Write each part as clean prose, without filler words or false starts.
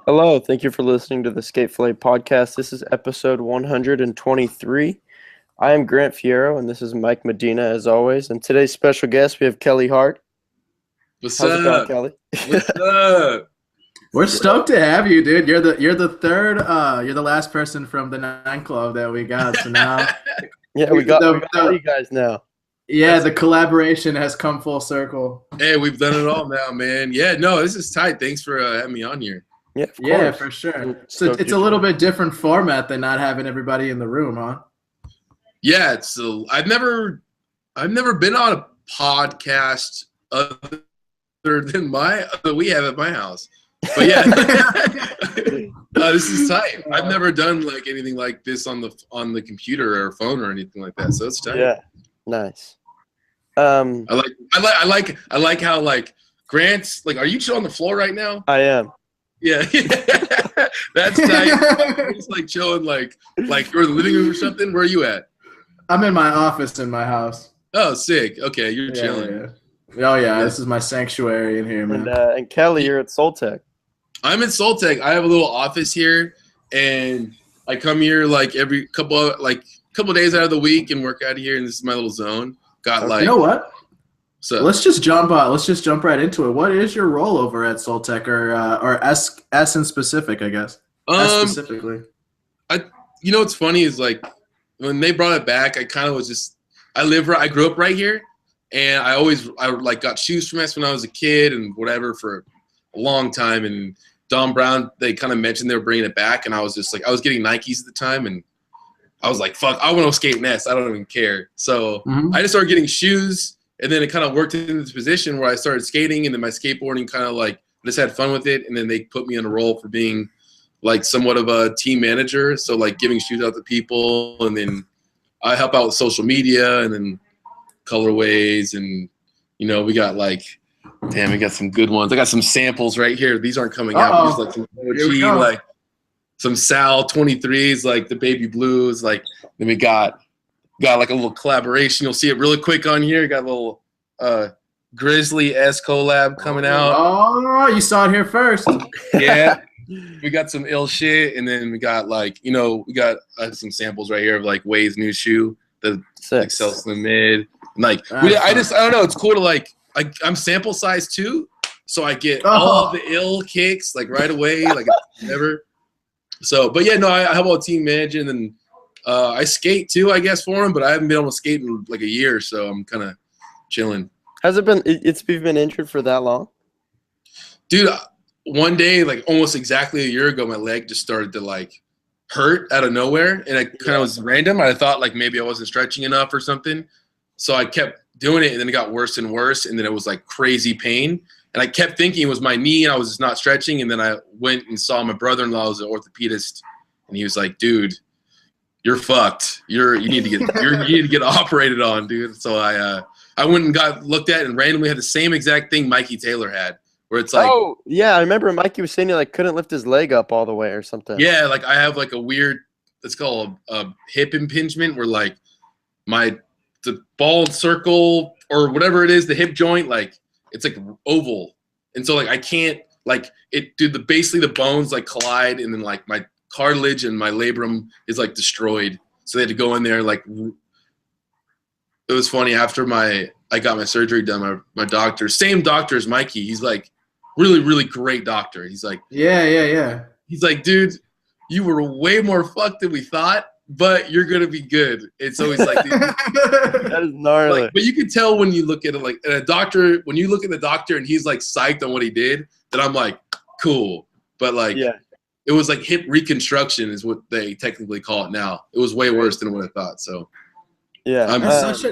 Hello, thank you for listening to the Skate Fillet podcast. This is episode 123. I am Grant Fierro, and this is Mike Medina, as always. And today's special guest, we have Kelly Hart. What's How's it going, up? Kelly? What's up? We're stoked to have you, dude. You're the third. You're the last person from the 9 Club that we got. So now, Yeah, we got all you guys now. yeah, the collaboration has come full circle. Hey, we've done it all now, man. Yeah, no, this is tight. Thanks for having me on here. Yeah, of Yeah, course. for sure. So Stoked it's you're a little bit different format than not having everybody in the room, huh? Yeah, I've never been on a podcast other than that we have at my house. But yeah, this is tight. I've never done like anything like this on the computer or phone or anything like that. So it's tight. Yeah, nice. I like how like Grant's like, are you chill on the floor right now? I am. Yeah, that's tight. It's like chilling, like you're in the living room or something. Where are you at? I'm in my office in my house. Oh, sick. Okay, you're Yeah, chilling. yeah. Oh yeah, this is my sanctuary in here, man. And Kelly, you're at Soltech. I'm in Soltech. I have a little office here, and I come here like every couple days out of the week and work out of here. And this is my little zone. Got like You know what? so. Let's just jump right into it. What is your role over at Soltech, or S in specific, I guess? S specifically. You know what's funny is like when they brought it back, I kind of was just I grew up right here, and I like got shoes from S when I was a kid and whatever for a long time. And Don Brown, they kind of mentioned they were bringing it back, and I was just like, I was getting Nikes at the time, and I was like, fuck, I want to skate in S. I don't even care. So I just started getting shoes, and then it kind of worked into this position where I started skating, and then my skateboarding kind of like I just had fun with it, and then they put me in a role for being like somewhat of a team manager, so like giving shoes out to people, and then I help out with social media, and then colorways, and you know we got like, damn, we got some good ones. I got some samples right here. These aren't coming out. These like some OG, like some Sal 23s, like the baby blues. Like then we got like a little collaboration. You'll see it really quick on here. Got a little Grizzly S collab coming out. Oh, you saw it here first. Yeah. We got some ill shit, and then we got like, you know, we got some samples right here of like Way's new shoe, the Excel Slim Mid. And, like, I don't know. It's cool to like, I'm sample size too, so I get all of the ill kicks like right away, like never. So, but yeah, no, I have all team managing, and I skate too, I guess, for him, but I haven't been able to skate in like a year, so I'm kind of chilling. Has it been? You've been injured for that long, dude? One day, like almost exactly a year ago, my leg just started to like hurt out of nowhere, and it kind of was random. I thought like maybe I wasn't stretching enough or something, so I kept doing it, and then it got worse and worse, and then it was like crazy pain, and I kept thinking it was my knee, and I was just not stretching, and then I went and saw my brother-in-law, who's an orthopedist, and he was like, "Dude, you're fucked. You need to get operated on, dude." So I went and got looked at, and randomly had the same exact thing Mikey Taylor had. Where it's like, oh yeah, I remember Mikey was saying he like couldn't lift his leg up all the way or something. Yeah, like I have like a weird, it's called a hip impingement, where like the bald circle or whatever it is, the hip joint, like it's like oval, and so like I can't like it. Dude, basically the bones like collide, and then like my cartilage and my labrum is like destroyed. So they had to go in there. Like it was funny after I got my surgery done. My doctor, same doctor as Mikey, he's like. Really, really great doctor. He's like, yeah. He's like, dude, you were way more fucked than we thought, but you're gonna be good. It's always like, dude, that is gnarly. like, but you can tell when you look at it, like a doctor, when you look at the doctor and he's like psyched on what he did, then I'm like, cool. But like, yeah, it was like hip reconstruction is what they technically call it now. It was way worse than what I thought. So. Yeah, that's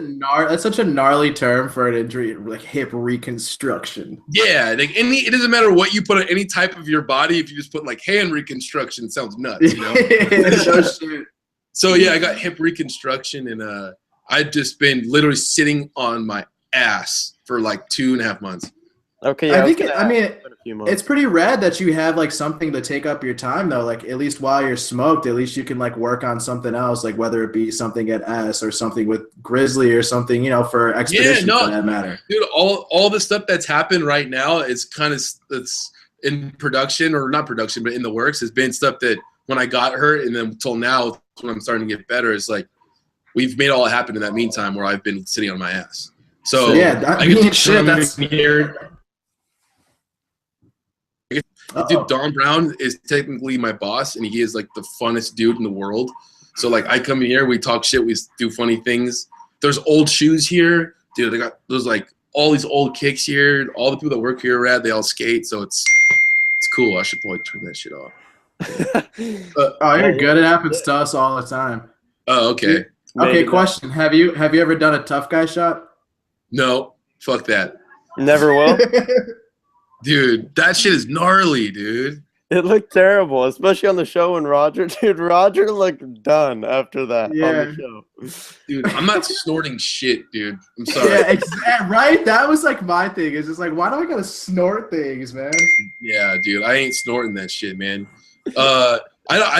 such a gnarly term for an injury, like hip reconstruction. Yeah, like it doesn't matter what you put on any type of your body. If you just put like hand reconstruction, it sounds nuts, you know. So yeah, I got hip reconstruction, and I've just been literally sitting on my ass for like 2.5 months. Okay, yeah, I mean, it's pretty rad that you have like something to take up your time though. Like at least while you're smoked, at least you can like work on something else, like whether it be something at S or something with Grizzly or something, you know, for expedition for that matter. Dude, all the stuff that's happened right now is kind of in production, or not production, but in the works, has been stuff that when I got hurt and then till now when I'm starting to get better, it's like we've made all it happen in that meantime where I've been sitting on my ass. So yeah, I get to come here. Dude, Don Brown is technically my boss, and he is like the funnest dude in the world. So like I come in here, we talk shit, we do funny things. There's old shoes here, dude. There's like all these old kicks here. All the people that work here are rad. They all skate, so it's cool. I should probably turn that shit off. Oh, you're good. It happens to us all the time. Oh, okay. Okay, question. Have you ever done a tough guy shot? No, fuck that. Never will. Dude, that shit is gnarly, dude. It looked terrible, especially on the show when Roger looked done after that on the show. Dude, I'm not snorting shit, dude. I'm sorry. Yeah, exactly. Right? That was like my thing. It's just like, why do I gotta snort things, man? Yeah, dude, I ain't snorting that shit, man. I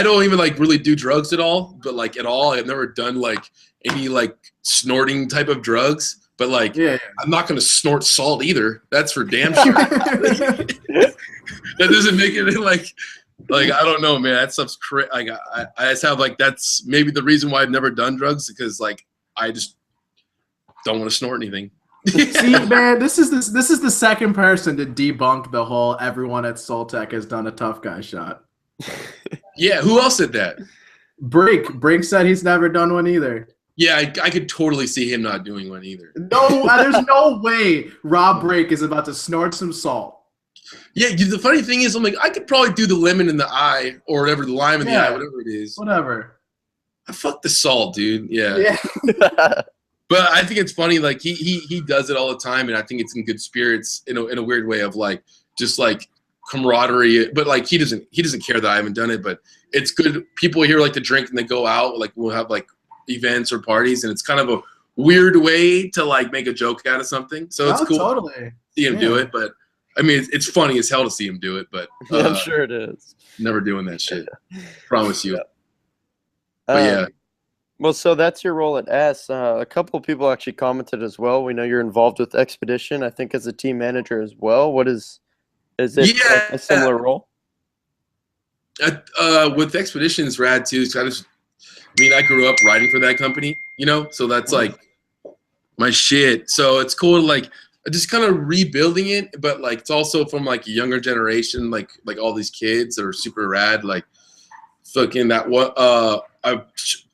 don't even like really do drugs at all, but like at all, I've never done like any like snorting type of drugs. But like, I'm not gonna snort salt either. That's for damn sure. That doesn't make it like I don't know, man. That stuff's crazy. Like I just have like that's maybe the reason why I've never done drugs, because like I just don't want to snort anything. See, man, this is the second person to debunk the whole everyone at Soltech has done a tough guy shot. Yeah, who else said that? Brink said he's never done one either. Yeah, I could totally see him not doing one either. No, there's no way Rob Brink is about to snort some salt. Yeah, the funny thing is, I'm like, I could probably do the lemon in the eye or whatever, the lime in the eye, whatever it is. Whatever. I fuck the salt, dude. Yeah. But I think it's funny, like he does it all the time, and I think it's in good spirits in a weird way of like just like camaraderie. But like he doesn't care that I haven't done it, but it's good. People here like to drink and they go out, like we'll have like events or parties, and it's kind of a weird way to like make a joke out of something. So it's cool totally see him do it, but I mean it's funny as hell to see him do it, but I'm sure it is. Never doing that shit. Promise you. But yeah. Well, so that's your role at S. A couple of people actually commented as well. We know you're involved with Expedition, I think, as a team manager as well. Is it like a similar role? With Expedition, it's rad too. I grew up writing for that company, so that's like my shit. So it's cool to like just kind of rebuilding it, but like it's also from like a younger generation, like all these kids that are super rad, like fucking that what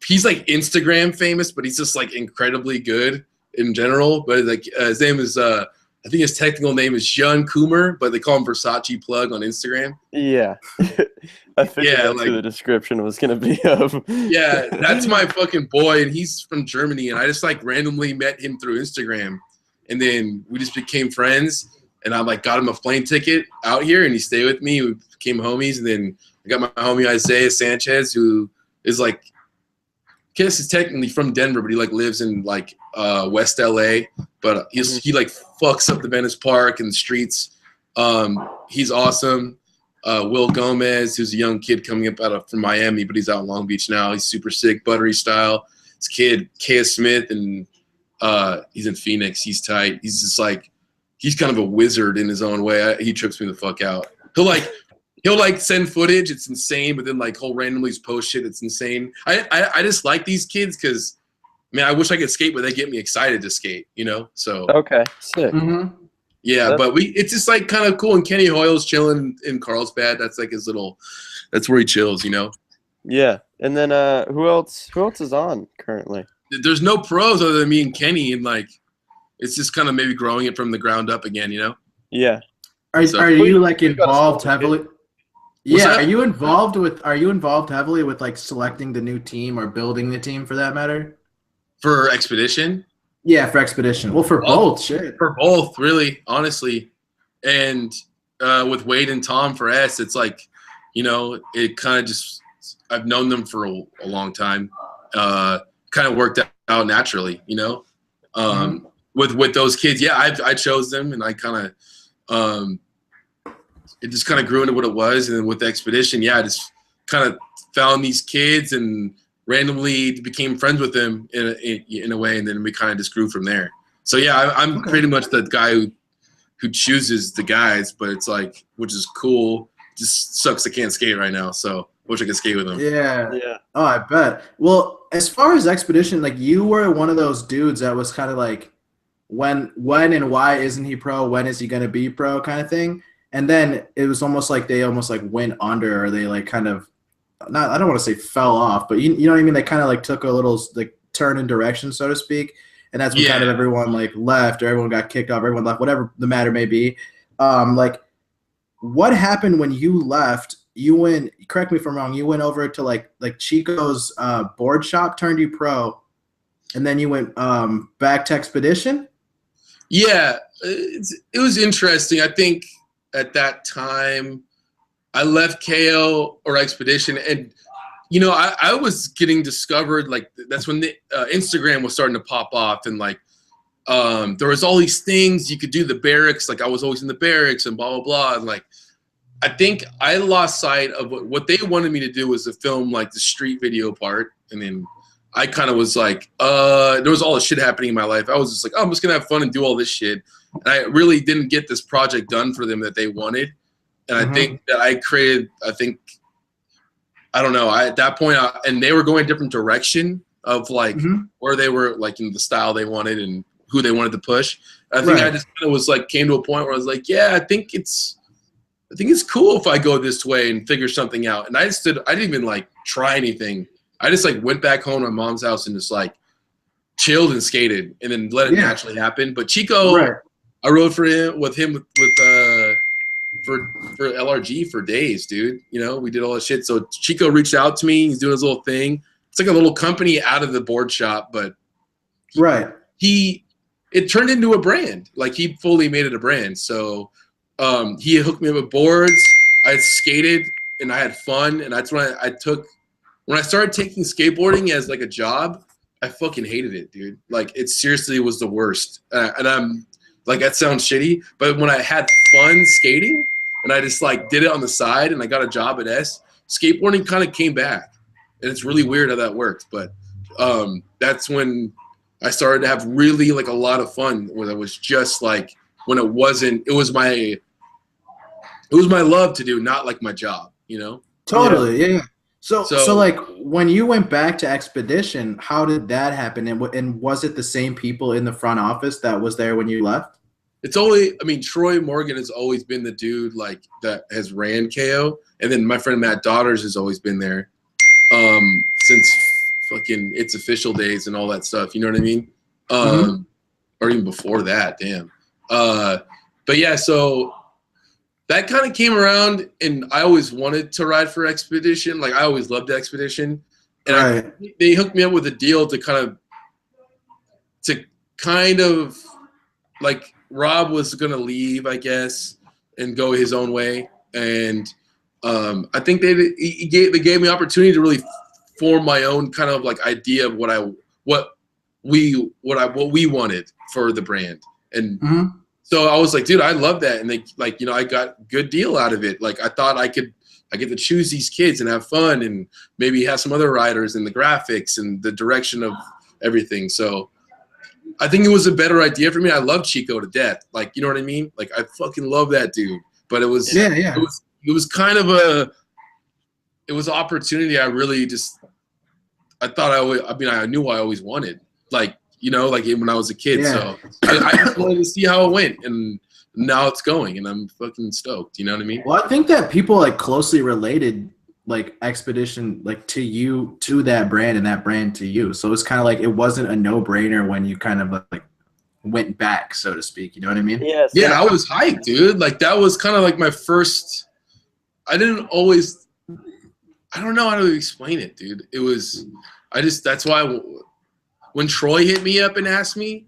he's like Instagram famous, but he's just like incredibly good in general. But like his name is I think his technical name is Jan Coomer, but they call him Versace Plug on Instagram. Yeah. I figured that's who the description was going to be of. Yeah, that's my fucking boy, and he's from Germany, and I just like randomly met him through Instagram, and then we just became friends, and I like got him a plane ticket out here, and he stayed with me. We became homies, and then I got my homie Isaiah Sanchez, who is like, I guess is technically from Denver, but he like lives in like West LA, but he like fucks up the Venice Park and the streets. He's awesome. Will Gomez, who's a young kid coming up from Miami, but he's out in Long Beach now. He's super sick, buttery style. This kid, Kea Smith, and he's in Phoenix. He's tight. He's just like, he's kind of a wizard in his own way. He trips me the fuck out. He'll send footage. It's insane, but then like he'll randomly post shit. It's insane. I just like these kids because, man, I wish I could skate, but they get me excited to skate. So okay, sick. Mm-hmm. Yeah, but it's just like kind of cool. And Kenny Hoyle's chilling in Carlsbad. That's like his little. That's where he chills. Yeah, and then who else is on currently? There's no pros other than me and Kenny, and like it's just kind of maybe growing it from the ground up again. Yeah. Are you like involved heavily? Yeah, are you involved heavily with like selecting the new team or building the team for that matter? For Expedition? Yeah, for Expedition. Well, for both, shit. For both, really, honestly. And with Wade and Tom for S, it's like, it kind of just I've known them for a long time. Kind of worked out naturally, with those kids. Yeah, I chose them, and I kind of it just kind of grew into what it was. And then with the Expedition, I just kind of found these kids and randomly became friends with them in a way, and then we kind of just grew from there. So yeah, I'm pretty much the guy who who chooses the guys, but it's like, which is cool. Just sucks I can't skate right now, so wish I could skate with him. Yeah. Yeah. Oh, I bet. Well, as far as Expedition, like you were one of those dudes that was kind of like, when and why isn't he pro? When is he gonna be pro? Kind of thing. And then it was almost like they almost like went under, or they like kind of not. I don't want to say fell off, but you know what I mean. They kind of like took a little like turn in direction, so to speak. And that's when kind of everyone like left, or everyone got kicked off, everyone left, whatever the matter may be. Like, what happened when you left? You went, correct me if I'm wrong, you went over to like Chico's board shop, turned you pro, and then you went back to Expedition? Yeah, it was interesting. I think at that time I left KO or Expedition, and you know, I was getting discovered, like that's when the Instagram was starting to pop off, and like there was all these things you could do, the barracks, like I was always in the barracks and blah blah blah, and like I think I lost sight of what they wanted me to do was to film like the street video part, and then I kind of was like, there was all this shit happening in my life. I was just like, oh, I'm just gonna have fun and do all this shit, and I really didn't get this project done for them that they wanted, and I think that I created, I don't know, at that point, and they were going a different direction of like where they were like in the style they wanted and who they wanted to push. I think I just kind of was like, came to a point where I was like, yeah, I think it's cool if I go this way and figure something out. And I didn't even like try anything. I just like went back home to my mom's house and just like chilled and skated and then let it naturally happen. But Chico, I rode for him with for LRG for days, dude. You know, we did all that shit. So Chico reached out to me. He's doing his little thing. It's like a little company out of the board shop, but it turned into a brand. Like he fully made it a brand. So he hooked me up with boards. I skated and I had fun, and that's when when I started taking skateboarding as like a job, I fucking hated it, dude. Like it seriously was the worst. And I'm like, that sounds shitty, but when I had fun skating and I just like did it on the side and I got a job at S, skateboarding kind of came back, and it's really weird how that worked. But that's when I started to have really like a lot of fun, where it was just like, when it was my love to do, not like my job, you know? Totally, yeah. So like when you went back to Expedition, how did that happen? And was it the same people in the front office that was there when you left? It's only, I mean, Troy Morgan has always been the dude like that has ran KO, and then my friend Matt Daughters has always been there since fucking It's Official days and all that stuff. You know what I mean? Or even before that, damn. But yeah, so that kind of came around, and I always wanted to ride for Expedition. Like I always loved Expedition, and they hooked me up with a deal to kind of like Rob was gonna leave, I guess, and go his own way, and I think they gave me opportunity to really form my own kind of like idea of what we wanted for the brand, and. So I was like, dude, I love that. And they like, you know, I got good deal out of it. Like I thought I get to choose these kids and have fun and maybe have some other riders in the graphics and the direction of everything. So I think it was a better idea for me. I love Chico to death. Like, you know what I mean? Like I fucking love that dude. But it was, it was kind of it was an opportunity. I really I knew I always wanted, like, you know, like when I was a kid. So I just wanted to see how it went, and now it's going, and I'm fucking stoked. You know what I mean? Well, I think that people like closely related like Expedition like to you, to that brand, and that brand to you. So it's kind of like it wasn't a no-brainer when you kind of like went back, so to speak. You know what I mean? Yes. Yeah, I was hyped, dude. Like that was kind of like my first. I don't know how to explain it, dude. It was. That's why. When Troy hit me up and asked me,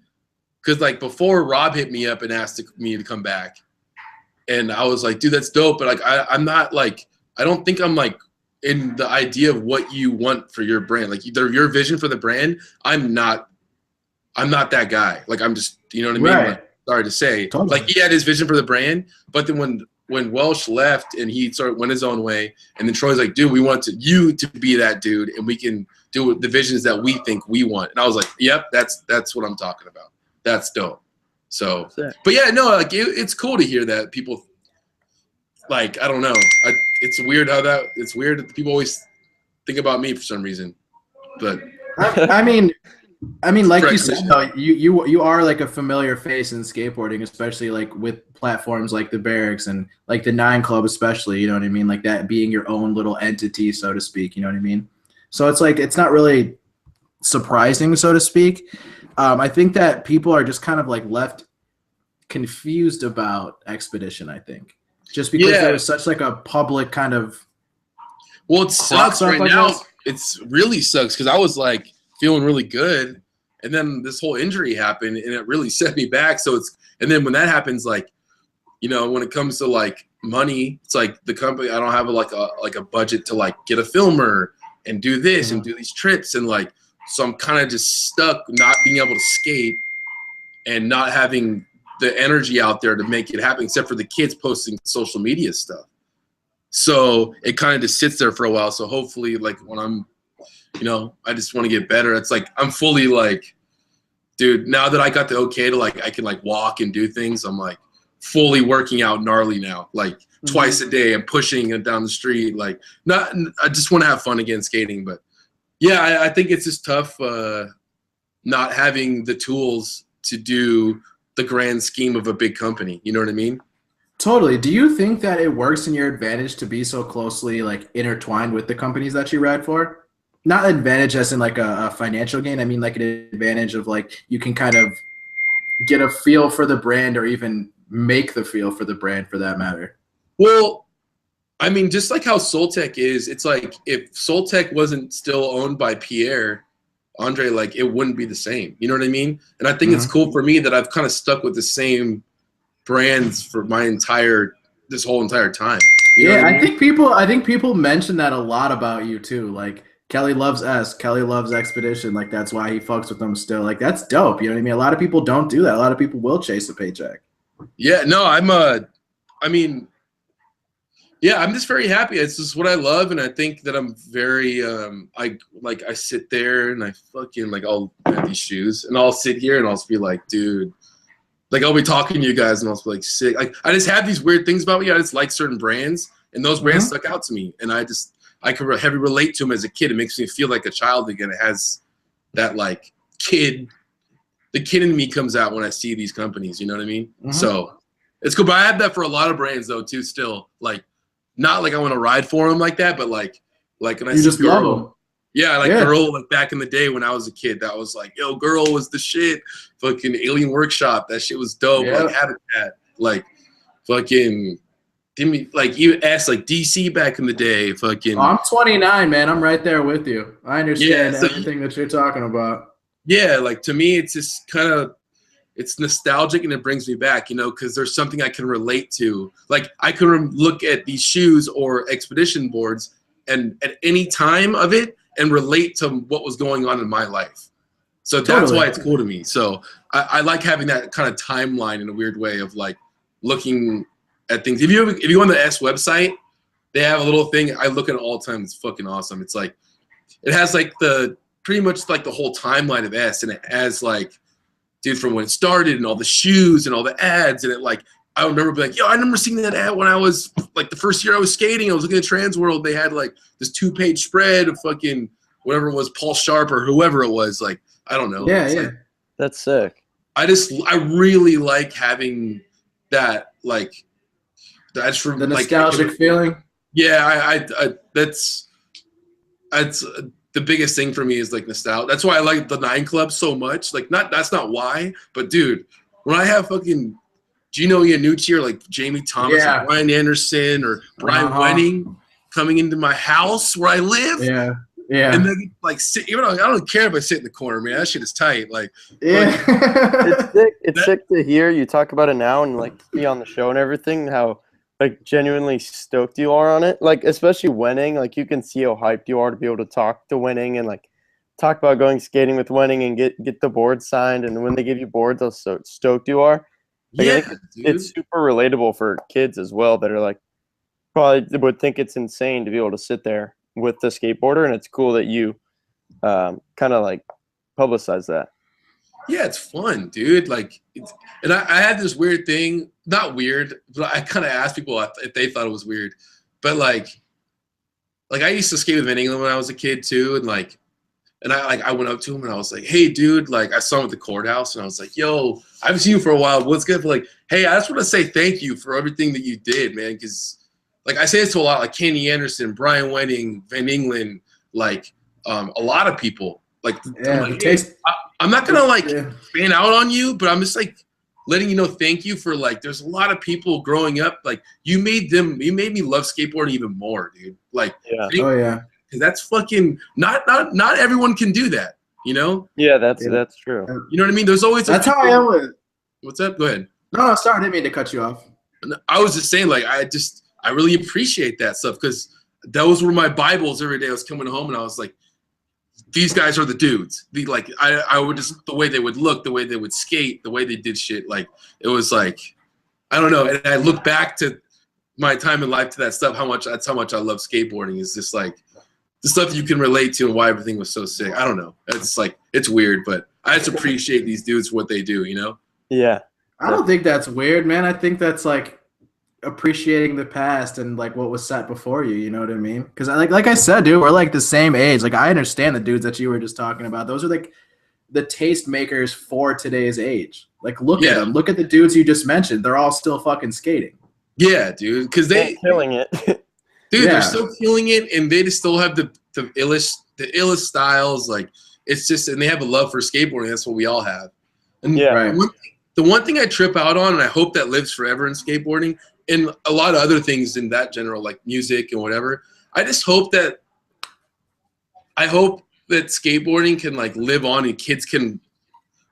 because like before Rob hit me up and asked me to come back, and I was like, dude, that's dope, but like I'm not like, I don't think I'm like in the idea of what you want for your brand, like either your vision for the brand. I'm not that guy. Like I'm just, you know what I mean? Right. Like, sorry to say, like he had his vision for the brand, but then when Welsh left and he sort of went his own way, and then Troy's like, dude, we want you to be that dude, and we can do the visions that we think we want. And I was like, yep, that's what I'm talking about. That's dope. So, but yeah, no, like it's cool to hear that people, like, I don't know. It's weird it's weird that people always think about me for some reason. But I mean, like you said, though, you are like a familiar face in skateboarding, especially like with platforms like the Barracks and like the 9 Club, especially. You know what I mean? Like that being your own little entity, so to speak. You know what I mean? So it's like it's not really surprising, so to speak. I think that people are just kind of like left confused about Expedition. I think just because there was such like a public kind of. Well, it sucks right now. It's really sucks because I was like feeling really good, and then this whole injury happened, and it really set me back. So and then when that happens, like, you know, when it comes to like money, it's like the company, I don't have a budget to like get a filmer and do this and do these trips, and like, so I'm kind of just stuck not being able to skate and not having the energy out there to make it happen, except for the kids posting social media stuff. So it kind of just sits there for a while. So hopefully, like, when I'm, you know, I just want to get better. It's like I'm fully like, dude, now that I got the okay to like, I can like walk and do things, I'm like fully working out gnarly now, like twice a day. I'm pushing it down the street. Like, I just want to have fun again skating. But yeah, I think it's just tough not having the tools to do the grand scheme of a big company. You know what I mean? Totally. Do you think that it works in your advantage to be so closely like intertwined with the companies that you ride for? Not advantage as in like a financial gain. I mean like an advantage of like you can kind of get a feel for the brand or even make the feel for the brand for that matter. Well, I mean, just like how Soltech is, it's like if Soltech wasn't still owned by Andre, like it wouldn't be the same. You know what I mean? And I think it's cool for me that I've kind of stuck with the same brands for this whole entire time. You know what I mean? I think people mention that a lot about you too. Like Kelly loves Kelly loves Expedition. Like that's why he fucks with them still. Like that's dope. You know what I mean? A lot of people don't do that. A lot of people will chase a paycheck. Yeah, no, I'm just very happy. It's just what I love, and I think that I'm very I sit there and I fucking like I'll have these shoes and I'll sit here and I'll just be like, dude, like I'll be talking to you guys and I'll be like sick. Like I just have these weird things about me. I just like certain brands, and those brands stuck out to me, and I can heavily relate to them as a kid. It makes me feel like a child again. It has that like the kid in me comes out when I see these companies. You know what I mean? So it's cool. But I have that for a lot of brands though too. Still, like, not like I want to ride for them like that, but like when I see just love them. Yeah, like Girl, like back in the day when I was a kid, that was like, yo, Girl was the shit. Fucking Alien Workshop, that shit was dope. Yeah. Like Habitat, like fucking give me like even like DC back in the day. Fucking. I'm 29, man. I'm right there with you. I understand everything that you're talking about. Yeah, like to me, it's just kind of it's nostalgic and it brings me back, you know, because there's something I can relate to. Like I can look at these shoes or Expedition boards and at any time of it and relate to what was going on in my life. So that's why it's cool to me. So I like having that kind of timeline in a weird way of like looking at things. If you go on the S website, they have a little thing. I look at it all the time. It's fucking awesome. It's like, it has like pretty much like the whole timeline of S, and it has like, dude, from when it started and all the shoes and all the ads, and it like, I remember being like, yo, I remember seeing that ad when I was like the first year I was skating. I was looking at Transworld. They had like this 2-page spread of fucking whatever it was, Paul Sharp or whoever it was. Like, I don't know. Yeah, yeah. Like, that's sick. I really like having that, like, that's from the nostalgic feeling. Yeah, that's the biggest thing for me is like nostalgia. That's why I like the 9 Club so much. Like, that's not why, but dude, when I have fucking Gino Iannucci or like Jamie Thomas or Brian Anderson or Brian Wenning coming into my house where I live. Yeah. Yeah. And then like sit, even though I don't care if I sit in the corner, man. That shit is tight. Like, it's sick. It's sick to hear you talk about it now and like be on the show and everything. How like genuinely stoked you are on it. Like especially Wenning, like you can see how hyped you are to be able to talk to Wenning and like talk about going skating with Wenning and get the board signed. And when they give you boards, how so stoked you are. Like, I think it's super relatable for kids as well that are like probably would think it's insane to be able to sit there with the skateboarder, and it's cool that you kind of like publicize that. Yeah, it's fun, dude. Like, and I had this weird thing, not weird, but I kind of asked people if they thought it was weird. But like I used to skate with Van England when I was a kid too, and I went up to him and I was like, hey, dude, like I saw him at the courthouse and I was like, yo, I haven't seen you for a while. What's good? Like, hey, I just want to say thank you for everything that you did, man. Because like I say this to a lot, like Kenny Anderson, Brian Wenning, Van England, like a lot of people. Like, yeah, I'm, like, hey, I'm not gonna like fan out on you, but I'm just like letting you know thank you for like. There's a lot of people growing up like you made me love skateboarding even more, dude. Like, oh yeah, because that's fucking not everyone can do that, you know. Yeah, that's true. You know what I mean? There's always that's how I am with. What's up? Go ahead. No, sorry, I didn't mean to cut you off. I was just saying, like, I really appreciate that stuff because those were my Bibles every day. I was coming home and I was like, these guys are the dudes. I would just the way they would look, the way they would skate, the way they did shit. Like it was like, I don't know. And I look back to my time in life to that stuff. That's how much I love skateboarding. Is just like the stuff you can relate to and why everything was so sick. I don't know. It's like it's weird, but I just appreciate these dudes for what they do. You know? Yeah. I don't think that's weird, man. I think that's like appreciating the past and like what was set before you. You know what I mean? Because like I said, dude, we're like the same age. Like I understand the dudes that you were just talking about. Those are like the taste makers for today's age. Like look at them. Look at the dudes you just mentioned. They're all still fucking skating. Yeah, dude. Because they're killing it. Dude, they're still killing it, and they just still have the illest styles. Like it's just, and they have a love for skateboarding. That's what we all have. And the one thing I trip out on, and I hope that lives forever in skateboarding, and a lot of other things in that general, like music and whatever. I hope that skateboarding can like live on, and kids can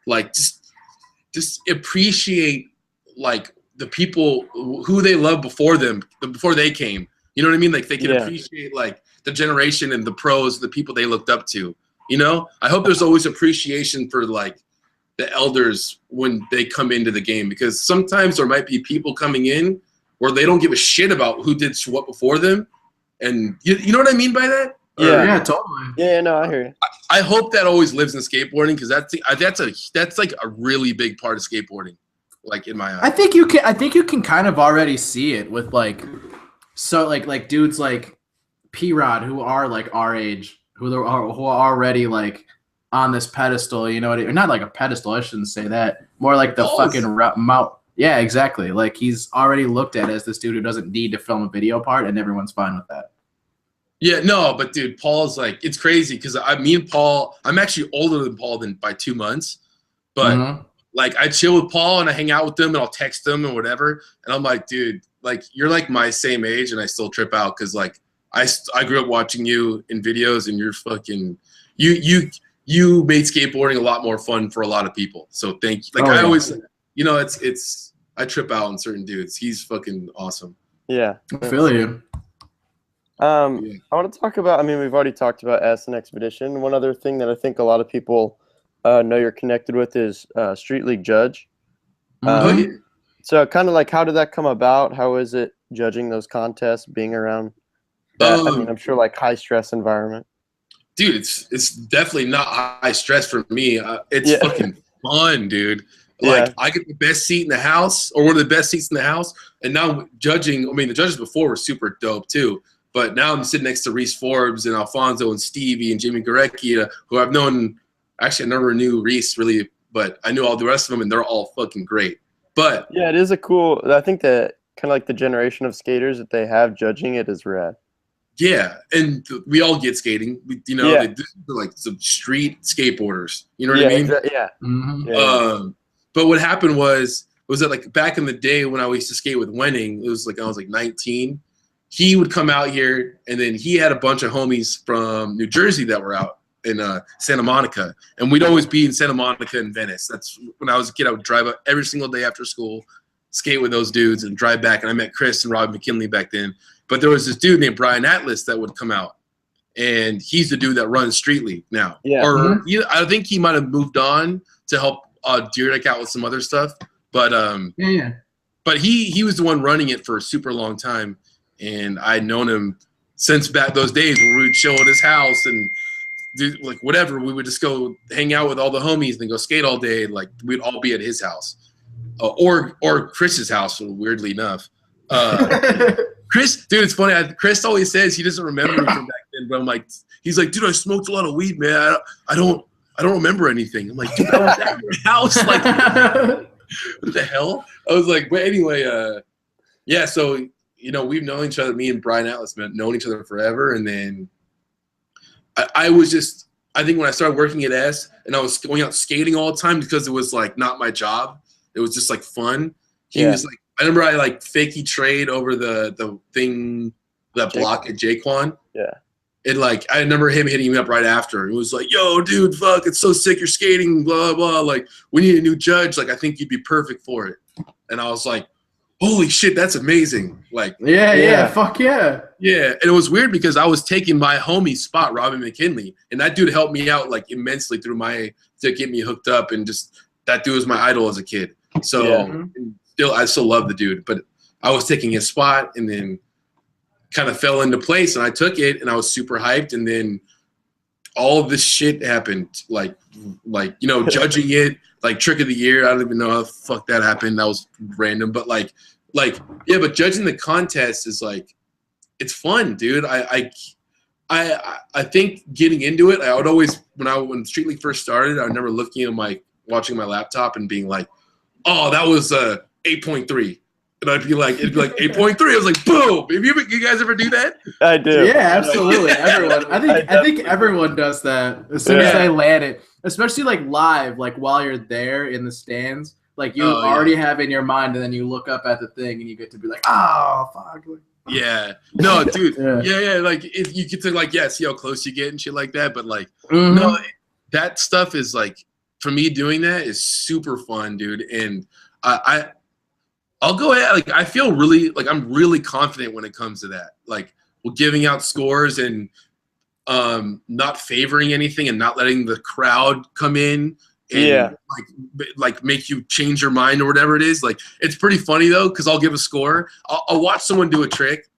like just appreciate like the people who they loved before they came. You know what I mean? Like they can appreciate like the generation and the pros, the people they looked up to. You know, I hope there's always appreciation for like the elders when they come into the game, because sometimes there might be people coming in where they don't give a shit about who did what before them, and you know what I mean by that? Yeah, totally. Yeah, no, I hear you. I hope that always lives in skateboarding because that's like a really big part of skateboarding, like in my eyes. I think you can kind of already see it with like like dudes like P-Rod who are like our age, who are already like on this pedestal, you know what I mean? Not like a pedestal, I shouldn't say that. More like the fucking mount. Yeah, exactly. Like he's already looked at as this dude who doesn't need to film a video part, and everyone's fine with that. Yeah, no, but dude, Paul's like, it's crazy because me and Paul, I'm actually older than Paul by 2 months, but like I chill with Paul and I hang out with him and I'll text him and whatever, and I'm like, dude, like you're like my same age, and I still trip out because like I grew up watching you in videos, and you're fucking you made skateboarding a lot more fun for a lot of people. So thank you. Like I always, you know, it's I trip out on certain dudes. He's fucking awesome. Yeah, I feel you. I want to talk about. I mean, we've already talked about S and Expedition. One other thing that I think a lot of people know you're connected with is Street League Judge. So kind of like, how did that come about? How is it judging those contests, being around that? I mean, I'm sure like high stress environment. Dude, it's definitely not high stress for me. It's fucking fun, dude. Like I get the best seat in the house, or one of the best seats in the house. And now judging, I mean, the judges before were super dope too. But now I'm sitting next to Reese Forbes and Alfonso and Stevie and Jimmy Gorecki, who I've known. Actually, I never knew Reese really, but I knew all the rest of them, and they're all fucking great. But yeah, it is a cool. I think that kind of like the generation of skaters that they have judging it is rad. Yeah, and we all get skating. You know, they're like some street skateboarders. You know what I mean? But what happened was that like back in the day when I used to skate with Wenning, it was like I was like 19. He would come out here, and then he had a bunch of homies from New Jersey that were out in Santa Monica, and we'd always be in Santa Monica and Venice. That's when I was a kid. I would drive up every single day after school, skate with those dudes, and drive back. And I met Chris and Rob McKinley back then. But there was this dude named Brian Atlas that would come out, and he's the dude that runs Street League now. Yeah. Or I think he might have moved on to help Deerdick out with some other stuff. But but he was the one running it for a super long time, and I'd known him since back those days where we would chill at his house and do like whatever. We would just go hang out with all the homies and then go skate all day. Like we'd all be at his house, or Chris's house. Weirdly enough, Chris, dude, it's funny. Chris always says he doesn't remember me from back then, but I'm like, he's like, dude, I smoked a lot of weed, man. I don't remember anything. I'm like, dude, I was at your house. Like, what the hell? I was like, but anyway, yeah. So we've known each other. Me and Brian Atlas have known each other forever, and then I think when I started working at S and I was going out skating all the time because it was like not my job. It was just like fun. He was like, I remember I like fakey trade over the thing, that block at Jaquan. Yeah. And like, I remember him hitting me up right after. It was like, yo, dude, fuck, it's so sick you're skating, blah, blah. Like, we need a new judge. Like, I think you'd be perfect for it. And I was like, holy shit, that's amazing. Like, yeah, fuck yeah. Yeah, and it was weird because I was taking my homie's spot, Robin McKinley, and that dude helped me out like immensely to get me hooked up, and just that dude was my idol as a kid. So I still love the dude, but I was taking his spot, and then kind of fell into place, and I took it, and I was super hyped, and then all of this shit happened, like judging it, like trick of the year. I don't even know how the fuck that happened. That was random, but like yeah, but judging the contest is like, it's fun, dude. I think getting into it, I would always when Street League first started, I remember looking at watching my laptop and being like, oh, that was 8.3. And it'd be like 8.3. I was like, boom. Have you guys ever do that? I do. Yeah, absolutely. Everyone. I think everyone does that as soon as they land it, especially like live, like while you're there in the stands. Like you already have in your mind, and then you look up at the thing, and you get to be like, oh, fuck. Yeah. No, dude. yeah. Like if you get to like, see how close you get and shit like that. But like, no, that stuff is like, for me doing that is super fun, dude. And I'll go ahead. Like, I feel really like I'm really confident when it comes to that. Like, giving out scores and not favoring anything and not letting the crowd come in and like make you change your mind or whatever it is. Like, it's pretty funny though, because I'll give a score. I'll watch someone do a trick,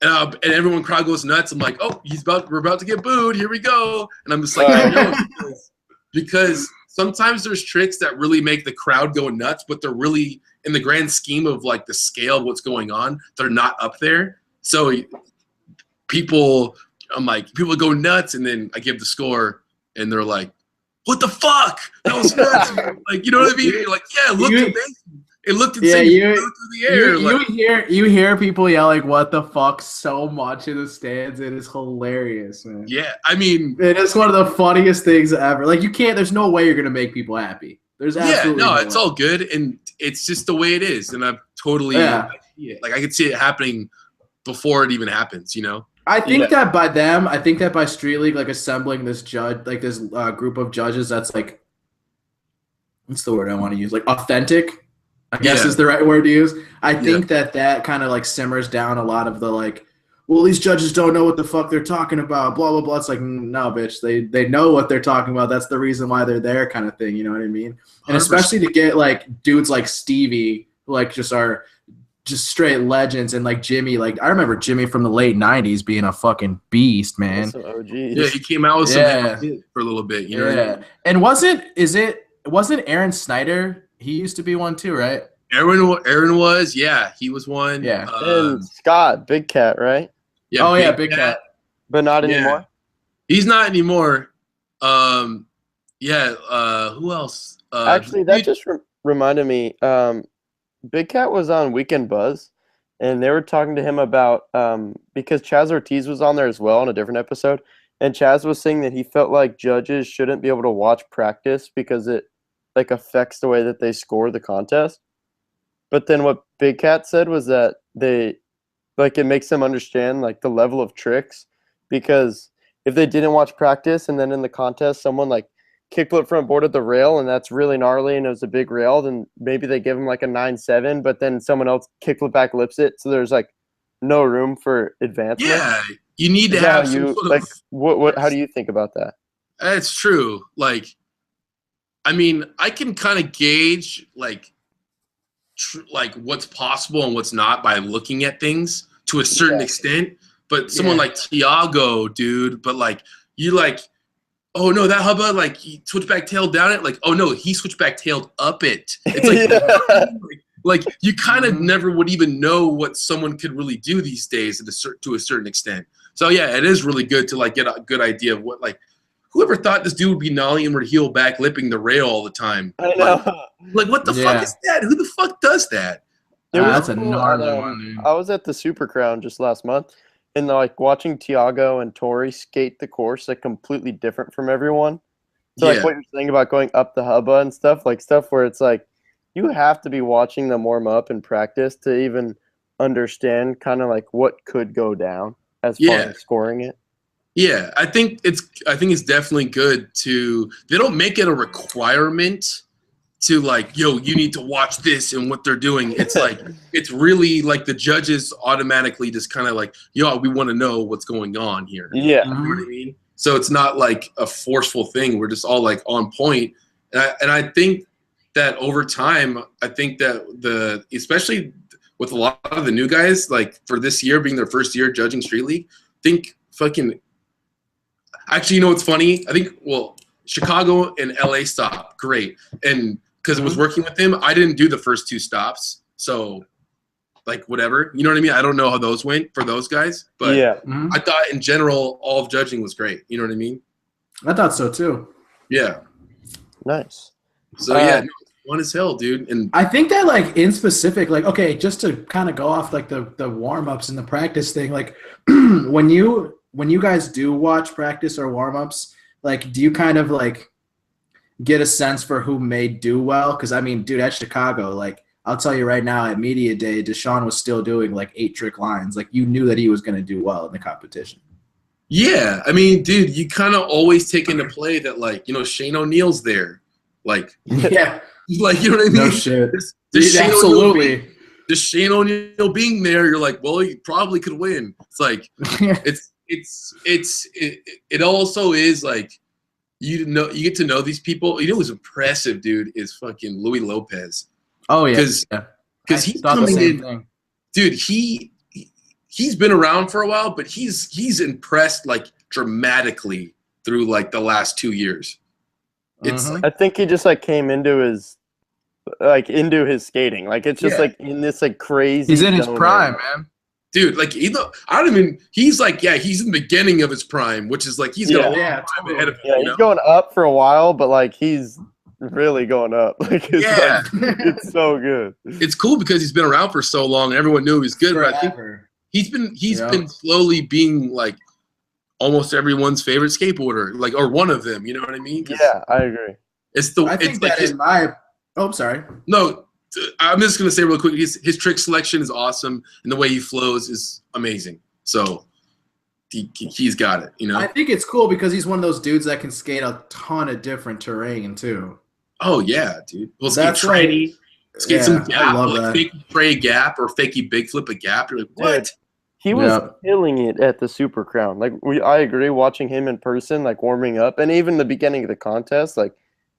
and everyone crowd goes nuts. I'm like, oh, we're about to get booed. Here we go. And I'm just like, I know, because sometimes there's tricks that really make the crowd go nuts, but they're really, in the grand scheme of like the scale of what's going on, they're not up there. So people go nuts, and then I give the score, and they're like, what the fuck? That was nuts. Like, you know what I mean? You're like, yeah, it looked amazing. It looked insane. You flew through the air. You hear people yell like, what the fuck, so much in the stands. It is hilarious, man. Yeah, I mean, it is one of the funniest things ever. Like, there's no way you're going to make people happy. There's absolutely no it's way. all good, and it's just the way it is. And I'm totally, like I could see it happening before it even happens, you know? I think that by Street League, like assembling this this group of judges that's like, what's the word I want to use? Like authentic, I guess is the right word to use. I think that kind of like simmers down a lot of the like, well, these judges don't know what the fuck they're talking about, blah, blah, blah. It's like, no, bitch, they know what they're talking about. That's the reason why they're there, kind of thing. You know what I mean? And 100%. Especially to get like dudes like Stevie, who like just are just straight legends, and like Jimmy, like I remember Jimmy from the late '90s being a fucking beast, man. Yeah, he came out with some for a little bit, you know. Yeah, what I mean? And wasn't Aaron Snyder? He used to be one too, right? Aaron was, he was one. Yeah, and Scott, Big Cat, right? Yeah, Big Cat, but not anymore. He's not anymore. Who else? Actually, that just reminded me. Big Cat was on Weekend Buzz, and they were talking to him about because Chaz Ortiz was on there as well in a different episode, and Chaz was saying that he felt like judges shouldn't be able to watch practice because it like affects the way that they score the contest. But then what Big Cat said was that it makes them understand like the level of tricks, because if they didn't watch practice and then in the contest someone like kickflip front board at the rail and that's really gnarly and it was a big rail, then maybe they give them like a 9-7, but then someone else kickflip back lips it, so there's like no room for advancement. Yeah, you need to have what how do you think about that? That's true. Like, I mean, I can kind of gauge like what's possible and what's not by looking at things to a certain extent, but someone like Tiago, dude, but like you like oh no, that hubba, like he switchback tailed down it. Like, oh no, he switchback tailed up it. It's like you kind of never would even know what someone could really do these days to a certain extent. So yeah, it is really good to like get a good idea of what, like, whoever thought this dude would be nollie and would heel back lipping the rail all the time. I know. Like what the fuck is that? Who the fuck does that? That's a gnarly one, dude. I was at the Super Crown just last month, and like watching Tiago and Tori skate the course, like completely different from everyone. So like what you're saying about going up the hubba and stuff, like stuff where it's like you have to be watching them warm up and practice to even understand kind of like what could go down as far as scoring it. Yeah, I think it's definitely good to, they don't make it a requirement to like, yo, you need to watch this and what they're doing. It's like, it's really like the judges automatically just kind of like, yo, we want to know what's going on here. Yeah. You know what I mean? So it's not like a forceful thing. We're just all like on point. And I think that over time, I think that especially with a lot of the new guys, like for this year being their first year judging Street League, actually, you know what's funny? I think, well, Chicago and LA stopped. Great. And because it was working with him, I didn't do the first 2 stops. So, like, whatever. You know what I mean? I don't know how those went for those guys. But I thought, in general, all of judging was great. You know what I mean? I thought so, too. Yeah. Nice. So, yeah, fun as hell, dude. And I think that, like, in specific, like, okay, just to kind of go off, like, the warm-ups and the practice thing, like, when you guys do watch practice or warm-ups, like, do you kind of, like, get a sense for who may do well? Because, I mean, dude, at Chicago, like, I'll tell you right now, at Media Day, Deshaun was still doing, like, 8-trick lines. Like, you knew that he was going to do well in the competition. Yeah. I mean, dude, you kind of always take into play that, like, you know, Shane O'Neal's there. Like, yeah. Like, you know what I mean? No shit. Absolutely. Just Shane O'Neal being there, you're like, well, he probably could win. It's like, it also is like, you get to know these people. You know who's impressive, dude, is fucking Louis Lopez. Oh yeah, because he's coming in, dude. He's been around for a while, but he's impressed like dramatically through like the last 2 years. It's like, I think he just like came into his skating. Like it's just like in this like crazy. He's in his prime, man. Dude, like he's like, he's in the beginning of his prime, which is like he's got a long time ahead of him. Yeah, he's going up for a while, but like he's really going up. Like it's so good. It's cool because he's been around for so long and everyone knew he was good. But I think he's been slowly being like almost everyone's favorite skateboarder, like, or one of them. You know what I mean? Yeah, I agree. Oh, sorry. No. I'm just gonna say real quick. His trick selection is awesome, and the way he flows is amazing. So he's got it. You know. I think it's cool because he's one of those dudes that can skate a ton of different terrain too. Oh yeah, dude. Well, skate tranny, skate some gap, I love like fakey tray gap or fakey big flip a gap. You're like, what? Dude, he was killing it at the Super Crown. Like I agree. Watching him in person, like warming up, and even the beginning of the contest, like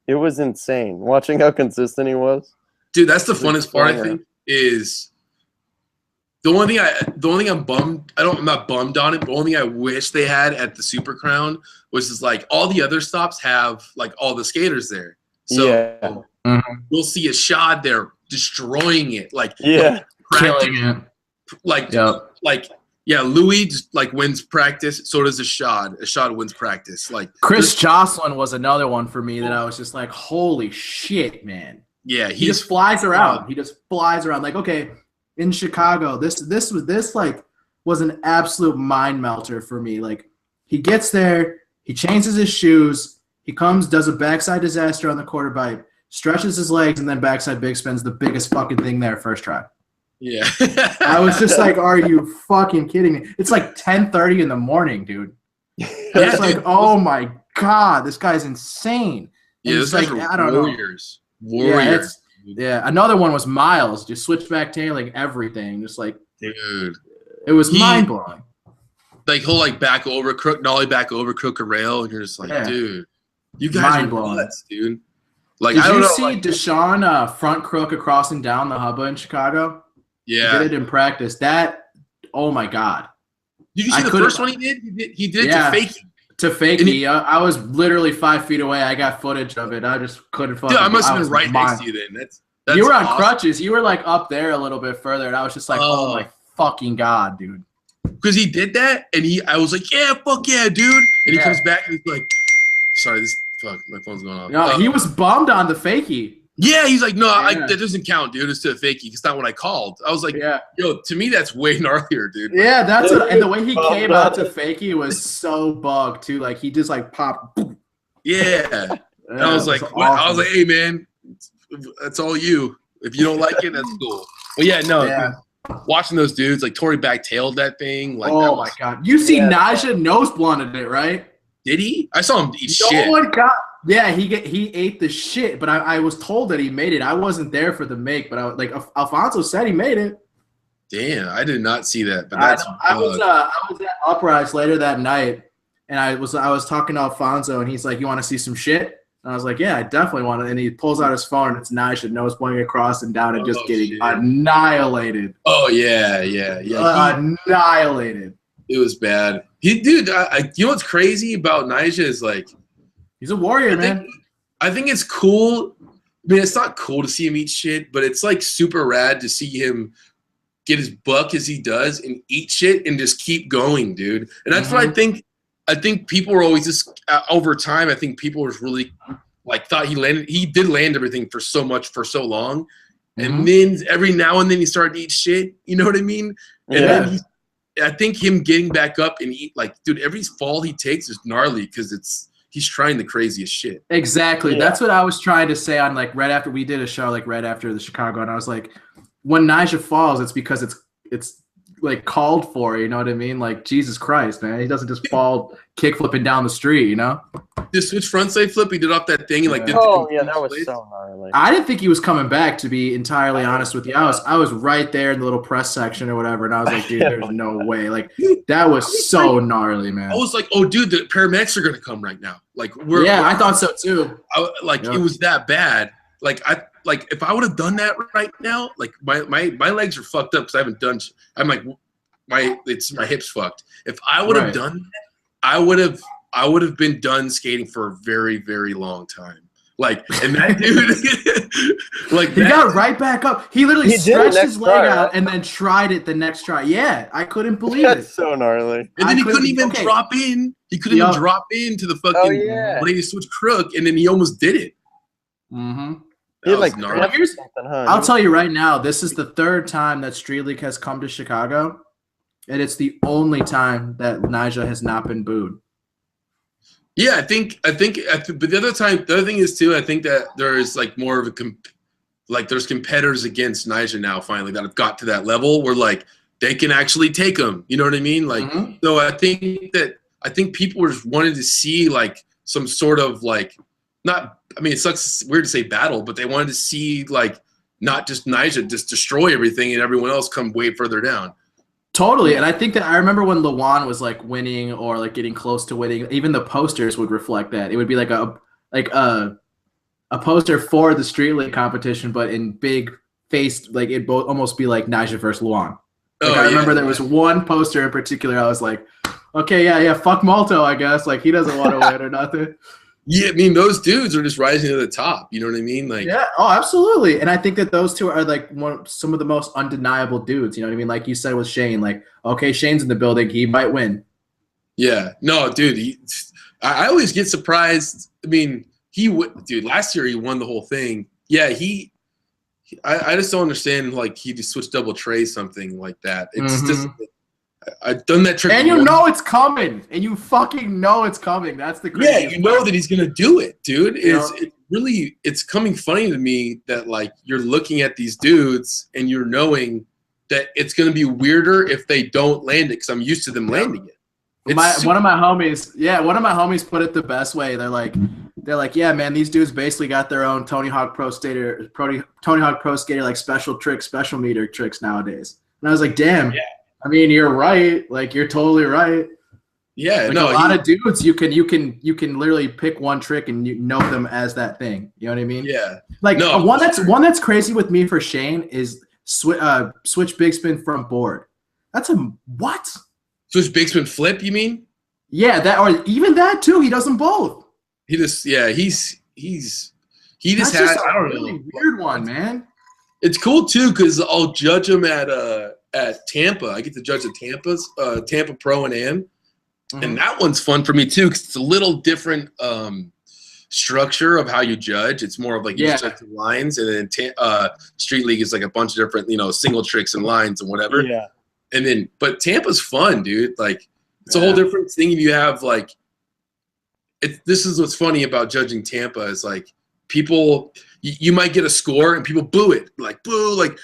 it was insane. Watching how consistent he was. Dude, that's the funnest part. I think is the only thing I'm bummed. I'm not bummed on it, but the only thing I wish they had at the Super Crown was just like all the other stops have like all the skaters there. So we'll see a Shad there destroying it, like killing it. Louis just like wins practice. So does a Shad. A Shad wins practice. Like Chris Jocelyn was another one for me that I was just like, holy shit, man. Yeah, he just flies around. He just flies around. Like, okay, in Chicago, this was an absolute mind melter for me. Like, he gets there, he changes his shoes, he comes, does a backside disaster on the quarter pipe, stretches his legs, and then backside big spins, the biggest fucking thing there first try. Yeah. I was just like, are you fucking kidding me? It's like 10:30 in the morning, dude. It's like, oh my God, this guy's insane. And yeah, it's like, I don't know. Warriors. Yeah, another one was Miles, just switchback tailing everything, just like, dude, it was mind blowing. Like he'll like back over crook, nollie back over crook a rail, and you're just like, dude, you guys are nuts, dude. Like, did you see Deshaun front crook across and down the hubba in Chicago? Yeah, he did it in practice. That, oh my God! Did you see the first one he did? He did it to To fakie, I was literally 5 feet away. I got footage of it. I just couldn't fucking. Dude, I must have been right next to you then. That's you were on awesome. crutches. You were like up there a little bit further, and I was just like, oh my fucking god, dude. Because he did that, and I was like, yeah, fuck yeah, dude. And he comes back and he's like, sorry, my phone's going off. No, he was bummed on the fakie. Yeah, he's like, no, that doesn't count, dude. It's to a fakie. It's not what I called. I was like, yo, to me, that's way gnarlier, dude. Yeah, that's what, and the way he came out to fakie was so bugged too. Like he just like popped. Yeah. And I was like, what? I was like, hey man, that's all you. If you don't like it, that's cool. But yeah, no. Yeah. Watching those dudes, like Tory backtailed that thing. Like, oh my god, you see Naja nose blunted it, right? Did he? I saw him eat shit. No one got. Yeah, he ate the shit, but I was told that he made it. I wasn't there for the make, but Alfonso said he made it. Damn, I did not see that. But I was at Uprise later that night, and I was talking to Alfonso, and he's like, "You want to see some shit?" And I was like, "Yeah, I definitely want it." And he pulls out his phone, and it's Naja nose pointing across and down and just getting annihilated. Oh yeah. Annihilated. It was bad. Dude, you know what's crazy about Naja is like. He's a warrior, man. I think it's cool. I mean, it's not cool to see him eat shit, but it's like super rad to see him get as buck as he does and eat shit and just keep going, dude. And that's what I think. I think people were always just over time. I think people was really like thought he did land everything for so long, and then every now and then he started to eat shit. You know what I mean? And then I think him getting back up and eat like, dude, every fall he takes is gnarly because he's trying the craziest shit. Exactly. Yeah. That's what I was trying to say on like right after we did a show, like right after the Chicago, and I was like, when Naja falls, it's because it's like called for, you know what I mean? Like Jesus Christ, man. He doesn't just fall kick flipping down the street, you know? The switch frontside flip, he did off that thing and like did that was so gnarly. I didn't think he was coming back, to be entirely honest with you. I was right there in the little press section or whatever, and I was like, dude, there's no way. Like that was so gnarly, man. I was like, oh dude, the paramedics are gonna come right now. Like I thought so too. It was that bad. Like if I would have done that right now, like my legs are fucked up because I haven't done. I'm like my hips fucked. If I would have done that, I would have been done skating for a very, very long time. Like, and that dude, like he got right back up. He literally stretched his leg out and then tried it the next try. Yeah, I couldn't believe it. That's so gnarly. And then he couldn't even drop in. He couldn't even drop into the fucking lady switch crook, and then he almost did it. Mm-hmm. I'll tell you right now, this is the third time that Street League has come to Chicago, and it's the only time that Naja has not been booed. Yeah, I think, but the other thing is too, I think that there's like more of there's competitors against Naja now finally that have got to that level where like they can actually take them. You know what I mean? Like, so I think people were wanting to see like some sort of like it sucks, weird to say battle, but they wanted to see like not just Naja just destroy everything and everyone else come way further down. Totally, and I think that I remember when Luan was like winning or like getting close to winning, even the posters would reflect that. It would be like a poster for the Street League competition, but in big faced, like it both almost be like Naja versus Luan. Like I remember there was one poster in particular. I was like, okay, yeah, fuck Malto, I guess. Like he doesn't want to win or nothing. Yeah, I mean those dudes are just rising to the top. You know what I mean? Like absolutely. And I think that those two are like some of the most undeniable dudes. You know what I mean? Like you said with Shane, like okay, Shane's in the building, he might win. Yeah, no, dude. I always get surprised. I mean, dude. Last year he won the whole thing. Yeah, I just don't understand. Like he just switched double tray something like that. It's just. I've done that trick. And you know it's coming. And you fucking know it's coming. That's the crazy. Yeah, you know that he's going to do it, dude. It's coming funny to me that, like, you're looking at these dudes and you're knowing that it's going to be weirder if they don't land it because I'm used to them landing it. One of my homies put it the best way. They're like, yeah, man, these dudes basically got their own Tony Hawk Pro Skater like special tricks, special meter tricks nowadays. And I was like, damn. Yeah. I mean, you're right. Like, you're totally right. Yeah, like, a lot of dudes, you can literally pick one trick and you know them as that thing. You know what I mean? Yeah. Like one that's crazy with me for Shane is switch big spin front board. That's a what? Switch big spin flip, you mean? Yeah, that or even that too. He does them both. He just he just That's had just a I don't really know. weird one, man. It's cool too because I'll judge him at Tampa. I get to judge the Tampa Pro and Am, and that one's fun for me too because it's a little different structure of how you judge. It's more of like you just judge the lines, and then Street League is like a bunch of different single tricks and lines and whatever. Yeah. And then but Tampa's fun, dude. Like it's a whole different thing. You have like this is what's funny about judging Tampa is like people. You might get a score and people boo it, like boo, like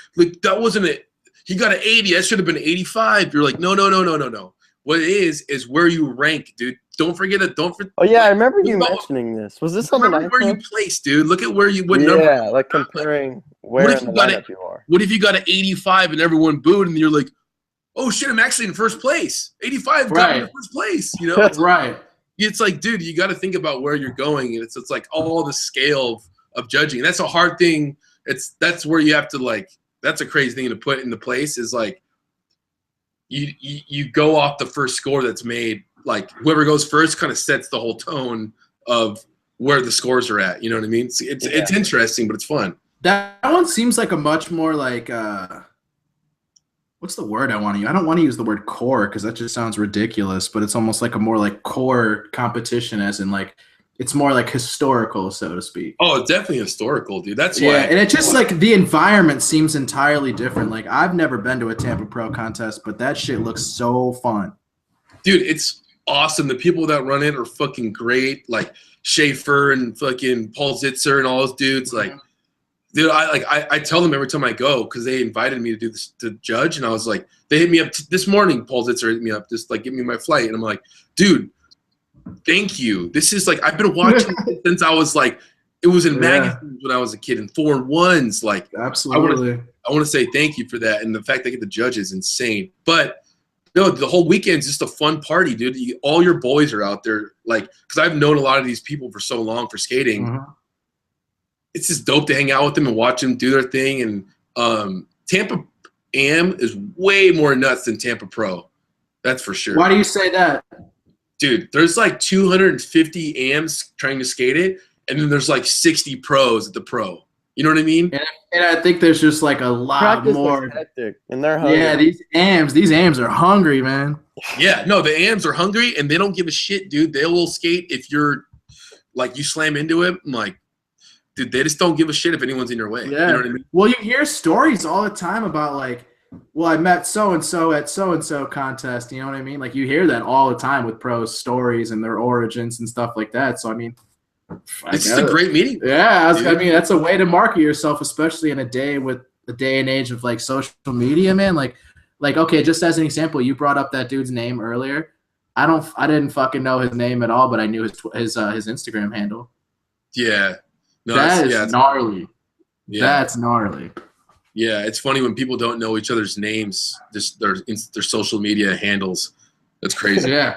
that wasn't it. He got an 80. That should have been 85. You're like, no. What it is where you rank, dude. Don't forget it. Oh yeah, I remember you mentioning this. Was this on the where you place, dude? Look at where what number. Yeah, like comparing where in the lineup you are. What if you got an 85 and everyone booed and you're like, oh shit, I'm actually in first place. 85 got me in first place. That's right. It's like, dude, you got to think about where you're going, and it's like all the scale of judging. And that's a hard thing. That's where you have to like. That's a crazy thing to put into place. Is like you go off the first score that's made. Like whoever goes first kind of sets the whole tone of where the scores are at. You know what I mean? It's interesting, but it's fun. That one seems like a much more like what's the word I want to use? I don't want to use the word core because that just sounds ridiculous. But it's almost like a more like core competition, as in like. It's more like historical, so to speak. Oh, it's definitely historical, dude. That's why. Yeah, and it's just like the environment seems entirely different. Like I've never been to a Tampa Pro contest, but that shit looks so fun. Dude, it's awesome. The people that run it are fucking great. Like Schaefer and fucking Paul Zitzer and all those dudes. Like, dude, I tell them every time I go because they invited me to do this to judge, and I was like, they hit me up this morning. Paul Zitzer hit me up, just like give me my flight, and I'm like, dude. Thank you. This is like I've been watching since I was like it was in magazines when I was a kid in 4-1s. Like absolutely, I want to say thank you for that, and the fact they get the judge is insane. But no, the whole weekend's just a fun party, dude. All your boys are out there, like because I've known a lot of these people for so long for skating. It's just dope to hang out with them and watch them do their thing. And Tampa Am is way more nuts than Tampa Pro. That's for sure. Why do you say that? Dude, there's like 250 AMs trying to skate it, and then there's like 60 pros at the pro. You know what I mean? And I think there's just like a lot more. Hectic, and they're hungry. Yeah, these AMs are hungry, man. Yeah, no, the AMs are hungry, and they don't give a shit, dude. They will skate if you're like you slam into it. I'm like, dude, they just don't give a shit if anyone's in your way. Yeah. You know what I mean? Well, you hear stories all the time about like. Well, I met so-and-so at so-and-so contest. You know what I mean? Like, you hear that all the time with pros stories and their origins and stuff like that. So, I mean. It's just a great meeting. Yeah, I mean, that's a way to market yourself, especially in a day with the day and age of, like, social media, man. Like, okay, just as an example, you brought up that dude's name earlier. I didn't fucking know his name at all, but I knew his Instagram handle. Yeah. No, that is gnarly. Yeah. That's gnarly. Yeah, it's funny when people don't know each other's names, just their social media handles. That's crazy. Yeah.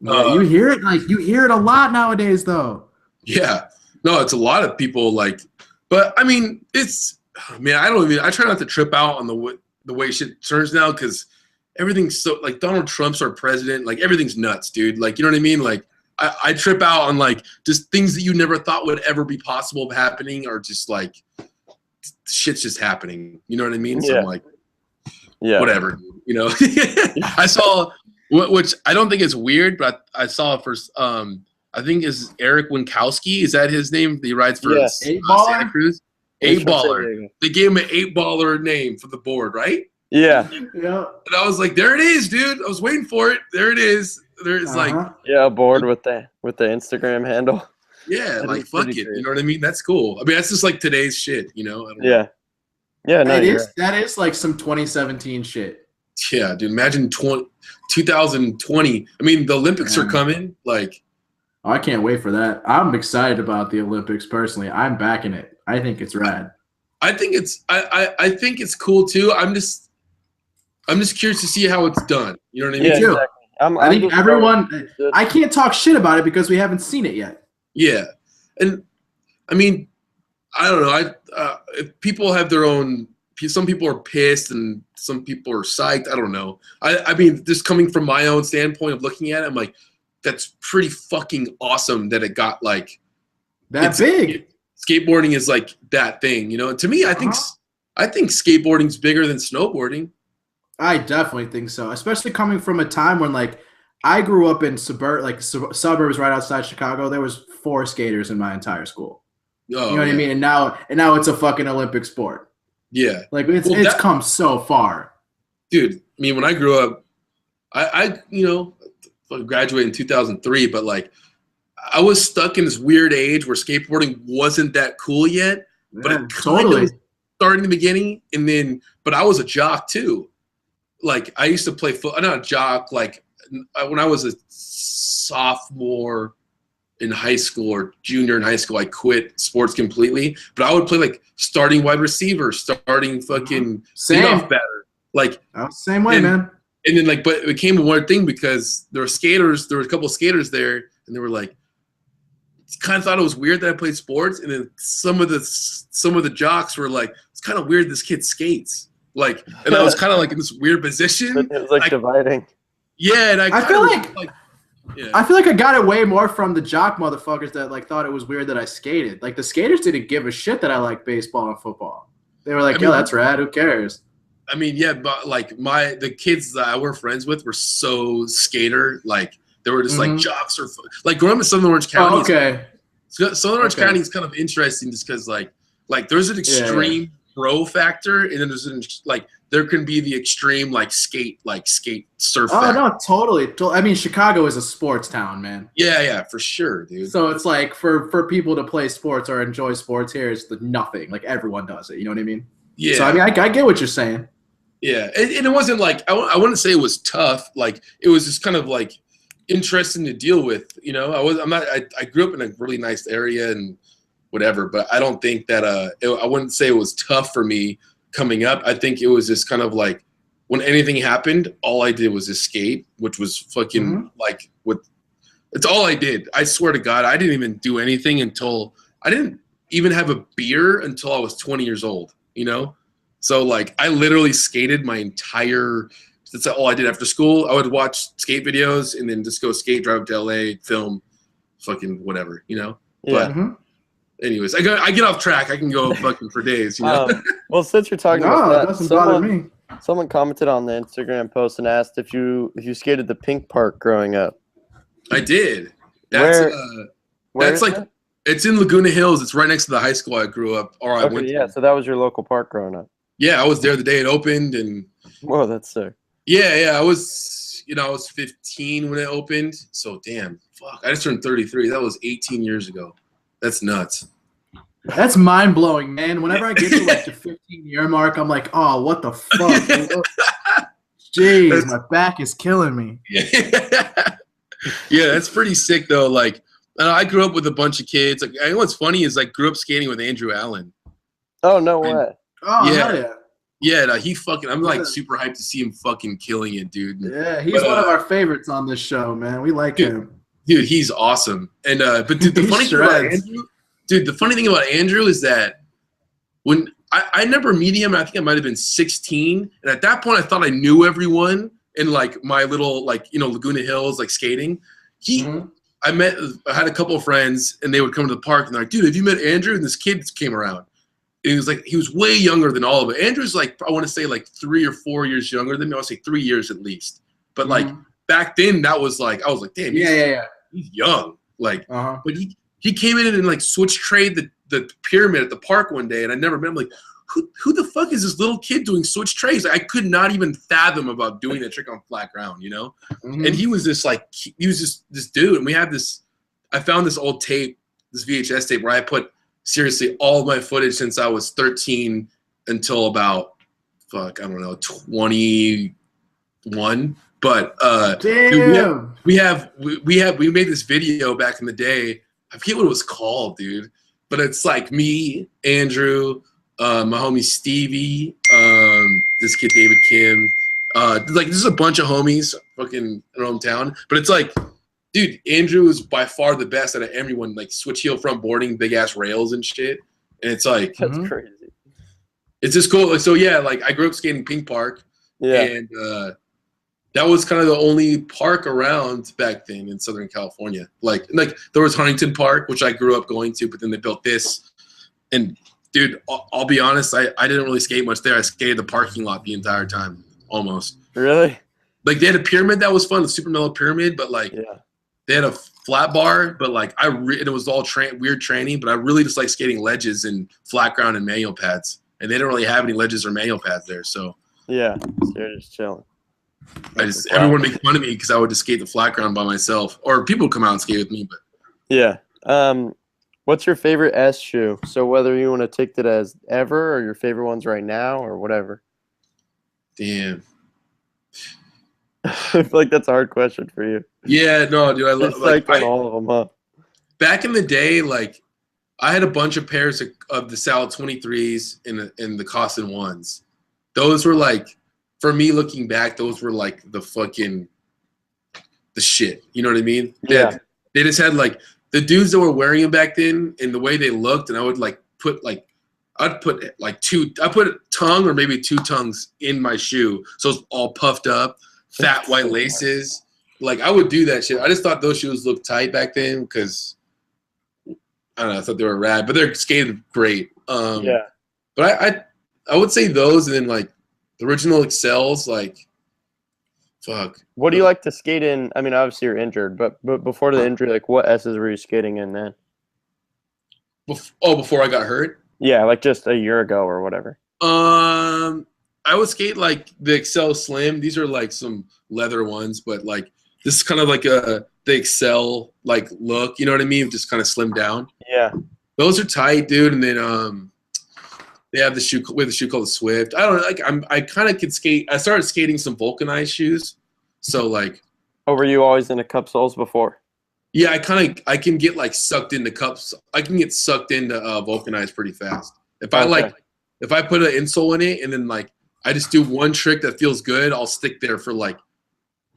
You hear it a lot nowadays, though. Yeah, no, it's a lot of people like, but I mean, I try not to trip out on the way shit turns now because everything's so like Donald Trump's our president, like everything's nuts, dude. Like, you know what I mean? Like, I trip out on like just things that you never thought would ever be possible of happening, or just like. Shit's just happening. You know what I mean? So I'm like, whatever. You know, I saw, which I don't think is weird, but I saw first. I think is Eric Winkowski. Is that his name? He rides for Santa Cruz. 8-baller. They gave him an 8-baller name for the board, right? Yeah. Yeah. And I was like, there it is, dude. I was waiting for it. There it is. There's like a board with the Instagram handle. Yeah, like fuck it. You know what I mean? That's cool. I mean, that's just like today's shit, you know? Yeah. Yeah, no, that is like some 2017 shit. Yeah, dude. Imagine 2020. I mean, the Olympics are coming. Like, I can't wait for that. I'm excited about the Olympics personally. I'm backing it. I think it's rad. I think I think it's cool too. I'm just curious to see how it's done. You know what I mean? Me too. Exactly. I think everyone. I can't talk shit about it because we haven't seen it yet. Yeah, and I mean, I don't know. If people have their own. Some people are pissed and some people are psyched. I don't know. I mean, just coming from my own standpoint of looking at it, I'm like, that's pretty fucking awesome that it got like that big. Skateboarding is like that thing, you know. And to me, I think skateboarding's bigger than snowboarding. I definitely think so, especially coming from a time when like I grew up in suburbs right outside Chicago. There was 4 skaters in my entire school. Oh, you know what I mean? And now it's a fucking Olympic sport. Yeah, like it's come so far, dude. I mean, when I grew up, I graduated in 2003, but like I was stuck in this weird age where skateboarding wasn't that cool yet, but it kind of started in the beginning, and then but I was a jock too. Like I used to play foot. I'm not a jock. Like when I was a sophomore in high school or junior in high school, I quit sports completely. But I would play like starting wide receiver, starting fucking leadoff batter. Like same way, man. And then but it became a weird thing because there were a couple of skaters there, and they were like, kind of thought it was weird that I played sports. And then some of the jocks were like, it's kind of weird this kid skates. Like, and I was kind of like in this weird position. It was like dividing. Yeah, and I feel like I feel like I got it way more from the jock motherfuckers that like thought it was weird that I skated. Like the skaters didn't give a shit that I like baseball and football. They were like, yo, that's rad. Who cares? I mean, yeah, but like the kids that I were friends with were so skater. Like they were just like jocks or like growing up in Southern Orange County. Oh, okay. Southern Orange County is kind of interesting just because like there's an extreme pro factor, and then there's there can be the extreme skate surf factor. No, totally. I mean, Chicago is a sports town, man. Yeah, for sure, dude. So it's like for people to play sports or enjoy sports here, it's nothing. Like everyone does it. You know what I mean? Yeah. So I mean, I get what you're saying. Yeah, and it wasn't like I wouldn't say it was tough. Like it was just kind of like interesting to deal with. You know, I grew up in a really nice area and whatever, but I don't think that I wouldn't say it was tough for me coming up. I think it was just kind of like when anything happened, all I did was escape, which was fucking it's all I did. I swear to God, I didn't even do anything until I didn't even have a beer until I was 20 years old, you know? So like I literally skated my entire, that's all I did after school. I would watch skate videos and then just go skate, drive up to LA, film, fucking whatever, you know? Yeah. But anyways, I get off track. I can go fucking for days, you know? Well, since you're talking about that, it doesn't bother me. Someone commented on the Instagram post and asked if you skated the Pink Park growing up. I did. That's like it's in Laguna Hills. It's right next to the high school I grew up or I went to. Yeah, so that was your local park growing up. Yeah, I was there the day it opened, and whoa, that's sick. Yeah, I was 15 when it opened. So damn, fuck, I just turned 33. That was 18 years ago. That's nuts. That's mind blowing, man. Whenever I get to like the 15-year mark, I'm like, oh, what the fuck? Jeez, my back is killing me. Yeah, that's pretty sick though. Like, I grew up with a bunch of kids. Like, I know what's funny is grew up skating with Andrew Allen. Oh no way! Oh yeah. Yeah, he fucking. I'm like super hyped to see him fucking killing it, dude. Yeah, he's one of our favorites on this show, man. We like him. Dude, he's awesome. And but dude, the funny thing about Andrew is that when I never met him, I think I might have been 16, and at that point I thought I knew everyone in like my little Laguna Hills skating. I had a couple of friends, and they would come to the park, and they're like, dude, have you met Andrew? And this kid came around. And he was way younger than all of it. Andrew's I want to say 3 or 4 years younger than me. I want to say 3 years at least. But back then, that was I was like, damn, he's young. But he came in and switch trade the pyramid at the park one day, and I never met him. Who the fuck is this little kid doing switch trades? I could not even fathom about doing that trick on flat ground, you know? And he was this this dude, and we had this. I found this old tape, this VHS tape, where I put seriously all of my footage since I was 13 until about 21. But damn, we made this video back in the day. I forget what it was called, dude. But it's me, Andrew, my homie Stevie, this kid David Kim. This is a bunch of homies fucking in our hometown. But it's dude, Andrew is by far the best out of everyone. Switch heel front boarding, big ass rails and shit. And it's that's crazy. It's just cool. So yeah, I grew up skating Pink Park. Yeah. And that was kind of the only park around back then in Southern California. Like there was Huntington Park, which I grew up going to, but then they built this. And dude, I'll be honest, I didn't really skate much there. I skated the parking lot the entire time, almost. Really? Like they had a pyramid that was fun, the Super Mellow Pyramid, but like they had a flat bar, but like it was all weird training, but I really just like skating ledges and flat ground and manual pads. And they didn't really have any ledges or manual pads there, so. Yeah, so you're just chilling. Everyone made fun of me because I would just skate the flat ground by myself, or people would come out and skate with me. But yeah, what's your favorite S shoe? So whether you want to take that as ever or your favorite ones right now or whatever. Damn, I feel like that's a hard question for you. Yeah, no, dude, I love like all of them, huh? Back in the day, like I had a bunch of pairs of the Salad 23s and the Costin 1s. Those were like. For me, looking back, those were like the shit. You know what I mean? Yeah. They just had like the dudes that were wearing them back then and the way they looked, and I would like I'd put tongue or maybe 2 tongues in my shoe, so it's all puffed up, fat white laces. Like I would do that shit. I just thought those shoes looked tight back then because I don't know. I thought they were rad, but they're skated great. Yeah. But I would say those, and then like. The original Excels, like, fuck. What do you like to skate in? I mean, obviously you're injured, but before the injury, like, what S's were you skating in then? Before I got hurt? Yeah, like just a year ago or whatever. I would skate like the Excel Slim. These are like some leather ones, but like this is kind of like the Excel like look. You know what I mean? Just kind of slimmed down. Yeah. Those are tight, dude. And then they have the shoe with the shoe called the Swift. I don't know. Like I kind of could skate. I started skating some vulcanized shoes. So like. Oh, were you always into cup soles before? Yeah, I can get like sucked into cups. I can get sucked into vulcanized pretty fast. If I put an insole in it and then like I just do one trick that feels good, I'll stick there for like.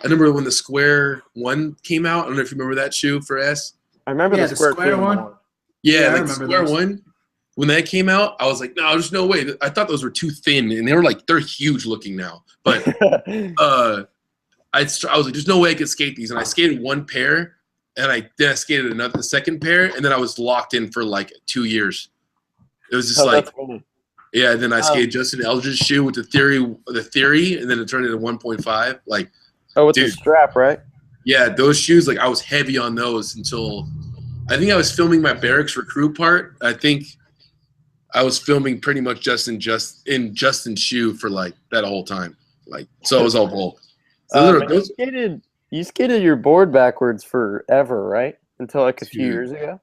I remember when the Square 1 came out. I don't know if you remember that shoe for S. I remember the Square 1. Yeah, like the Square 1. When that came out, I was like, no, there's no way. I thought those were too thin, and they're huge looking now. But I was like, there's no way I could skate these, and I skated one pair, and I skated the second pair, and then I was locked in for like 2 years. It was just like, yeah. And then I skated Justin Eldridge's shoe with the theory, and then it turned into 1.5. Like, with the strap, right? Yeah, those shoes. Like, I was heavy on those until I think I was filming my Barracks recruit part. I think. I was filming pretty much just in Justin's shoe for like that whole time. Like, so it was all bulk. So you skated your board backwards forever, right? Until like a few years ago?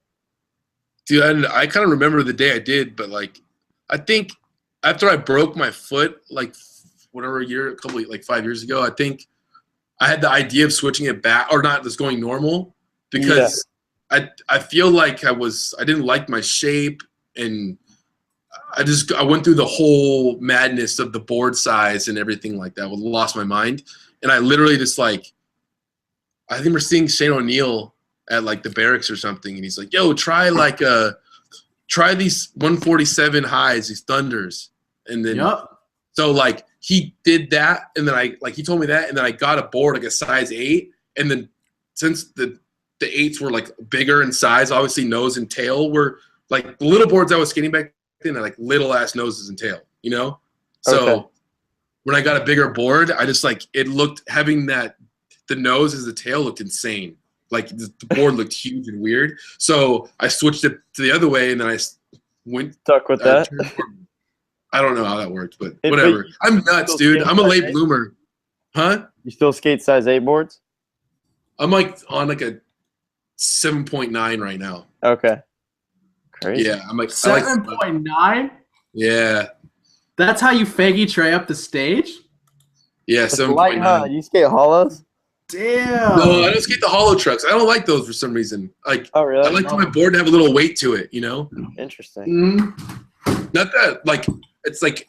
Dude, I kind of remember the day I did, but like, I think after I broke my foot, like whatever year, 5 years ago, I think I had the idea of switching it back or not just going normal because I feel like I didn't like my shape and I went through the whole madness of the board size and everything like that. I lost my mind. And I literally just like, I think we're seeing Shane O'Neill at like the Barracks or something. And he's like, yo, try these 147 highs, these thunders. And then, so like he did that. And then he told me that. And then I got a board, like a size 8. And then since the 8s were like bigger in size, obviously nose and tail were like the little boards I was skating back then, like little ass noses and tail, you know? So when I got a bigger board, I just like, it looked, having that, the nose as the tail looked insane. Like the board looked huge and weird. So I switched it to the other way and then I went. Stuck with that? I don't know how that worked, but whatever. I'm nuts, dude. I'm a late bloomer. Huh? You still skate size 8 boards? I'm like on like a 7.9 right now. Okay. Crazy. Yeah, I'm like 7.9. Yeah, that's how you faggy tray up the stage. Yeah, 7.9. Huh? You skate hollows? Damn. No, I don't skate the hollow trucks. I don't like those for some reason. Like, oh really? I like my board to have a little weight to it. You know. Interesting. Not that like it's like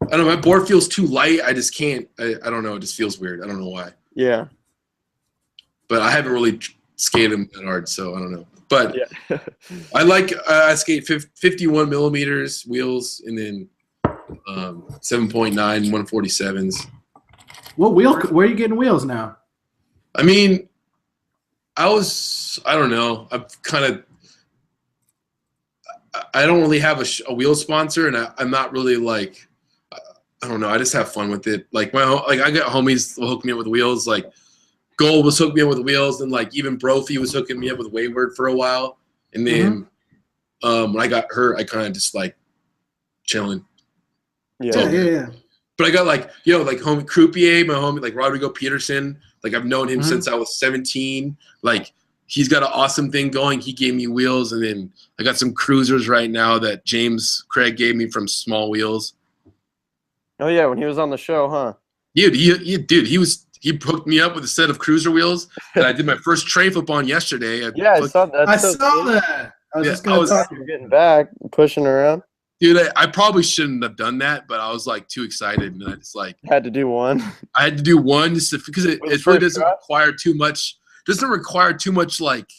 I don't know. My board feels too light. I just can't. I don't know. It just feels weird. I don't know why. Yeah. But I haven't really skated them that hard, so I don't know. But I skate 51 millimeters wheels and then 7.9 147s. What wheel? Where are you getting wheels now? I mean, I don't know. I don't really have a wheel sponsor, and I'm not really like, I don't know. I just have fun with it. Like I got homies who hook me up with wheels. Like Gold was hooking me up with wheels, and like even Brophy was hooking me up with Wayward for a while. And then when I got hurt, I kind of just like chilling. Yeah. But I got like homie Croupier, my homie like Rodrigo Peterson. Like I've known him since I was 17. Like he's got an awesome thing going. He gave me wheels, and then I got some cruisers right now that James Craig gave me from Small Wheels. Oh yeah, when he was on the show, huh? Dude, he hooked me up with a set of cruiser wheels that I did my first tray flip on yesterday. I saw that. I saw that. I was just gonna talk. You're getting back, pushing around. Dude, I probably shouldn't have done that, but I was like too excited, and I just like had to do one. I had to do one just because it really doesn't require too much. Doesn't require too much like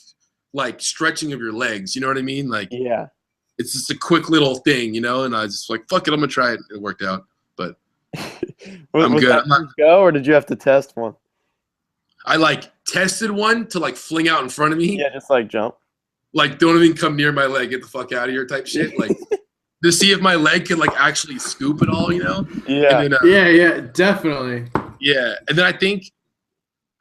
stretching of your legs. You know what I mean? Like it's just a quick little thing, you know. And I was just like, fuck it, I'm gonna try it. It worked out, but I'm good. I'm not go, or did you have to test one? I like tested one to like fling out in front of me. Yeah, just like jump. Like don't even come near my leg. Get the fuck out of here, type shit. Like. To see if my leg could like actually scoop it all, you know? Yeah. And then, yeah, definitely. Yeah, and then I think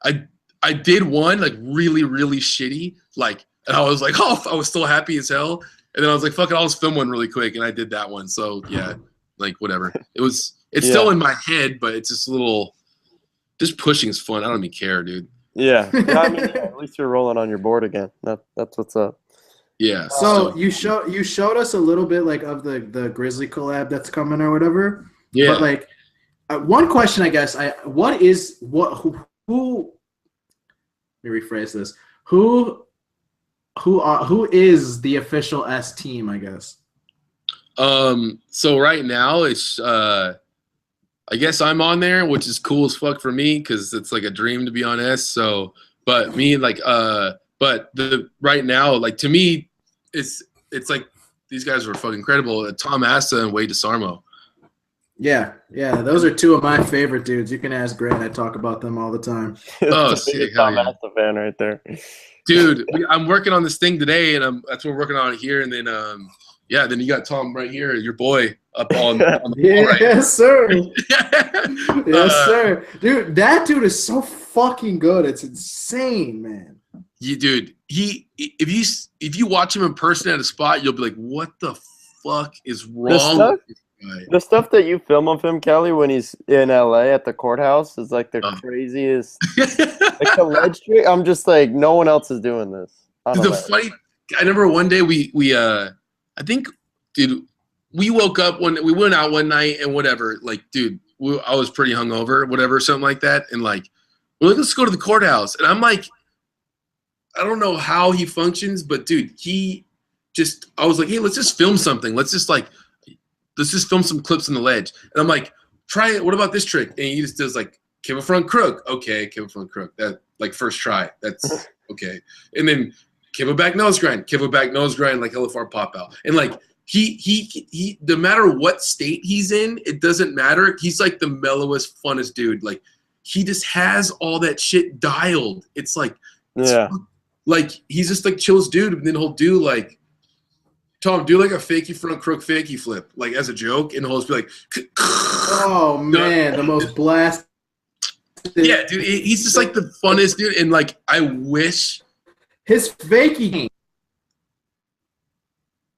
I did one like really really shitty, like, and I was like, oh, I was still happy as hell, and then I was like, fuck it, I'll just film one really quick, and I did that one. So yeah, like whatever. It's still in my head, but it's just a little. Just pushing is fun. I don't even care, dude. Yeah, I mean, at least you're rolling on your board again. That's what's up. Yeah. So you showed us a little bit like of the Grizzly collab that's coming or whatever. Yeah. But like one question, I guess, who let me rephrase this. Who is the official S team, I guess? So right now it's I guess I'm on there, which is cool as fuck for me because it's like a dream to be on S. So but me like but right now, like to me, it's like these guys were fucking incredible. Tom Assa and Wade DeSarmo. Yeah, those are two of my favorite dudes. You can ask Grant. I talk about them all the time. Oh, sick! Tom Assa fan right there, dude. I'm working on this thing today, and that's what we're working on here. And then then you got Tom right here, your boy, up on the wall right. Yes, sir. Yes, sir. Dude, that dude is so fucking good. It's insane, man. Dude, if you watch him in person at a spot, you'll be like, what the fuck is wrong with this guy? The stuff that you film of him, Kelly, when he's in LA at the courthouse is like the craziest. Like the ledge trick, I'm just like, no one else is doing this. I remember one day I think, dude, we woke up we went out one night and whatever, like, dude, I was pretty hungover, whatever, something like that, and like, we're like, let's go to the courthouse, and I'm like, I don't know how he functions, but dude, I was like, hey, let's just film something. Let's just film some clips on the ledge. And I'm like, try it. What about this trick? And he just does like Kiva front crook. Okay, Kiva front crook. That like first try. That's okay. And then Kiva back nose grind, like hella far pop out. And like he no matter what state he's in, it doesn't matter. He's like the mellowest, funnest dude. Like he just has all that shit dialed. It's like like he's just like chillest dude, and then he'll do like, Tom, do like a fakey front crook fakey flip, like as a joke, and he'll just be like, oh man, the most blast. Yeah, dude, he's just like the funnest dude, and like I wish his fakey.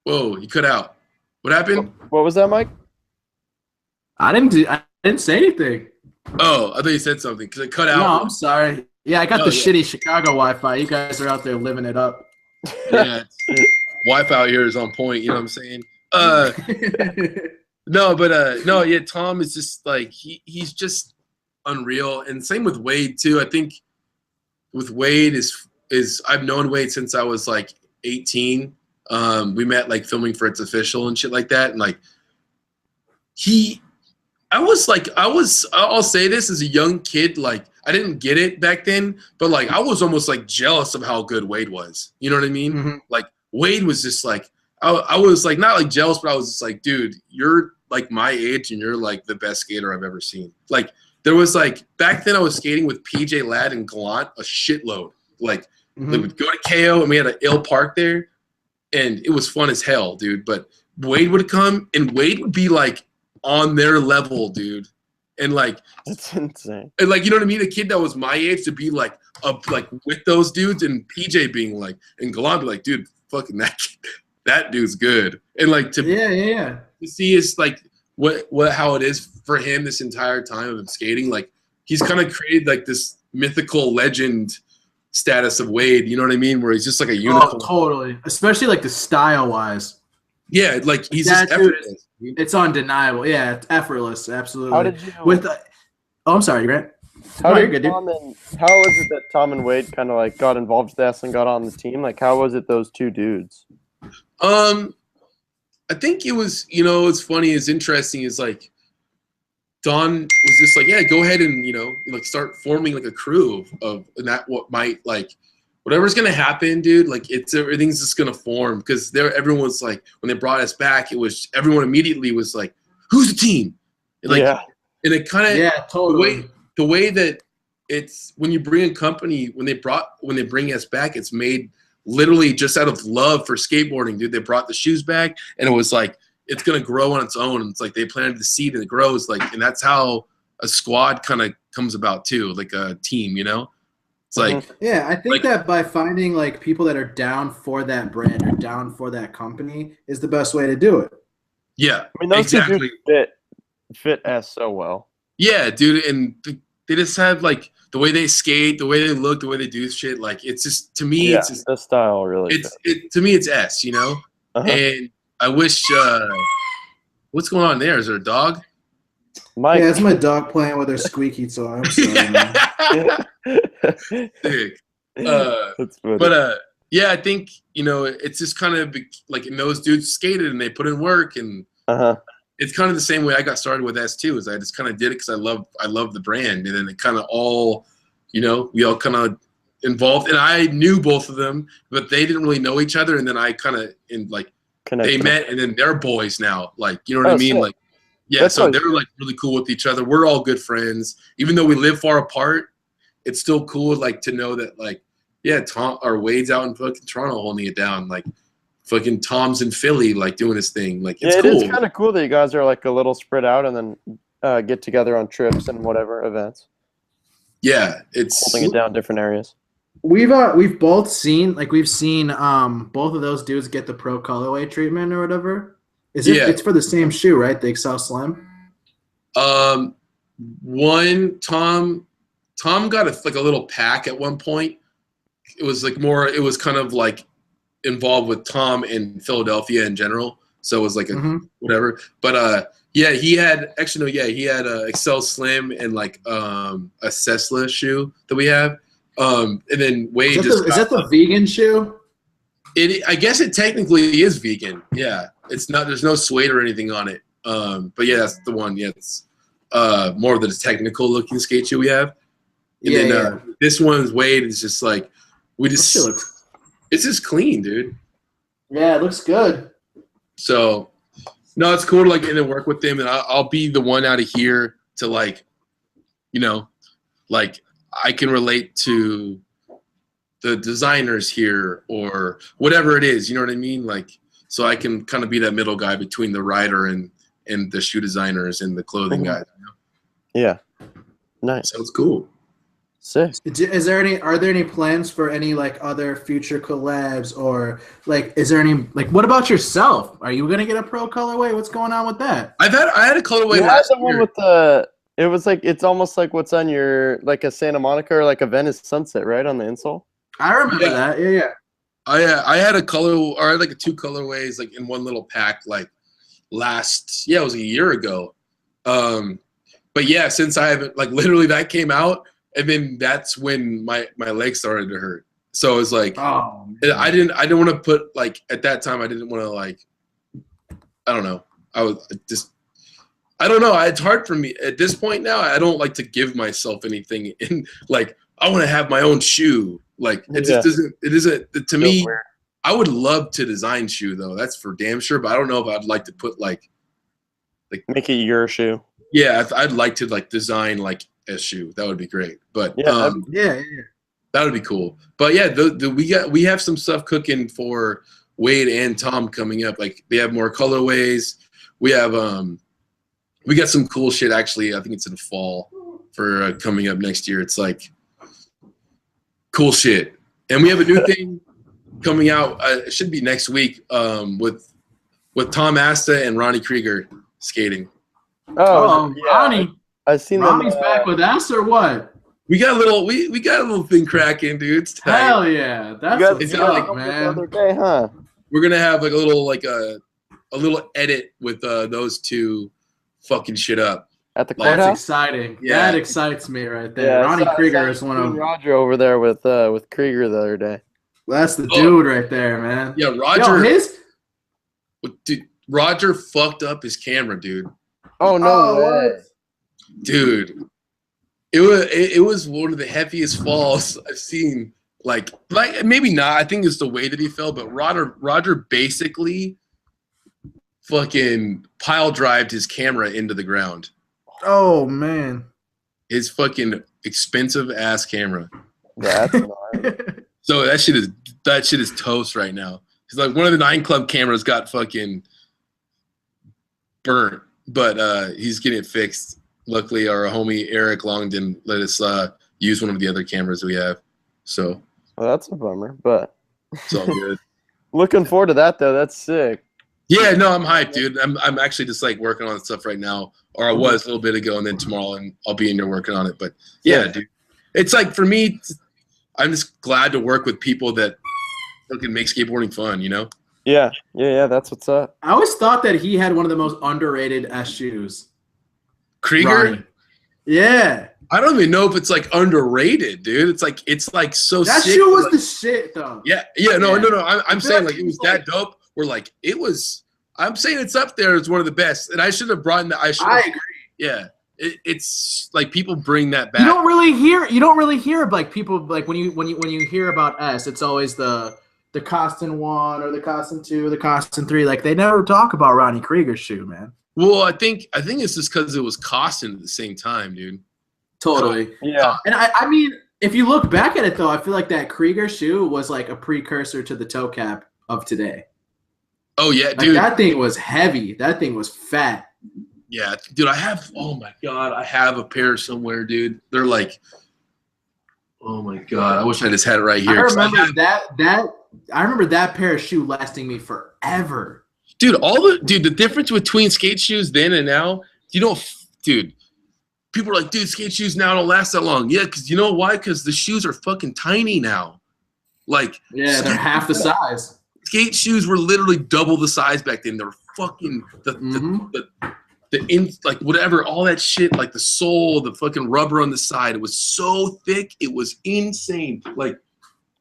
Whoa, he cut out. What happened? What was that, Mike? I didn't say anything. Oh, I thought you said something because it cut out. No, I'm sorry. Yeah, I got the shitty Chicago Wi-Fi. You guys are out there living it up. Yeah, Wi-Fi out here is on point. You know what I'm saying? No, Tom is just like he's just unreal, and same with Wade too. I think with Wade is I've known Wade since I was like 18. We met like filming for It's Official and shit like that, and like I'll say this as a young kid, like I didn't get it back then, but like I was almost like jealous of how good Wade was. You know what I mean? Mm-hmm. Like Wade was just like I was like not like jealous, but I was just like, dude, you're like my age and you're like the best skater I've ever seen. Like there was like back then I was skating with PJ Ladd and Gallant a shitload. Like they would go to KO and we had an ill park there, and it was fun as hell, dude. But Wade would come and Wade would be like on their level, dude. And like That's insane. And like, you know what I mean? A kid that was my age to be like up like with those dudes, and PJ being like, and Gallant be like, dude, fucking that dude's good. And like to see is like what how it is for him this entire time of him skating. Like he's kind of created like this mythical legend status of Wade. You know what I mean? Where he's just like a unicorn. Oh, totally. Especially like the style wise. Yeah, like he's just effortless. It's undeniable. Yeah, it's effortless. Absolutely. How did you? I'm sorry, Grant. How was it that Tom and Wade kind of like got involved with us and got on the team? Like, how was it those two dudes? I think it was, you know, it's funny, it's interesting, is like Don was just like, yeah, go ahead and, you know, like start forming like a crew of and that what might like whatever's gonna happen, dude, like it's everything's just gonna form, because everyone was like, when they brought us back, it was everyone immediately was like, who's the team? And like and it kind of totally the way that it's when you bring a company, when they bring us back, it's made literally just out of love for skateboarding, dude. They brought the shoes back, and it was like it's gonna grow on its own. It's like they planted the seed and it grows, like, and that's how a squad kind of comes about too, like a team, you know. It's like I think that by finding like people that are down for that brand or down for that company is the best way to do it. Yeah, I mean, those two dudes fit us so well. Yeah, dude, and they just have like the way they skate, the way they look, the way they do shit. Like it's just, to me, it's just the style really. To me, it's S, you know. And I wish. What's going on there? Is there a dog? Mike. Yeah, it's my dog playing with her squeaky toy. I'm sorry, man. But yeah, I think, you know, it's just kind of like, and those dudes skated and they put in work, and it's kind of the same way I got started with S2, is I just kind of did it because I love the brand, and then it kind of all, you know, we all kind of involved, and I knew both of them, but they didn't really know each other, and then I kind of they met, and then they're boys now, like, you know what I mean, like, yeah, that's so they're like really cool with each other. We're all good friends, even though we live far apart. It's still cool, like, to know that, like, yeah, Tom or Wade's out in fucking Toronto holding it down, like, fucking Tom's in Philly, like, doing his thing. Like, it's cool. It's kind of cool that you guys are like a little spread out and then get together on trips and whatever events. Yeah, it's holding it down different areas. We've both seen both of those dudes get the pro colorway treatment or whatever. It's for the same shoe, right? The Excel Slim. One Tom got a little pack at one point. It was like more. It was kind of like involved with Tom in Philadelphia in general. So it was like a whatever. But yeah, he had a Excel Slim and like a Cessla shoe that we have. And then Wade is that the vegan shoe? I guess it technically is vegan. Yeah, it's not. There's no suede or anything on it. But yeah, that's the one. Yeah, it's more of the technical looking skate shoe we have. And then this one's Wade is just like it's just clean, dude. Yeah, it looks good. So no, it's cool to like get to work with them, and I'll be the one out of here to like, you know, like I can relate to the designers here or whatever it is, you know what I mean? Like, so I can kind of be that middle guy between the rider and the shoe designers and the clothing guys. You know? Yeah. Nice. Sounds cool. Sick. Are there any plans for any like other future collabs, or like is there any like what about yourself? Are you gonna get a pro colorway? What's going on with that? I had a colorway last year. One with it was like it's almost like what's on your like a Santa Monica or like a Venice Sunset, right, on the insole? I remember that. Yeah. I had a color, or I had like 2 colorways like in one little pack like it was a year ago. But yeah, since I haven't like literally that came out, and then that's when my legs started to hurt. So it was like I didn't want to put like at that time I didn't want to like I don't know. I don't know. It's hard for me at this point now. I don't like to give myself anything in like I want to have my own shoe. Like it just doesn't. It isn't to me. Weird. I would love to design shoe though. That's for damn sure. But I don't know if I'd like to put like make it your shoe. Yeah, I'd like to like design like S shoe. That would be great. But Yeah, Yeah. that would be cool. But yeah, we have some stuff cooking for Wade and Tom coming up. Like they have more colorways. We have we got some cool shit actually. I think it's in the fall for coming up next year. It's like cool shit. And we have a new thing coming out. It should be next week with Tom Asta and Ronnie Krieger skating. Oh, yeah. Ronnie. I've seen Ronnie's them, back with us or what? We got a little we got a little thing cracking, dude. It's tight. Hell yeah. That's like, man. The other day, huh? We're gonna have like a little edit with those two fucking shit up. At the That's courthouse? exciting. Yeah. That excites me right there. Ronnie Krieger is one of Roger over there with Krieger the other day. That's the dude right there, man. Yeah, Roger. Yo, Dude, Roger fucked up his camera, dude. Oh no way. Dude. It was one of the heaviest falls I've seen. Like maybe not. I think it's the way that he fell, but Roger basically fucking pile drived his camera into the ground. Oh man. His fucking expensive ass camera. That's nice. So that shit is toast right now. It's like one of the 9 Club cameras got fucking burnt, but he's getting it fixed. Luckily, our homie Eric Longden let us use one of the other cameras we have. So well, that's a bummer, but it's all good. Looking forward to that though. That's sick. Yeah, no, I'm hyped, dude. I'm actually just like working on stuff right now, or I was a little bit ago, and then tomorrow, and I'll be in there working on it. But yeah, dude, it's like for me, I'm just glad to work with people that can make skateboarding fun, you know? Yeah, that's what's up. I always thought that he had one of the most underrated S shoes. Krieger? Ronnie. Yeah. I don't even know if it's like underrated, dude. It's like so that sick. That shoe was the shit, though. No. I'm saying like it was that dope. Where like it was. I'm saying it's up there as one of the best, and I should have brought in that. I agree. Yeah, it's like people bring that back. You don't really hear like people like when you hear about S, it's always the Costin 1 or the Costin 2 or the Costin 3. Like they never talk about Ronnie Krieger's shoe, man. Well, I think it's just because it was Costin at the same time, dude. Totally. Yeah. And I mean, if you look back at it though, I feel like that Krieger shoe was like a precursor to the toe cap of today. Oh yeah, like dude. That thing was heavy. That thing was fat. Yeah, dude. Oh my god, I have a pair somewhere, dude. They're like, oh my god, I wish I just had it right here. I remember that pair of shoe lasting me forever. Dude, the difference between skate shoes then and now, dude. People are like, dude, skate shoes now don't last that long. Yeah, because you know why? Because the shoes are fucking tiny now. Like, yeah, they're half the size. Skate shoes were literally double the size back then. They were fucking like whatever, all that shit, like the sole, the fucking rubber on the side. It was so thick, it was insane. Like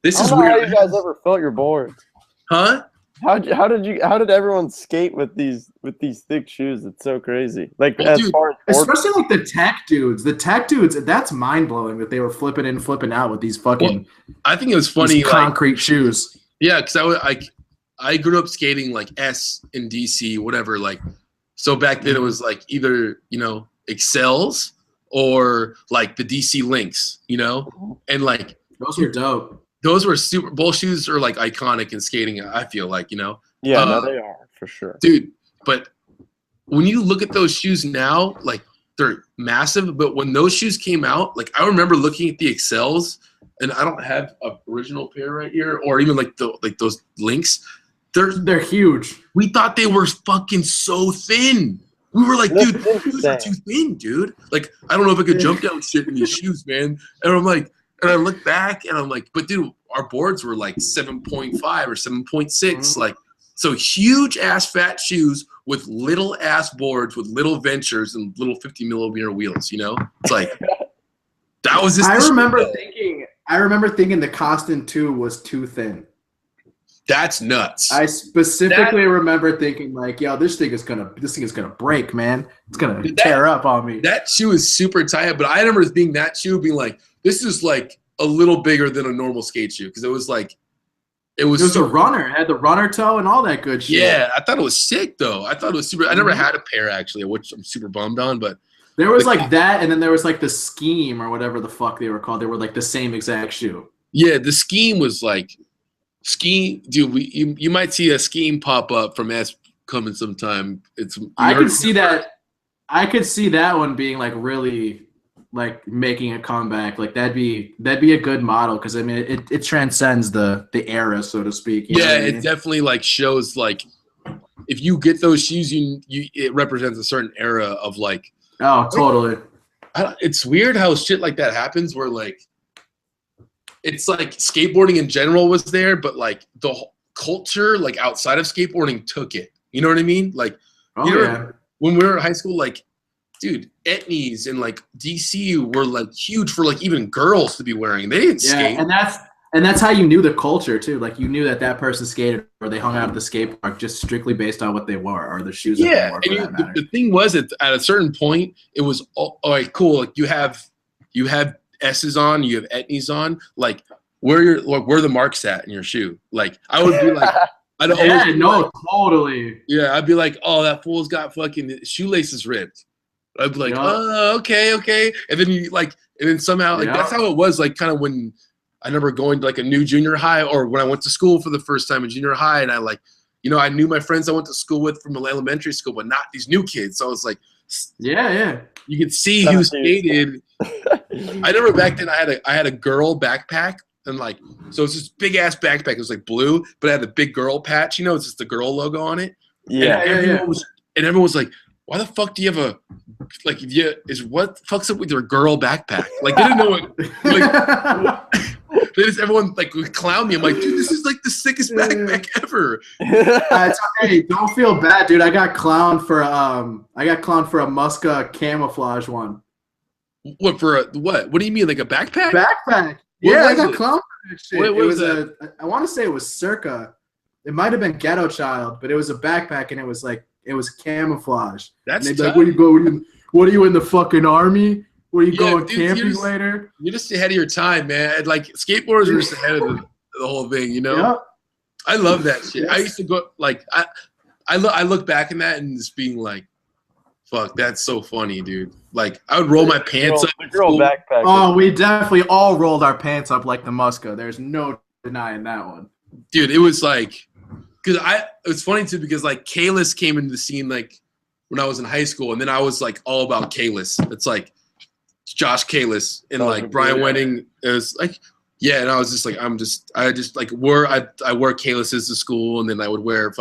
this is weird. How you guys ever felt your boards? Huh? How did everyone skate with these thick shoes? It's so crazy. Like far as especially like the tech dudes. That's mind blowing that they were flipping in, flipping out with these fucking. Well, I think it was funny. Concrete shoes. Yeah, because I grew up skating like S in DC, whatever. Like, so back then it was like either Excels or like the DC Lynx, and like those were dope. Those were super. Both shoes are like iconic in skating. I feel like Yeah, no, they are for sure, dude. But when you look at those shoes now, like they're massive. But when those shoes came out, like I remember looking at the Excels, and I don't have an original pair right here, or even like those Lynx. They're huge. We thought they were fucking so thin. We were like, dude, these shoes are too thin, dude. Like, I don't know if I could jump down shit in these shoes, man. And I'm like, and I look back and I'm like, but dude, our boards were like 7.5 or 7.6. Like, so huge ass fat shoes with little ass boards with little ventures and little 50 millimeter wheels, It's like, that was just. I remember thinking the Costin 2 was too thin. That's nuts. I specifically remember thinking like, yo, this thing is gonna break, man. It's gonna tear up on me. That shoe is super tight, but I remember being like, this is like a little bigger than a normal skate shoe because it was a runner. It had the runner toe and all that good shit. Yeah, I thought it was sick though. I thought it was super. I never had a pair actually, which I'm super bummed on, but There was like that, and then there was like the Scheme or whatever the fuck they were called. They were like the same exact shoe. Yeah, the Scheme was like Scheme, dude. You might see a Scheme pop up from S coming sometime. I could see that. I could see that one being like really like making a comeback. Like that'd be a good model because I mean it transcends the era, so to speak. Yeah, it definitely like shows like if you get those shoes, it represents a certain era of like. Oh, totally. It's weird how shit like that happens where like it's like skateboarding in general was there, but like the whole culture like outside of skateboarding took it. You know what I mean? Like when we were in high school, like dude, etnies and like DC were like huge for like even girls to be wearing. They didn't skate. And that's how you knew the culture too. Like you knew that person skated or they hung out at the skate park just strictly based on what they wore or the shoes. Yeah, that they wore, and the thing was at a certain point, it was all right, cool. Like you have S's on, you have etnies on. Like where the marks at in your shoe? Like I would be like, totally. Yeah, I'd be like, oh, that fool's got fucking shoelaces ripped. I'd be like, oh, okay, and then somehow like that's how it was. Like kind of when. I remember going to like a new junior high or when I went to school for the first time in junior high and I like, I knew my friends I went to school with from elementary school, but not these new kids. So I was like, yeah. You could see who skated. I remember back then I had a girl backpack and like, so it's this big ass backpack. It was like blue, but it had a big girl patch, it's just the girl logo on it. Yeah. And everyone was like, why the fuck do you have what fucks up with your girl backpack? Like they didn't know what, like, everyone like would clown me. I'm like, dude, this is like the sickest backpack ever. It's okay. Don't feel bad, dude. I got clowned for a Muska camouflage one. What for? What do you mean, like a backpack? Backpack. Yeah, I got clowned for that shit. It was I want to say it was Circa. It might have been Ghetto Child, but it was a backpack and it was camouflage. That's like, what are you in the fucking army? Where you going camping later? You're just ahead of your time, man. Like skateboarders are just ahead of the whole thing, Yep. I love that shit. Yes. I used to go like I look back in that and just being like, fuck, that's so funny, dude. Like I would roll my pants up. Girl backpack. Oh, we definitely all rolled our pants up like the Muska. There's no denying that one. Dude, it was like because it was funny too because like Kalis came into the scene like when I was in high school, and then I was like all about Kalis. It's like Josh Kalis and like Brian Wenning. It was like and I was just like I wore Kalis's to school, and then I would wear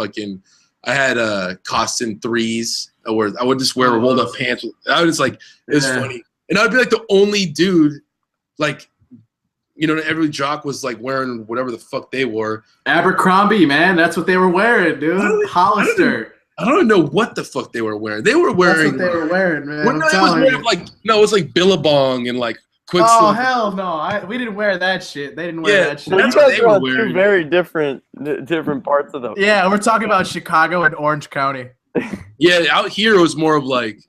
I had Costin 3s. I would just wear rolled up pants. I was like it was funny, and I'd be like the only dude like. Every jock was like wearing whatever the fuck they wore. Abercrombie, man, that's what they were wearing, dude. Hollister. I don't know what the fuck they were wearing. They were wearing. That's what they were wearing, man. It was like Billabong and like Quicksilver. Oh hell no! We didn't wear that shit. They didn't wear that shit. That's what they were wearing. Two very different parts of them. Yeah, we're talking about Chicago and Orange County. Yeah, out here it was more of like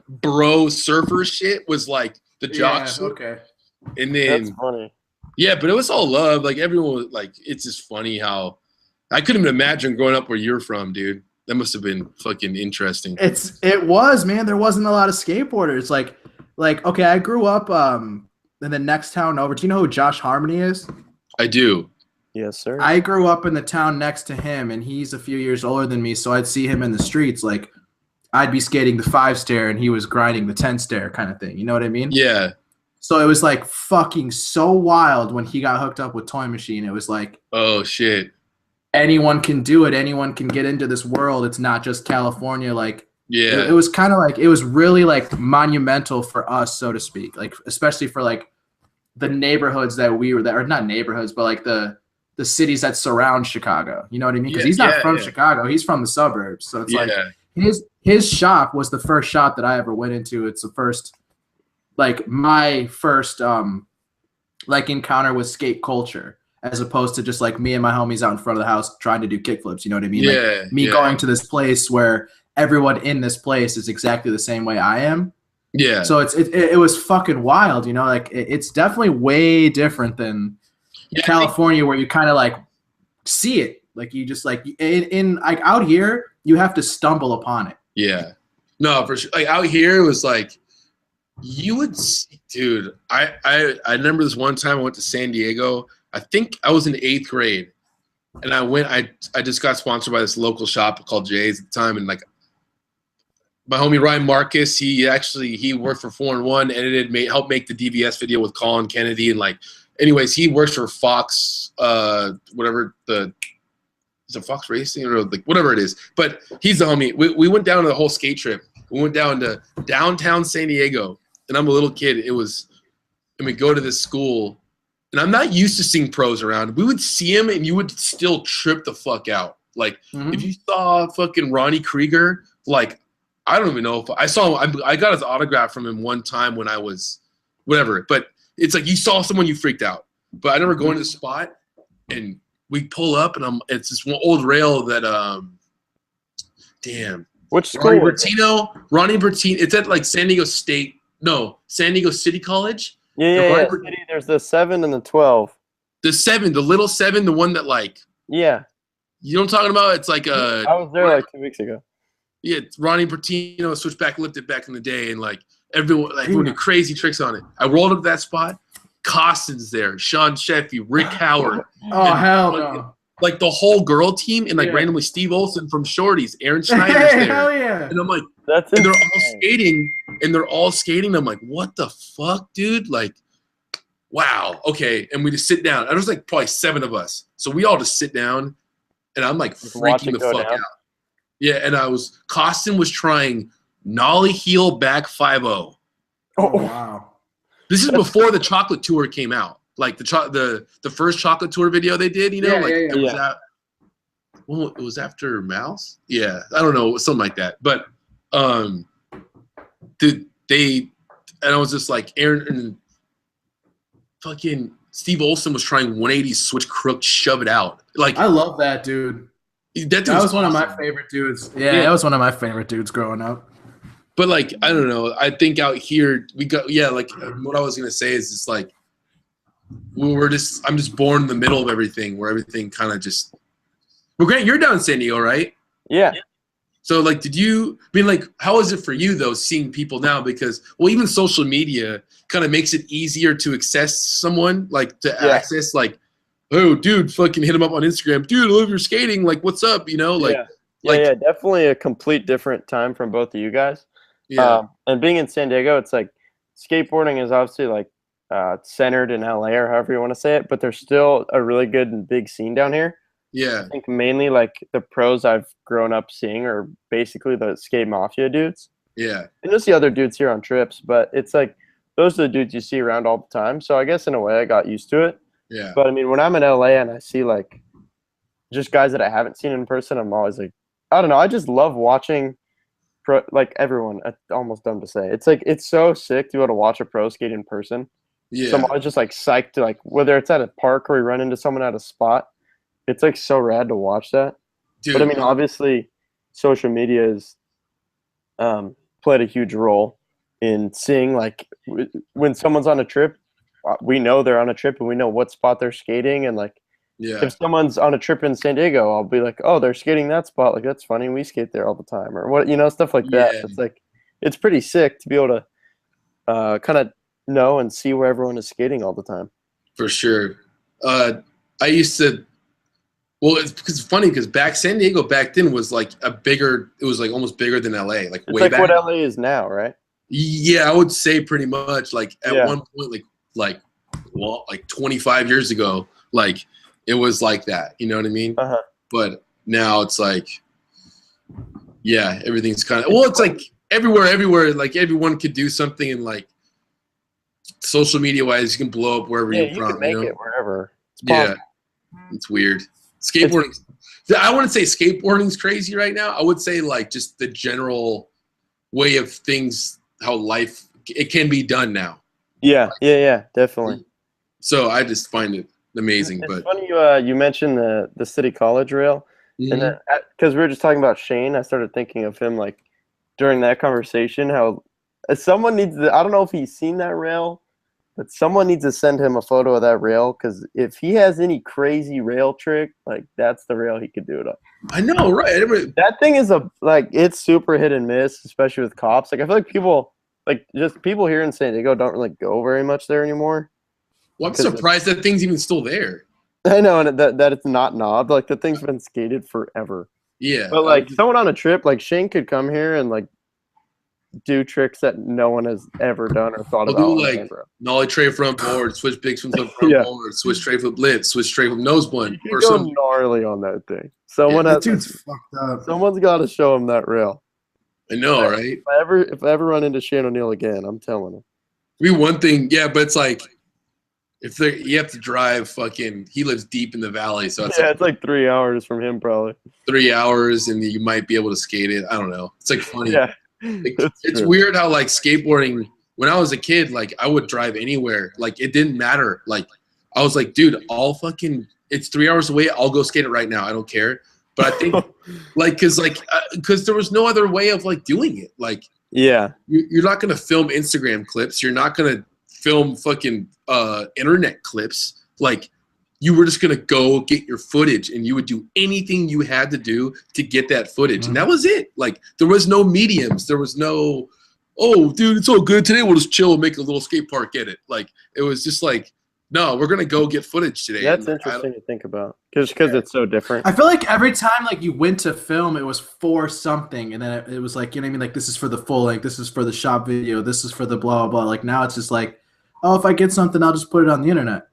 bro surfer shit was like the jock shit. Okay. And then that's funny. Yeah, but it was all love. Like everyone was like, it's just funny how I couldn't even imagine growing up where you're from, dude. That must have been fucking interesting. It was, man. There wasn't a lot of skateboarders. Like okay, I grew up in the next town over. Do you know who Josh Harmony is? I do. Yes, sir. I grew up in the town next to him, and he's a few years older than me, so I'd see him in the streets. Like I'd be skating the 5-stair, and he was grinding the 10-stair kind of thing. You know what I mean? Yeah. So it was like fucking so wild when he got hooked up with Toy Machine. It was like, oh shit, anyone can do it. Anyone can get into this world. It's not just California. Like, yeah, it was kind of like, it was really like monumental for us, so to speak. Like, especially for like the neighborhoods that we were there, or not neighborhoods, but like the cities that surround Chicago. You know what I mean? Because he's not from Chicago. He's from the suburbs. So it's like his shop was the first shop that I ever went into. It's the first. Like my first like encounter with skate culture, as opposed to just like me and my homies out in front of the house trying to do kickflips. You know what I mean? Yeah. Like me going to this place where everyone in this place is exactly the same way I am. Yeah. So it was fucking wild. Like it's definitely way different than California, where you kind of like see it. Like you just like in like out here, you have to stumble upon it. Yeah. No, for sure. Like out here, it was like. You would see, dude. I remember this one time I went to San Diego. I think I was in 8th grade, and I just got sponsored by this local shop called Jay's at the time, and like my homie Ryan Marcus, he worked for 4-in-1, edited, helped make the DVS video with Colin Kennedy, and like, anyways, he works for Fox, whatever is it Fox Racing or like whatever it is, but he's the homie. We went down to the whole skate trip. We went down to downtown San Diego, and I'm a little kid. And we go to this school, and I'm not used to seeing pros around. We would see him, and you would still trip the fuck out. Like, if you saw fucking Ronnie Krieger, like, I don't even know if I saw him. I got his autograph from him one time when I was whatever. But it's like you saw someone, you freaked out. But I remember going to the spot, and we pull up, and it's this one old rail that Which school? Ronnie Bertino. It's at like San Diego City College. Yeah. There's the 7 and the 12. The 7, the little 7, the one that like. Yeah. You know what I'm talking about? It's like I was there like 2 weeks ago. Yeah, Ronnie Bertino switchback lifted back in the day, and like everyone did crazy tricks on it. I rolled up to that spot. Costin's there, Sean Sheffy, Rick Howard. Oh hell no! Like the whole girl team, and like randomly Steve Olson from Shorties, Aaron Schneider's there. Hell yeah! And I'm like, and they're all skating. I'm like, what the fuck, dude? Like, wow, okay. And we just sit down. And there's like probably 7 of us, so we all just sit down, and I'm like freaking the fuck out. Yeah, and Costin was trying nollie heel back 5-0. Oh wow! This is before the chocolate tour came out. Like the first chocolate tour video they did, you know, it was after Mouse. Yeah, I don't know, something like that. But and I was just like, Aaron and fucking Steve Olson was trying 180 switch crook, shove it out. Like, I love that dude. That was one of my favorite dudes. Yeah, that was one of my favorite dudes growing up. But like, I don't know. I think out here like what I was gonna say is just like I'm just born in the middle of everything, where everything kind of just. Well, Grant, you're down in San Diego, right? Yeah. So like, how is it for you though, seeing people now? Because even social media kind of makes it easier to access someone, like to access like. Oh, dude, fucking hit him up on Instagram. Dude, I love your skating. Like, what's up? You know, like, yeah, definitely a complete different time from both of you guys. Yeah. And being in San Diego, it's like skateboarding is obviously like centered in LA or however you want to say it, but there's still a really good and big scene down here. Yeah. I think mainly like the pros I've grown up seeing are basically the skate mafia dudes. Yeah. And just the other dudes here on trips, but it's like those are the dudes you see around all the time. So I guess in a way I got used to it. Yeah. But I mean, when I'm in LA and I see like just guys that I haven't seen in person, I'm always like, I don't know. I just love watching like everyone. It's almost dumb to say. It's like, it's so sick to be able to watch a pro skate in person. Yeah. So I'm always just like psyched to like, whether it's at a park or we run into someone at a spot, it's like so rad to watch that. Dude. But I mean, obviously social media has played a huge role in seeing like when someone's on a trip, we know they're on a trip and we know what spot they're skating. And like, if someone's on a trip in San Diego, I'll be like, oh, they're skating that spot. Like, that's funny. We skate there all the time, or what, you know, stuff like that. It's like, it's pretty sick to be able to kind of know and see where everyone is skating all the time. For sure. I used to, it's funny because San Diego back then was like it was like almost bigger than LA. Like, it's way like back. What LA is now, right? Yeah, I would say pretty much. Like at one point, like 25 years ago, like it was like that. You know what I mean? Uh-huh. But now it's like, yeah, everything's kind of, it's like everywhere. Like everyone could do something, and like social media wise, you can blow up wherever you're from. You can make it wherever. Yeah, it's weird. Skateboarding. I wouldn't say skateboarding's crazy right now. I would say like just the general way of things, how life it can be done now. Yeah, definitely. So I just find it amazing. It's funny you mentioned the City College rail, and then because we were just talking about Shane, I started thinking of him like during that conversation. How someone needs to, I don't know if he's seen that rail, but someone needs to send him a photo of that rail, because if he has any crazy rail trick, like that's the rail he could do it on. I know, right? That thing is it's super hit and miss, especially with cops. Like I feel like people like just people here in San Diego don't really go very much there anymore. Well, I'm surprised that thing's even still there. I know, and that it's not knobbed. Like the thing's been skated forever. Yeah, but like someone on a trip, like Shane could come here and like do tricks that no one has ever done or thought about. Do like nollie tray front board, switch big swings on front board, switch tray flip blitz, switch tray flip nose blunt, or something gnarly on that thing. Someone that dude's fucked up. Someone's got to show him that rail. I know, right? If I ever run into Shane O'Neill again, I'm telling him. Maybe one thing, yeah, but it's like if you have to drive fucking. He lives deep in the valley, so it's like 3 hours from him, probably 3 hours, and you might be able to skate it. I don't know. It's like funny. Yeah, it's weird how like skateboarding. When I was a kid, like I would drive anywhere. Like it didn't matter. Like I was like, dude, it's 3 hours away. I'll go skate it right now. I don't care. But I think because there was no other way of like doing it. Like you're not gonna film Instagram clips. You're not gonna film fucking internet clips. Like you were just gonna go get your footage, and you would do anything you had to do to get that footage, and that was it. Like there was no mediums. There was no, oh, dude, it's all good today. We'll just chill and make a little skate park. Get it? Like it was just like, no, we're gonna go get footage today. That's interesting to think about because it's so different. I feel like every time like you went to film, it was for something, and then it was like, you know what I mean? Like this is for the full length, this is for the shop video, this is for the blah blah blah. Like now it's just like, oh, if I get something, I'll just put it on the internet.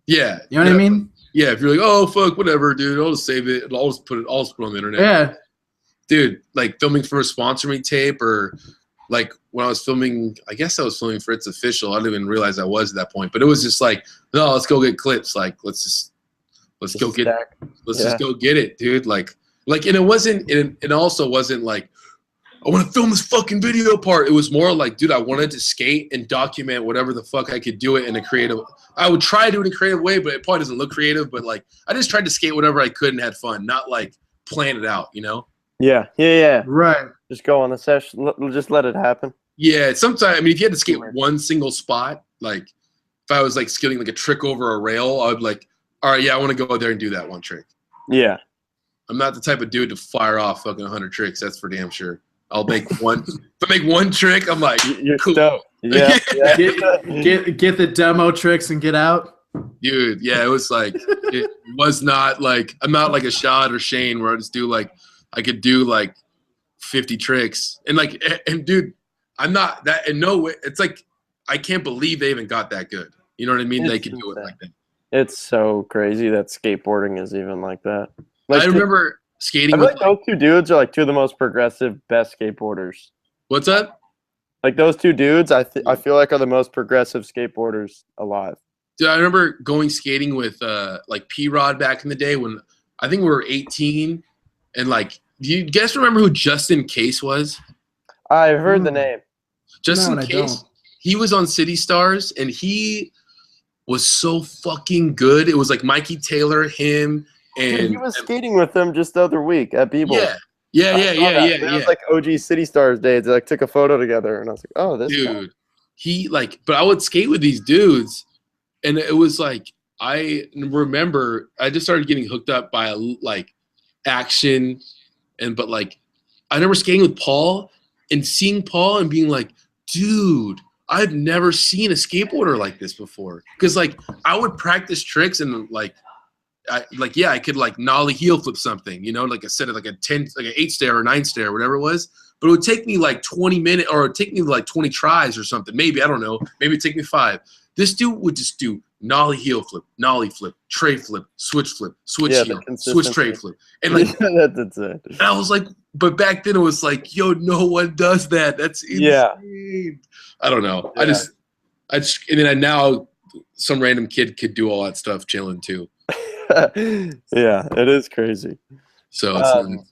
Yeah, you know what I mean? Yeah, if you're like, oh fuck, whatever, dude, I'll just save it. I'll just put it on the internet. Yeah, dude, like filming for a sponsor me tape, or like when I was filming, I guess I was filming for It's Official. I didn't even realize I was at that point, but it was just like, no, let's go get clips. Like let's just go get it, dude. Like, and it wasn't. It also wasn't like, I want to film this fucking video part. It was more like, dude, I wanted to skate and document whatever the fuck I could do it in a creative. I would try to do it in a creative way, but it probably doesn't look creative. But like, I just tried to skate whatever I could and had fun, not like plan it out, you know? Yeah. Right. Just go on the session. Just let it happen. Yeah. Sometimes, I mean, if you had to skate one single spot, like if I was like skating like a trick over a rail, I would like, all right, yeah, I want to go there and do that one trick. Yeah. I'm not the type of dude to fire off fucking 100 tricks. That's for damn sure. I'll make one. If I make one trick, I'm like, you're cool. Stoked. Yeah. Get the demo tricks and get out. Dude, yeah, it was like, it was not like, I'm not like a Shad or Shane where I could do like 50 tricks. And dude, I'm not that, in no way, it's like, I can't believe they even got that good. You know what I mean? They can do it like that. It's so crazy that skateboarding is even like that. Like, I remember skating I feel like those two dudes are like two of the most progressive, best skateboarders. What's that? Like those two dudes, I feel like are the most progressive skateboarders alive. Dude, I remember going skating with like P-Rod back in the day when I think we were 18, and like, do you guys remember who Justin Case was? I've heard the name. Justin Case. He was on City Stars, and he was so fucking good. It was like Mikey Taylor, him, and he was skating with them just the other week at B-Boy. Yeah. It was like OG City Stars days. They like took a photo together, and I was like, oh, this dude. He like, but I would skate with these dudes, and it was like, I remember I just started getting hooked up by like action, but like I remember skating with Paul and seeing Paul and being like, dude, I've never seen a skateboarder like this before. Because like I would practice tricks and like I could like nollie heel flip something, you know, like I said, like an 8 stair or 9 stair, whatever it was. But it would take me like 20 minutes, or it would take me like 20 tries or something. Maybe, I don't know. Maybe it'd take me 5. This dude would just do nollie heel flip, nollie flip, tray flip, switch heel, switch tray flip. And like that's it. And I was like, but back then it was like, yo, no one does that. That's insane. Yeah. I don't know. Yeah. I just and then now some random kid could do all that stuff chilling too. Yeah, it is crazy. So it's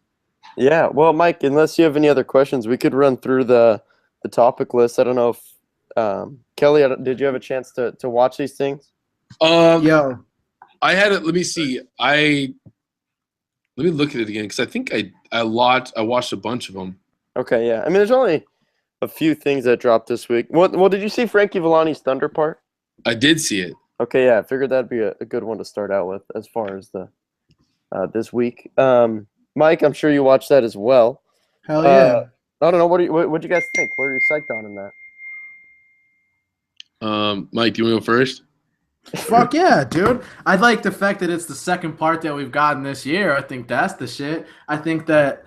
yeah, well, Mike, unless you have any other questions, we could run through the topic list. I don't know if Kelly, did you have a chance to watch these things? Yeah, I had it. Let me see. Let me look at it again because I think I watched a bunch of them. Okay, yeah. I mean, there's only a few things that dropped this week. Well, did you see Frankie Villani's Thunder part? I did see it. Okay, yeah. I figured that'd be a good one to start out with as far as the this week. Mike, I'm sure you watched that as well. Hell yeah. I don't know. What do you guys think? What are you psyched on in that? Mike, do you want to go first? Fuck yeah, dude. I like the fact that it's the second part that we've gotten this year. I think that's the shit. I think that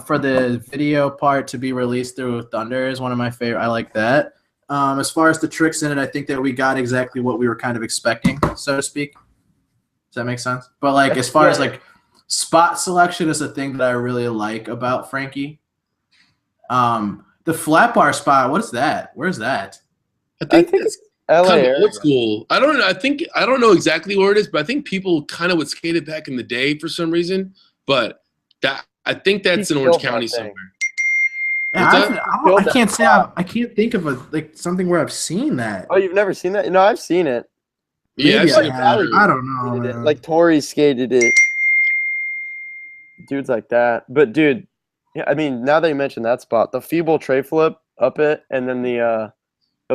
for the video part to be released through Thunder is one of my favorite. I like that. As far as the tricks in it, I think that we got exactly what we were kind of expecting, so to speak. Does that make sense? But like as far as like spot selection is a thing that I really like about Frankie. The flat bar spot, what is that? Where's that? I think it's LA kind of area. old school. I don't know. I don't know exactly where it is, but I think people kind of would skate it back in the day for some reason. But I think that's in Orange County somewhere. Yeah, I can't say I can't think of something where I've seen that. Oh, you've never seen that? No, I've seen it. Yeah, Maybe I've seen I don't know. Man. Like Tori skated it. Dudes like that. But dude, yeah, I mean, now that you mentioned that spot, the feeble tray flip up it, and then the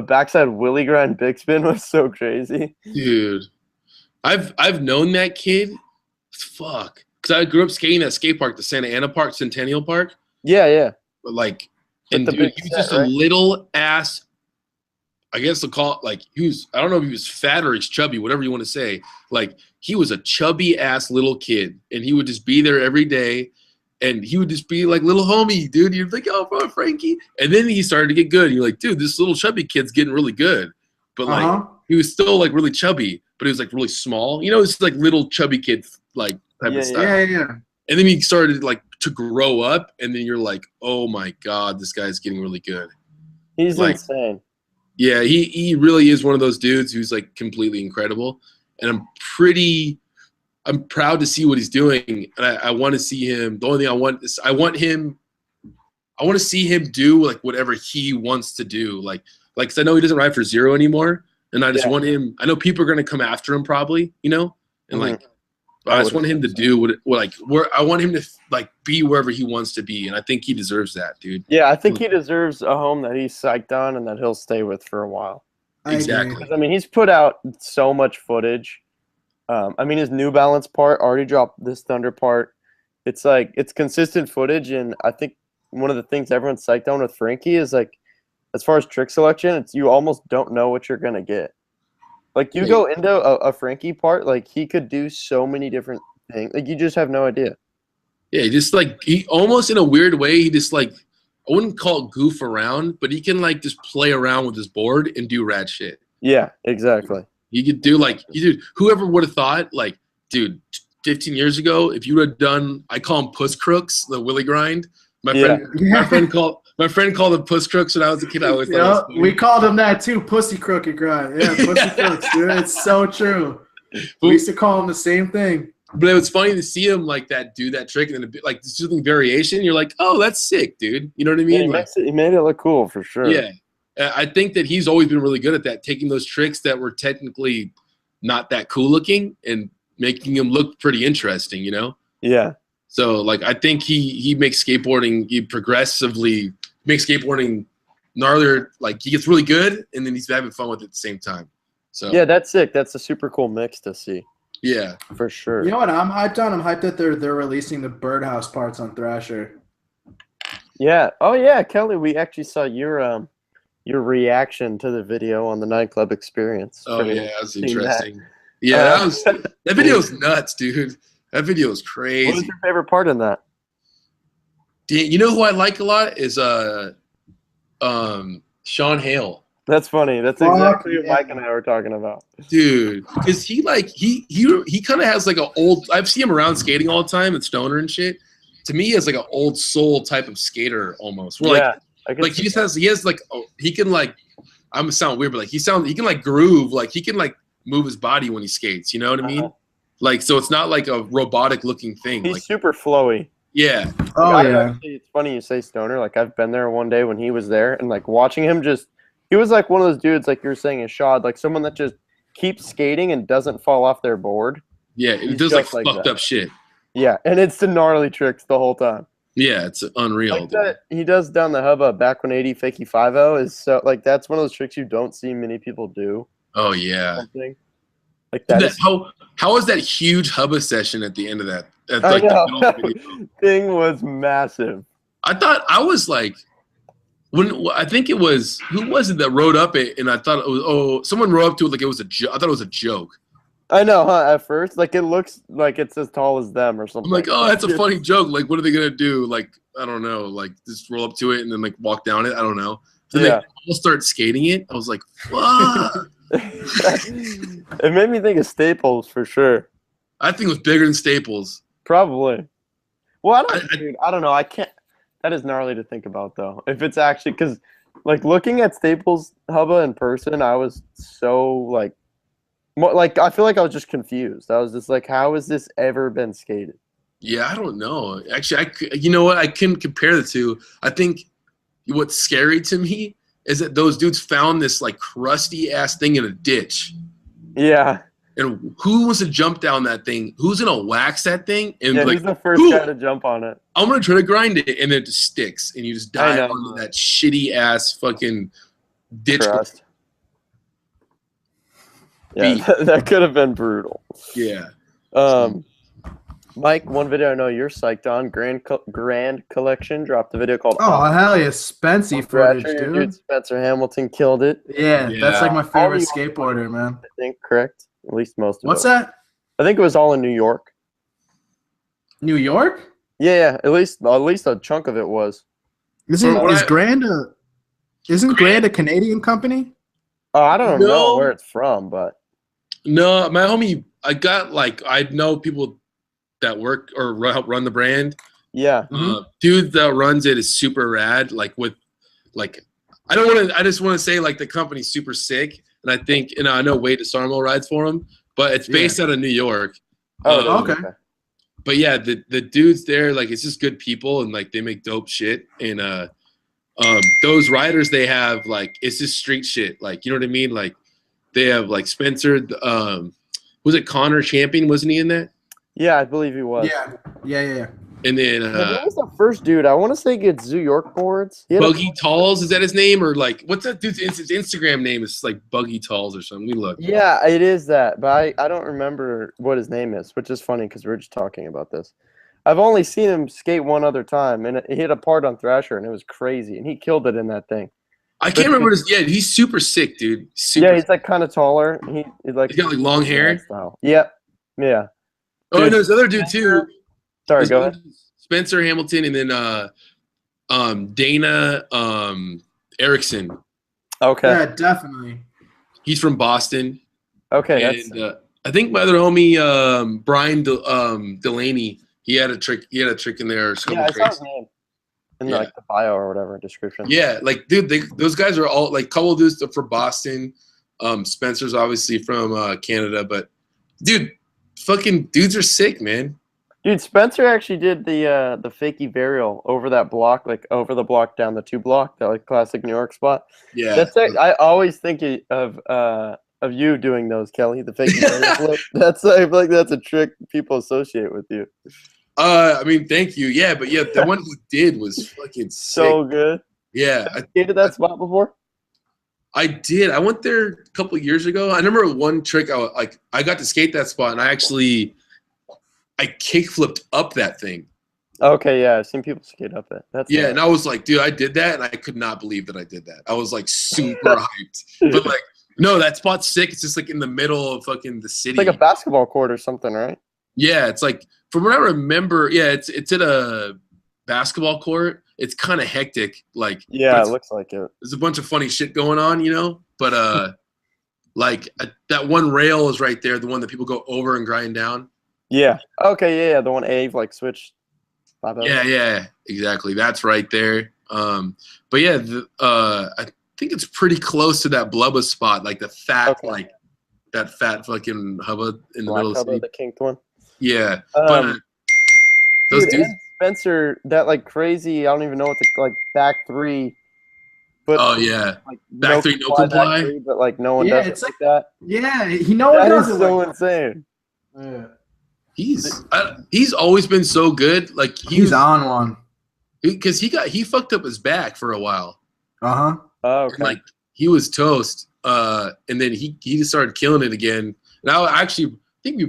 backside willy grind big spin was so crazy. Dude, I've known that kid. Fuck, because I grew up skating at skate park, the Santa Ana Park, Centennial Park. Yeah. But like, With and the dude, big he was set, just right? a little ass. I guess they'll call it like he was. I don't know if he was fat or he's chubby, whatever you want to say. Like he was a chubby ass little kid, and he would just be there every day. And he would just be like little homie, dude. You're like, oh, bro, Frankie. And then he started to get good. You're like, dude, this little chubby kid's getting really good. But like, he was still like really chubby, but he was like really small. You know, it's like little chubby kid like type of stuff. Yeah. And then he started like to grow up, and then you're like, oh my god, this guy's getting really good. He's Like, insane. Yeah, he really is one of those dudes who's like completely incredible, and I'm proud to see what he's doing, and I want to see him. The only thing I want is I want to see him do like whatever he wants to do. Like, 'cause I know he doesn't ride for Zero anymore, and I just want him. I know people are gonna come after him probably, you know, and like, but I just want him to do I want him to like be wherever he wants to be, and I think he deserves that, dude. Yeah, I think he deserves a home that he's psyched on and that he'll stay with for a while. Exactly. I mean, he's put out so much footage. I mean, his New Balance part already dropped this Thunder part. It's like it's consistent footage, and I think one of the things everyone's psyched on with Frankie is like, as far as trick selection, it's you almost don't know what you're gonna get. Like you go into a Frankie part, like he could do so many different things. Like you just have no idea. Yeah, he almost in a weird way, he just like I wouldn't call it goof around, but he can like just play around with his board and do rad shit. Yeah, exactly. You could do like whoever would have thought like, dude, 15 years ago, if you would have done, I call them puss crooks, the willy grind. My friend called them puss crooks when I was a kid. I always thought we called them that too, pussy crooked grind. Yeah, pussy crooks, dude. It's so true. We used to call them the same thing. But it was funny to see him like that, do that trick, and then like something variation. You're like, oh, that's sick, dude. You know what I mean? Yeah, he made it look cool for sure. Yeah. I think that he's always been really good at that, taking those tricks that were technically not that cool looking and making them look pretty interesting, you know? Yeah. So, like, I think he makes skateboarding, he progressively makes skateboarding gnarlier. Like, he gets really good, and then he's having fun with it at the same time. So yeah, that's sick. That's a super cool mix to see. Yeah. For sure. You know what I'm hyped on? I'm hyped that they're releasing the Birdhouse parts on Thrasher. Yeah. Oh, yeah, Kelly, we actually saw your reaction to the video on the nightclub experience. Oh yeah, that was interesting. Yeah, that video was nuts, dude. That video was crazy. What was your favorite part in that? You know who I like a lot is Sean Hale. That's funny. That's exactly what Mike and I were talking about. Dude, because he kind of has like an old. I've seen him around skating all the time at Stoner and shit. To me, he has like an old soul type of skater almost. Where like he has like he can like I'm gonna sound weird, but like he can like groove, like he can like move his body when he skates. You know what I mean? Like so, it's not like a robotic looking thing. He's like, super flowy. Yeah. Oh yeah. It's funny you say Stoner. Like I've been there one day when he was there, and like watching him he was like one of those dudes like you're saying is Shad, like someone that just keeps skating and doesn't fall off their board. Yeah, it does like fucked up shit. Yeah, and it's the gnarly tricks the whole time. Yeah, it's unreal. Like that he does down the hubba back 180 fakie 5-0 is so like that's one of those tricks you don't see many people do. Oh yeah. Something. Like that. How was that huge hubba session at the end of that? I know. Thing was massive. I thought I was like, I think it was, who was it that rode up it, and I thought it was, someone rode up to it like it was a joke. I thought it was a joke. I know, huh? At first, like it looks like it's as tall as them or something. I'm like, oh, that's a funny joke. Like, what are they gonna do? Like, I don't know. Like, just roll up to it and then like walk down it. I don't know. Then they all start skating it. I was like, fuck. It made me think of Staples for sure. I think it was bigger than Staples. Probably. Well, I don't know. I can't. That is gnarly to think about, though. If it's actually, because, like, looking at Staples Hubba in person, I was so, like, I feel like I was just confused. I was just like, how has this ever been skated? Yeah, I don't know. Actually, you know what? I couldn't compare the two. I think what's scary to me is that those dudes found this, like, crusty-ass thing in a ditch. Yeah. And who wants to jump down that thing? Who's gonna wax that thing? And yeah, like, he's the first guy to jump on it. I'm gonna try to grind it, and then it just sticks, and you just die onto that shitty ass fucking ditch. Crust. Yeah, that could have been brutal. Yeah. Mike, one video I know you're psyched on, Grand Collection dropped a video called hell yeah, Spency footage, dude. Spencer Hamilton killed it. Yeah, that's like my favorite skateboarder, man. I think, correct? At least most of it. What's that? I think it was all in New York. New York? Yeah, at least a chunk of it was. Isn't Grand a Canadian company? Oh, I don't know where it's from, but no, my homie, I know people that work or help run the brand. Yeah, dude that runs it is super rad. I just want to say like the company's super sick. And I think, I know Wade DeSarmo rides for him, but it's based out of New York. Oh, okay. But yeah, the dudes there, like, it's just good people, and like they make dope shit. And those riders they have, like, it's just street shit. Like, you know what I mean? Like, they have like Spencer. Was it Connor Champion? Wasn't he in that? Yeah, I believe he was. Yeah. And then what was the first dude? I want to say gets Zoo York boards. Buggy Talls, is that his name? Or like, what's that dude's Instagram name? It's like Buggy Talls or something. We look. Yeah, it is that, but I don't remember what his name is, which is funny because we're just talking about this. I've only seen him skate one other time, and he hit a part on Thrasher, and it was crazy, and he killed it in that thing. I can't remember his. Yeah, he's super sick, dude. He's like kind of taller. He's got like long hair. Yep. Yeah. Oh, and there's other dude too. Sorry, go ahead. Spencer Hamilton, and then Dana Erickson. Okay. Yeah, definitely. He's from Boston. Okay. And I think my other homie Brian Delaney, he had a trick in there. Yeah, I saw his name in like the bio or whatever description. Yeah, like dude, those guys are all like couple of dudes from Boston. Spencer's obviously from Canada, but dude, fucking dudes are sick, man. Dude, Spencer actually did the fakie burial over that block, like over the block down the 2 block, that like classic New York spot. Yeah, that's I always think of you doing those, Kelly. The fakie burial. That's like that's a trick people associate with you. I mean, thank you. Yeah, but yeah, the one he did was fucking sick. So good. Yeah, you skated that spot before? I did. I went there a couple of years ago. I remember one trick. I got to skate that spot, and I kick flipped up that thing. Okay, yeah, I've seen people skate up it. And I was like, dude, I did that, and I could not believe that I did that. I was like super hyped, but like, no, that spot's sick. It's just like in the middle of fucking the city. It's like a basketball court or something, right? Yeah, it's like from what I remember. Yeah, it's at a basketball court. It's kind of hectic. Like, yeah, it looks like it. There's a bunch of funny shit going on, you know. But like that one rail is right there, the one that people go over and grind down. Yeah. Okay. Yeah. The one Ave like switched. Yeah. Exactly. That's right there. But yeah, I think it's pretty close to that Blubba spot, like the fat, like that fat fucking hubba in the middle of the city. The kinked one. Yeah. But those dudes. Spencer, that like crazy. I don't even know what the like back 3. But oh yeah, like back 3 no comply. But like no one does it like that. Yeah, no one does it. That is so insane. Yeah. He's always been so good. Like he's on one because he fucked up his back for a while. Oh, okay. Like he was toast. And then he just started killing it again. And I actually think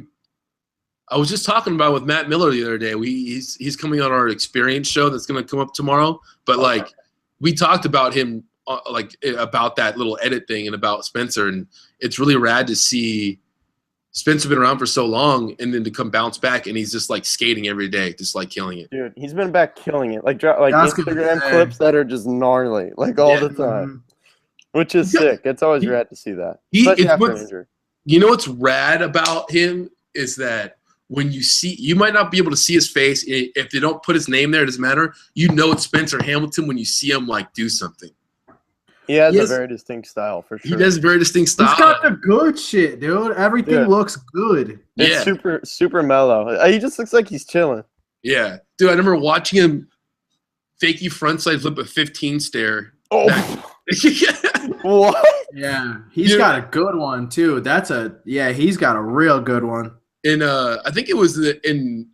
I was just talking about with Matt Miller the other day. He's coming on our experience show that's gonna come up tomorrow. But like we talked about him about that little edit thing and about Spencer, and it's really rad to see Spencer been around for so long and then to come bounce back and he's just like skating every day, just like killing it. Dude, he's been back killing it. Like Instagram clips that are just gnarly, like all the time, which is sick. It's always rad to see that. Especially after an injury. You know what's rad about him is that when you might not be able to see his face if they don't put his name there. It doesn't matter. You know it's Spencer Hamilton when you see him like do something. He has a very distinct style, for sure. He does a very distinct style. He's got the good shit, dude. Everything looks good. It's super, super mellow. He just looks like he's chilling. Yeah. Dude, I remember watching him fakey frontside flip a 15 stare. Oh. What? Yeah. He's got a good one, too. He's got a real good one. In I think it was in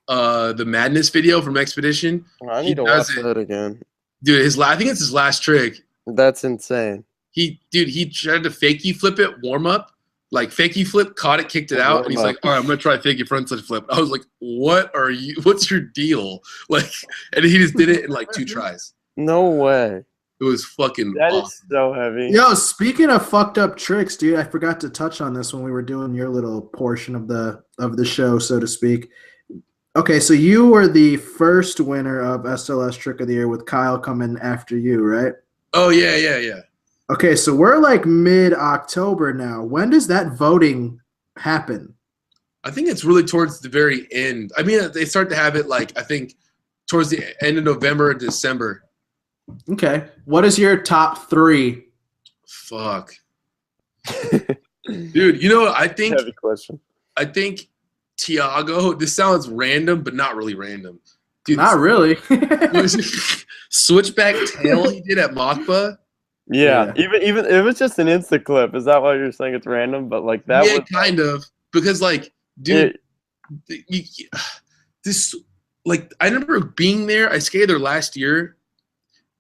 the Madness video from Expedition. I need to watch that again. Dude, I think it's his last trick. That's insane. He tried to fakey flip it, warm up, like fakey flip, caught it, kicked it out, and he's like, all right, I'm gonna try fakey frontside flip. I was like, what's your deal? Like, and he just did it in like 2 tries. No way. It was fucking That awesome. is so heavy. Yo, speaking of fucked up tricks, dude, I forgot to touch on this when we were doing your little portion of the show, so to speak. Okay, so you were the first winner of SLS Trick of the Year with Kyle coming after you, right? Oh, yeah. Okay, so we're like mid-October now. When does that voting happen? I think it's really towards the very end. I mean, they start to have it like, I think, towards the end of November and December. Okay. What is your top 3? Fuck. Dude, I think Heavy question. I think Tiago, this sounds random, but not really random. Dude, not really. Switchback tail he did at Machba. Yeah. Even it was just an Insta clip. Is that why you're saying it's random? But like that was kind of. Because like, dude, this like I remember being there. I skated there last year.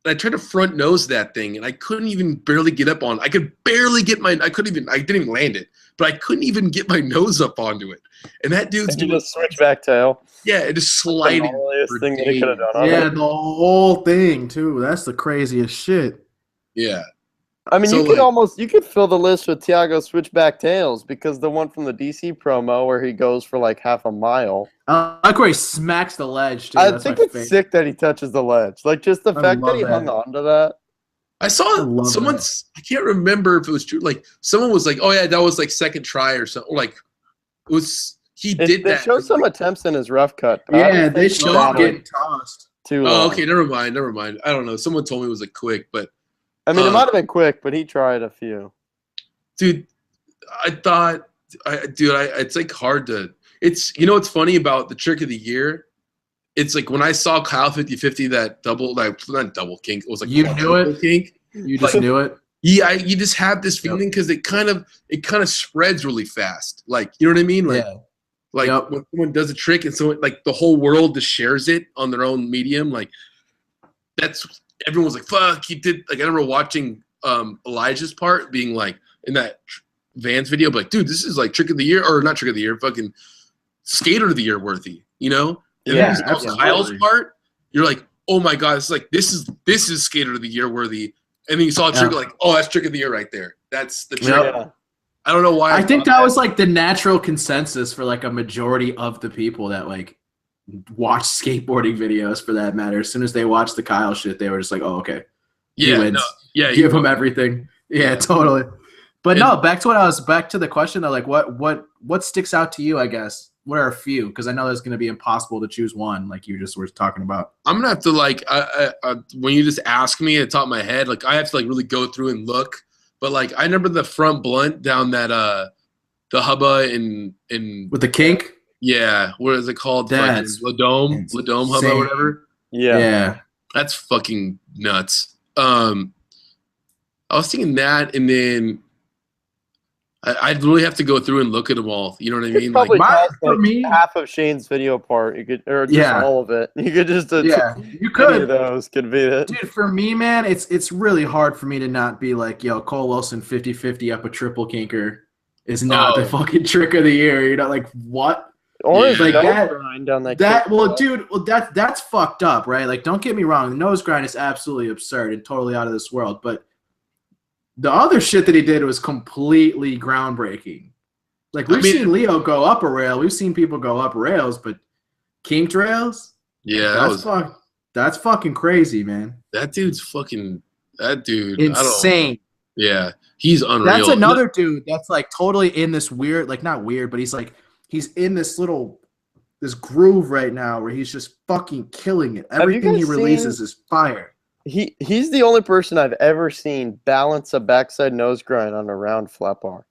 I tried to front nose that thing, and I couldn't even barely get up on. I could barely get I didn't even land it, but I couldn't even get my nose up onto it. And that dude's doing a switchback tail. Yeah, it just sliding. The thing that he could have done. Yeah, the whole thing too. That's the craziest shit. Yeah. I mean, you could fill the list with Tiago switchback tails because the one from the DC promo where he goes for like half a mile. Like where he smacks the ledge. Too. I think it's sick that he touches the ledge. Like just the fact that he hung on to that. I saw someone's. I can't remember if it was true. Like someone was like, "Oh yeah, that was like second try or something." Like it was. They showed some attempts in his rough cut. Yeah, they showed him getting tossed. Oh, okay, never mind. I don't know. Someone told me it was like quick, but. I mean, it might have been quick, but he tried a few. Dude, it's like hard to. It's what's funny about the trick of the year. It's like when I saw Kyle 50-50 that not double kink. It was like you knew it. Kink. You just knew it. Yeah, you just have this feeling because it kind of spreads really fast. Like you know what I mean? Like, when someone does a trick and someone like the whole world just shares it on their own medium. Like that's. Everyone was like, fuck, he did. Like, I remember watching Elijah's part being like, in that Vans video, but like, dude, this is like trick of the year, or not trick of the year, fucking skater of the year worthy, And yeah, then Kyle's part, you're like, oh my God, it's like, this is skater of the year worthy. And then you saw a trick, like, oh, that's trick of the year right there. That's the trick. Yeah. I don't know why. I think that was like the natural consensus for like a majority of the people that like, watch skateboarding videos for that matter. As soon as they watched the Kyle shit, they were just like, "Oh, okay, yeah, he wins. Give him everything." Yeah, totally. But back to the question though. Like, what sticks out to you? I guess what are a few? Because I know it's going to be impossible to choose one, like you just were talking about. I'm gonna have to like, when you just ask me at the top of my head, like I have to like really go through and look. But like, I remember the front blunt down that the hubba in with the kink. Yeah, what is it called? That's Ladome Hub or whatever. Yeah, that's fucking nuts. I was thinking that, and then I'd really have to go through and look at them all. You know what I mean? Probably for me, half of Shane's video part, you could, or just all of it. You could just you could. Any of those could be it. Dude, for me, man, it's really hard for me to not be like, yo, Cole Wilson 50-50 up a triple kinker is not the fucking trick of the year. Like what? Or his like nose grind on that. That's fucked up, right? Like, don't get me wrong, the nose grind is absolutely absurd and totally out of this world, but the other shit that he did was completely groundbreaking. Like, we've seen Leo go up a rail, we've seen people go up rails, but kinked rails? Yeah, that's fucking crazy, man. That dude's fucking insane. Yeah, he's unreal. That's another dude that's like totally in this weird, like not weird, but he's in this groove right now where he's just fucking killing it. Everything he releases is fire. He's the only person I've ever seen balance a backside nose grind on a round flat bar.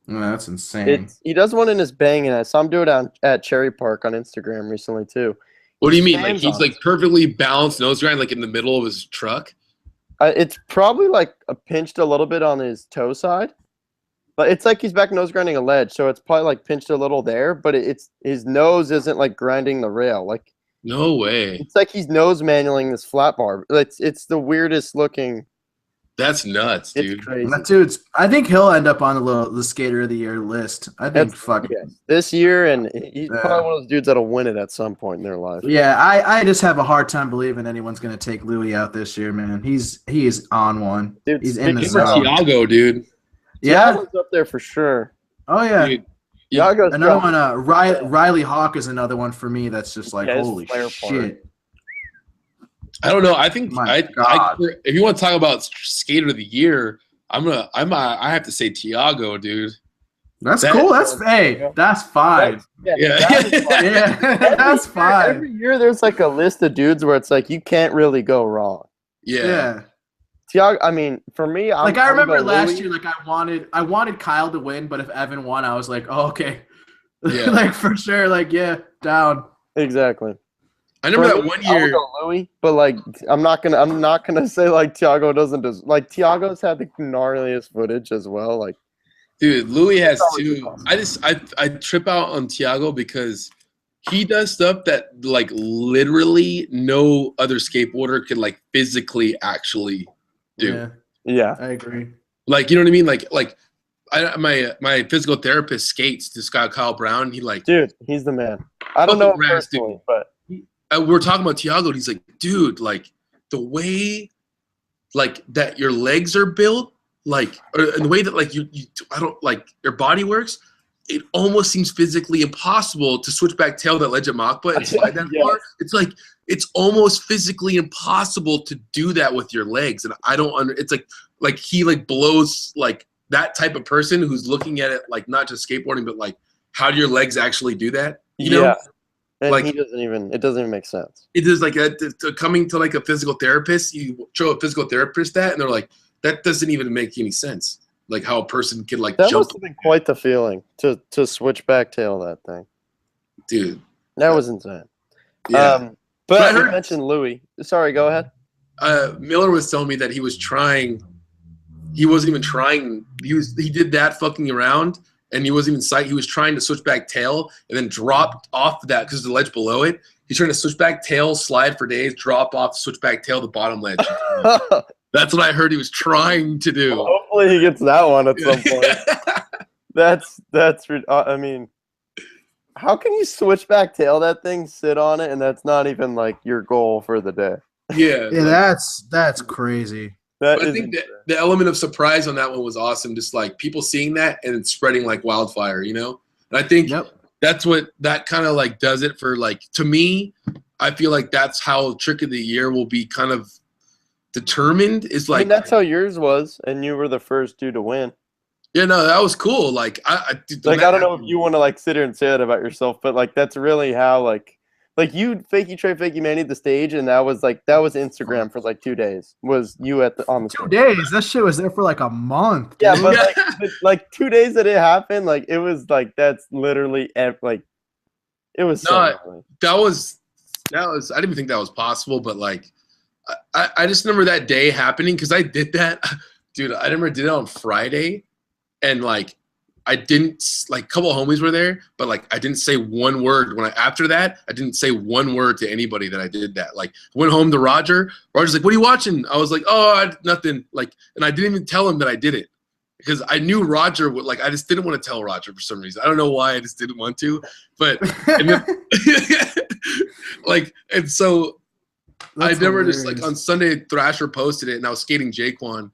Oh, that's insane. He does one in his banging. I saw him do it at Cherry Park on Instagram recently too. What do you mean? Like he's like perfectly balanced nose grind, like in the middle of his truck? It's probably like pinched a little bit on his toe side, but it's like he's back nose grinding a ledge, so it's probably like pinched a little there. But it's his nose isn't like grinding the rail. Like no way. It's like he's nose manualing this flat bar. It's the weirdest looking. That's nuts, dude. It's crazy. That dude's. I think he'll end up on the Skater of the Year list. I think this year, and he's probably one of those dudes that'll win it at some point in their life. Yeah, I just have a hard time believing anyone's gonna take Louis out this year, man. He is on one. Dude, he's in the zone. Tiago, dude. Yeah, Tiago's up there for sure. Oh yeah. Dude, Tiago's another one. Riley Hawk is another one for me. That's just like holy shit. I don't know. I think if you want to talk about Skater of the Year, I have to say Tiago, dude. That's cool. That's fine. That's fine. Every year there's like a list of dudes where it's like you can't really go wrong. Yeah. Tiago, I mean, for me, I remember last year, like I wanted Kyle to win, but if Evan won, I was like, oh, okay. Yeah. Like for sure, like down. Exactly. I remember that one year, Louis, but like I'm not gonna say like Tiago doesn't like Tiago's had the gnarliest footage as well. Like, dude, Louis has too. I trip out on Tiago because he does stuff that like literally no other skateboarder can like physically actually do. Yeah, I agree. Like, you know what I mean? Like my physical therapist skates this guy Kyle Brown. He like, dude, he's the man. I don't know him personally, but. We're talking about Tiago, and he's like, dude, like the way, like that your legs are built, like, and the way that like I don't like your body works. It almost seems physically impossible to switch back tail that ledge at Machba and slide that far. It's like it's almost physically impossible to do that with your legs, and I don't It's like he like blows like that type of person who's looking at it like not just skateboarding, but like how do your legs actually do that? You know. And like it doesn't even make sense. It is like coming to like a physical therapist. You show a physical therapist that, and they're like, that doesn't even make any sense. Like how a person could like that jump. must have been quite the feeling to switch back tail that thing, dude. That was insane. Yeah. But you mentioned Louis. Sorry, go ahead. Miller was telling me that he was trying. He wasn't even trying. He did that fucking around. And he wasn't even sight. He was trying to switch back tail and then dropped off that because the ledge below it. He's trying to switch back tail, slide for days, drop off, switch back tail, the bottom ledge. That's what I heard he was trying to do. Well, hopefully he gets that one at some point. That's. I mean, how can you switch back tail that thing, sit on it, and that's not even like your goal for the day? Yeah. Yeah, that's crazy. But I think that the element of surprise on that one was awesome. Just like people seeing that and it's spreading like wildfire, you know? And I think that's what that kind of like does it for like, to me, I feel like that's how Trick of the Year will be kind of determined is like. I mean, that's how yours was. And you were the first dude to win. Yeah, no, that was cool. Like, I don't know if you want to like sit here and say that about yourself, but like, that's really how like you fakey Trey fakey Manny the stage, and that was Instagram for like 2 days. Was you on the 2 days? That shit was there for like a month. Yeah, dude. But like 2 days that it happened, like it was like that's literally like it was. No, that was. I didn't even think that was possible, but like I just remember that day happening because I did that, dude. I remember I did it on Friday, and like. I didn't like a couple of homies were there, but like I didn't say one word after that. I didn't say one word to anybody that I did that. Like went home to Roger. Roger's like, "What are you watching?" I was like, "Oh, nothing." Like, and I didn't even tell him that I did it. because I knew Roger would like. I just didn't want to tell Roger for some reason. I don't know why. I just didn't want to. But and then, like, and so That's I never hilarious. just like on Sunday Thrasher posted it, and I was skating Jaquan,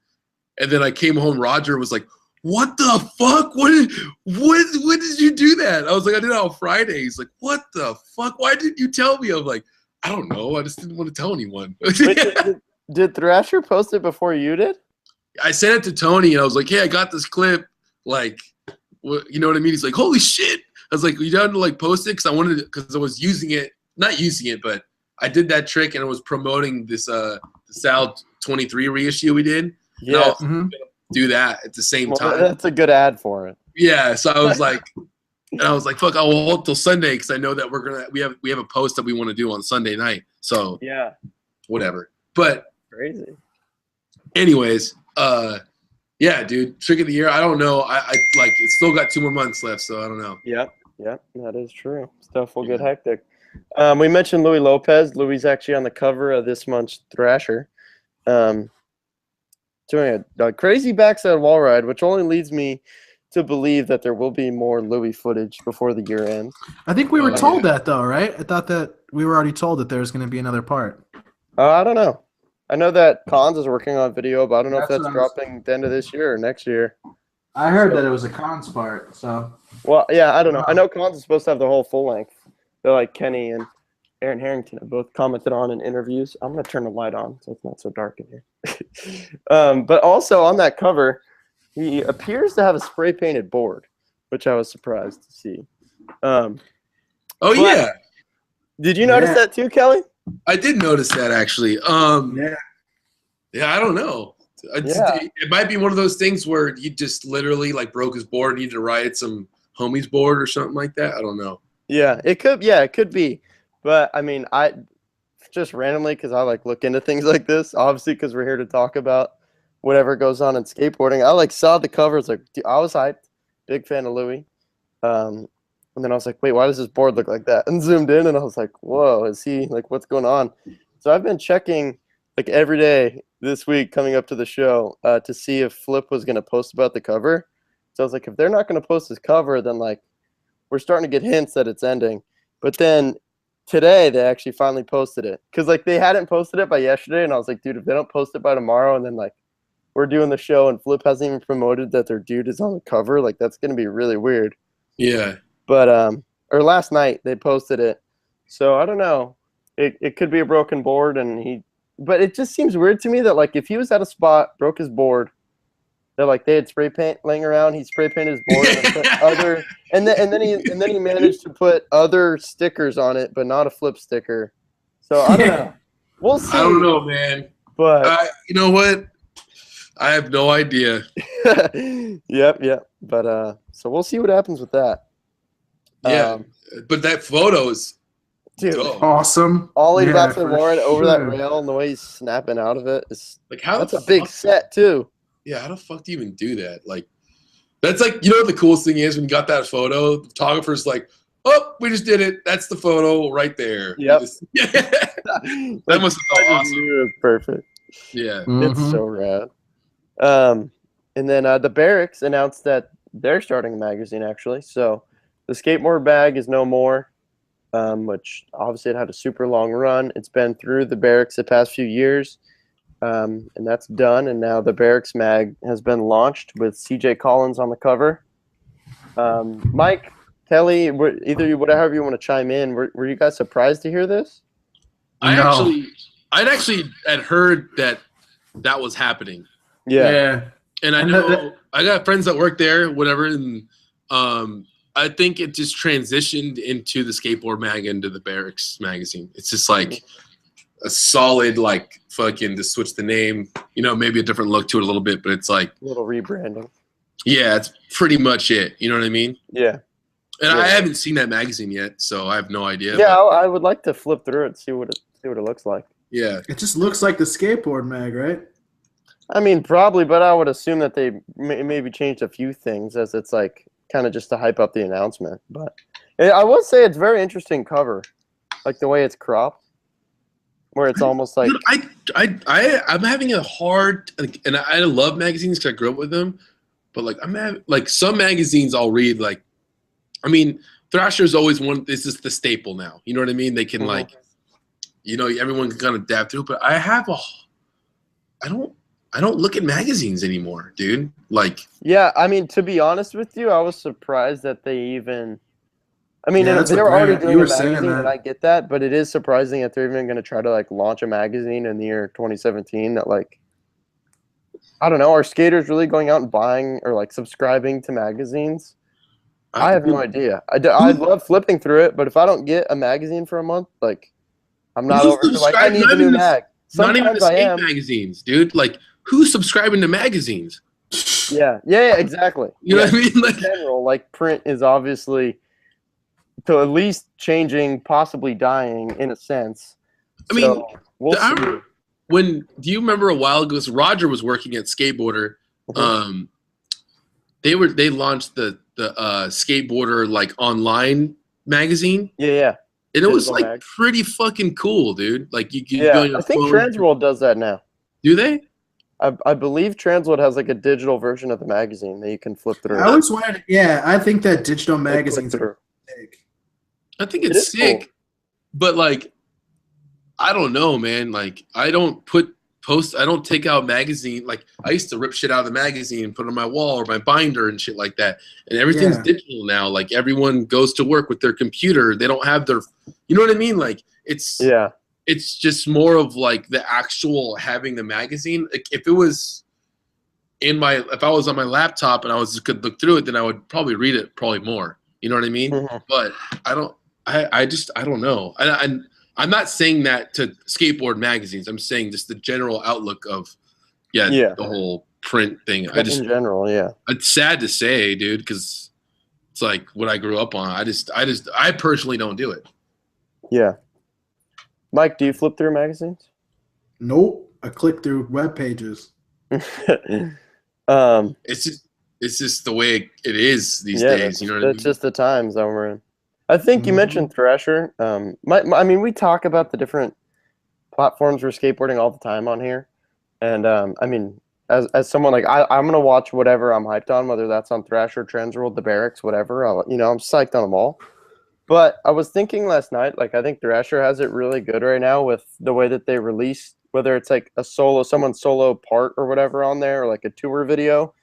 and then I came home. Roger was like, "What the fuck? What did you do that?" I was like, "I did it on Friday." He's like, "What the fuck? Why didn't you tell me?" I'm like, "I don't know. I just didn't want to tell anyone." Wait, did Thrasher post it before you did? I sent it to Tony, and I was like, "Hey, I got this clip. Like, you know what I mean?" He's like, "Holy shit!" I was like, "You down to like post it?" Because I wanted it, because I was using it, not using it, but I did that trick, and I was promoting this the Sal 23 reissue we did. Yeah, and I was gonna do that at the same time. That's a good ad for it. Yeah, so I was like, and I was like, "Fuck, I will hold till Sunday because I know that we have a post that we want to do on Sunday night." So Yeah, whatever. But crazy. anyways, yeah, dude, trick of the year. I don't know. I like it's still got 2 more months left, so I don't know. Yep, that is true. Stuff will get hectic. We mentioned Louis Lopez. Louis is actually on the cover of this month's Thrasher, doing a crazy backside wall ride, which only leads me to believe that there will be more Louis footage before the year ends. I think we were told that though, right? I thought that we were already told that there was going to be another part. I don't know. I know that Cons is working on video, but I don't know if That's that's what I was- dropping at the end of this year or next year. I heard that it was a cons part, so. Well, yeah, I don't know. I know Cons is supposed to have the whole full length. They're like Kenny and Aaron Harrington have both commented on in interviews. I'm going to turn the light on so it's not so dark in here. But also on that cover, he appears to have a spray painted board, which I was surprised to see. Yeah, Did you notice that too, Kelly? I did notice that actually. Yeah, I don't know. It might be one of those things where he just literally like broke his board, needed to riot some homie's board or something like that. I don't know. Yeah, it could. Yeah, it could be. But I mean, I just randomly, because I like look into things like this. Obviously, because we're here to talk about whatever goes on in skateboarding. I like saw the covers. Like, I was hyped. Big fan of Louis. And then I was like, wait, why does this board look like that? And zoomed in, and I was like, whoa, is he like, what's going on? So I've been checking like every day this week coming up to the show to see if Flip was going to post about the cover. So I was like, if they're not going to post this cover, then like we're starting to get hints that it's ending. But then today they actually finally posted it, because like they hadn't posted it by yesterday, and I was like, dude, if they don't post it by tomorrow, and then like we're doing the show and Flip hasn't even promoted that their dude is on the cover, like that's going to be really weird. Yeah. But or last night they posted it, so I don't know. It could be a broken board, but it just seems weird to me that like if he was at a spot, broke his board, that like they had spray paint laying around, he spray painted his board and put and then he managed to put other stickers on it, but not a Flip sticker. So I don't know. We'll see. I don't know, man. But you know what? I have no idea. Yep. But so we'll see what happens with that. Yeah, but that photo is dope. Awesome. Ollie backside Warren over that rail, and the way he's snapping out of it is like that's a big set too. Yeah, how the fuck do you even do that? Like, that's like, you know what the coolest thing is when you got that photo, the photographer's like, oh, we just did it. That's the photo right there. Yep. That must have felt awesome. It was perfect. Yeah. It's so rad. And then the Barracks announced that they're starting a magazine actually. So the skateboard bag is no more, which obviously it had a super long run. It's been through the Barracks the past few years, and that's done. And now the Barracks mag has been launched with CJ Collins on the cover. Mike, Kelly, either you, whatever you want to chime in, were you guys surprised to hear this? I'd actually had heard that was happening. Yeah. And I know I got friends that work there, whatever, and I think it just transitioned into the skateboard mag, into the Barracks magazine. It's just like a solid, like, fucking just switch the name, maybe a different look to it a little bit, but it's like a little rebranding. Yeah, it's pretty much it. You know what I mean? Yeah. And I haven't seen that magazine yet, so I have no idea. Yeah, I would like to flip through it, see what it looks like. Yeah. It just looks like the skateboard mag, right? I mean, probably, but I would assume that they maybe changed a few things, as it's like kind of just to hype up the announcement. But I will say it's very interesting cover, like the way it's cropped, where it's almost like. I'm having a hard, and I love magazines because I grew up with them, But like like some magazines I'll read. Like, I mean, Thrasher's always one. This is the staple now. You know what I mean? They can like, you know, everyone can kind of adapt to it. But I don't look at magazines anymore, dude. Like, yeah, I mean, to be honest with you, I was surprised that they even. I mean, Yeah, they were already doing a saying magazine, that. and I get that, but it is surprising that they're even going to try to like launch a magazine in the year 2017. That like, I don't know, are skaters really going out and buying or like subscribing to magazines? I have no idea. I love flipping through it, but if I don't get a magazine for a month, like, I'm not over to like I need the new mag. Not even the Sometimes I skate am. magazines, dude. Like, who's subscribing to magazines? Yeah, exactly. You know what I mean? Like, in general, like print is obviously to at least changing, possibly dying in a sense. I mean, so we'll see. Do you remember a while ago? Roger was working at Skateboarder. They launched the Skateboarder like online magazine. Yeah. And it was like pretty fucking cool, dude. Like you could go on your I think Transworld does that now. Do they? I believe Transworld has like a digital version of the magazine that you can flip through. I always wanted, I think that digital magazines are sick. I think it's sick, cool. But like, I don't know, man. Like, I don't take out magazine. Like, I used to rip shit out of the magazine and put it on my wall or my binder and shit like that. And everything's digital now. Like, everyone goes to work with their computer. They don't have their, you know what I mean? Like, it's just more of like the actual having the magazine. Like, if I was on my laptop and could look through it, then I would probably read it probably more. You know what I mean? But I don't know. I'm not saying that to skateboard magazines. I'm saying just the general outlook of, the whole print thing. In general, It's sad to say, dude, because it's like what I grew up on. I personally don't do it. Yeah. Mike, do you flip through magazines? Nope. I click through web pages. It's just the way it is these days. You know what I mean? That's just the times that we're in. I think you mentioned Thrasher. I mean, we talk about the different platforms for skateboarding all the time on here, and I mean, as someone like I'm gonna watch whatever I'm hyped on, whether that's on Thrasher, Transworld, the Barracks, whatever. I'm psyched on them all. But I was thinking last night, like I think Thrasher has it really good right now with the way that they release, whether it's like someone's solo part or whatever on there, or like a tour video.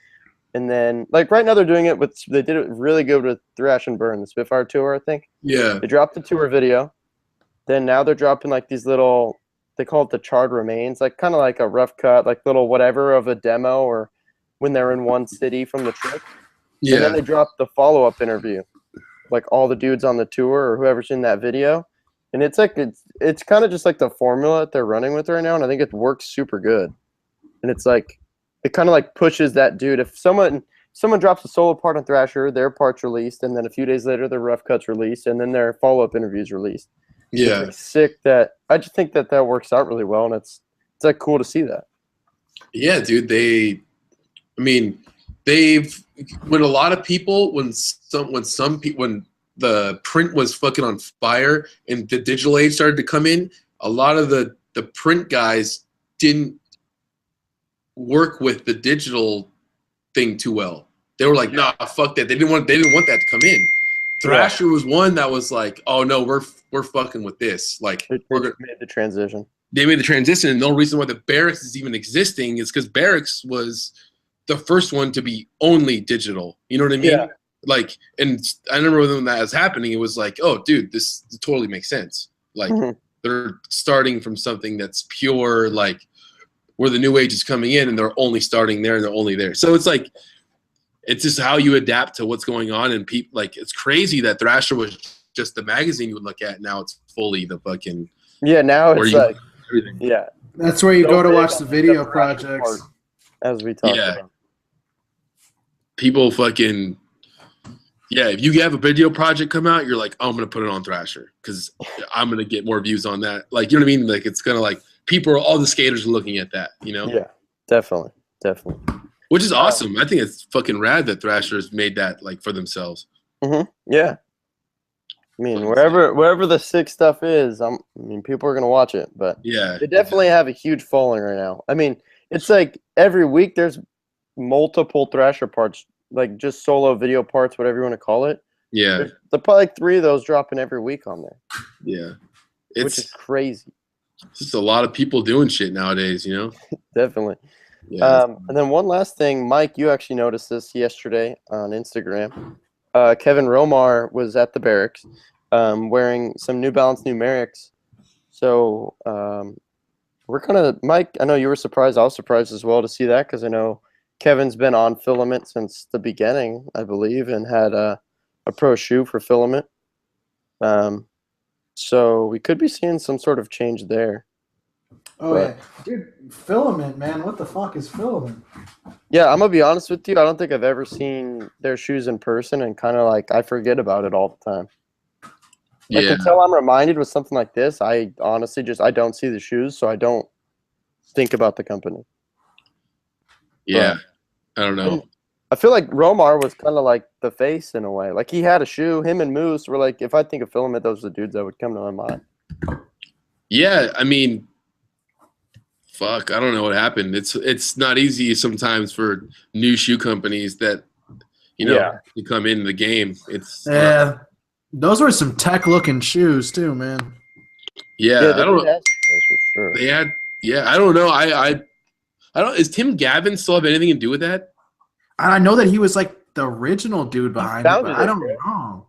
And then, like right now, they're doing it with. They did it really good with Thrash and Burn, the Spitfire tour, I think. Yeah. They dropped the tour video. Then now they're dropping like these little. They call it the charred remains, like kind of like a rough cut, like little whatever of a demo, or when they're in one city from the trip. Yeah. And then they dropped the follow-up interview, like all the dudes on the tour or whoever's in that video. And it's like it's kind of just like the formula that they're running with right now, and I think it works super good. And it's like. It kind of like pushes that dude. If someone drops a solo part on Thrasher, their part's released, and then a few days later their rough cut's released, and then their follow-up interview's released. Yeah, it's like sick. That I just think that works out really well, and it's like cool to see that. Yeah, dude. When a lot of people when the print was fucking on fire and the digital age started to come in, a lot of the print guys didn't work with the digital thing too well. They were like, nah, fuck that. They didn't want that to come in. Thrasher was one that was like, oh no, we're fucking with this. Like they made the transition. They made the transition, and the only reason why the Barracks is even existing is because Barracks was the first one to be only digital. You know what I mean? Yeah. Like, and I remember when that was happening, it was like, oh dude, this totally makes sense. Like they're starting from something that's pure, like where the new age is coming in, and they're only starting there and they're only there. So it's like, it's just how you adapt to what's going on. And people, like, it's crazy that Thrasher was just the magazine you would look at. Now it's fully the fucking. Yeah, now it's like, everything. Yeah. That's where you go to watch the video projects. As we talked about. People fucking. Yeah, if you have a video project come out, you're like, oh, I'm going to put it on Thrasher because I'm going to get more views on that. Like, you know what I mean? Like, it's kind of like, all the skaters are looking at that, you know? Yeah, definitely. Which is awesome. I think it's fucking rad that Thrasher's made that like for themselves. Yeah. I mean, wherever the sick stuff is, people are gonna watch it. But yeah, they definitely have a huge following right now. I mean, it's like every week there's multiple Thrasher parts, like just solo video parts, whatever you want to call it. Yeah. There's probably like 3 of those dropping every week on there. Yeah. Which is crazy. It's just a lot of people doing shit nowadays, you know? Definitely. Yeah. And then one last thing, Mike, you actually noticed this yesterday on Instagram. Kevin Romar was at the barracks wearing some New Balance numerics. So we're kind of, Mike, I know you were surprised. I was surprised as well to see that because I know Kevin's been on Filament since the beginning, I believe, and had a pro shoe for Filament. So we could be seeing some sort of change there. Oh, yeah. Dude, Filament, man. What the fuck is Filament? Yeah, I'm going to be honest with you. I don't think I've ever seen their shoes in person, and kind of like I forget about it all the time. Like, until I'm reminded with something like this, I honestly I don't see the shoes, so I don't think about the company. Yeah, I don't know. I feel like Romar was kind of like the face in a way. Like, he had a shoe. Him and Moose were like, if I think of Filament, those are the dudes that would come to my mind. Yeah, I mean, fuck, I don't know what happened. It's not easy sometimes for new shoe companies that, you know, to come into the game. It's those were some tech-looking shoes too, man. Yeah, I don't know. For sure. They had, I don't know. I don't. Is Tim Gavin still have anything to do with that? I know that he was like the original dude behind it, but I don't know.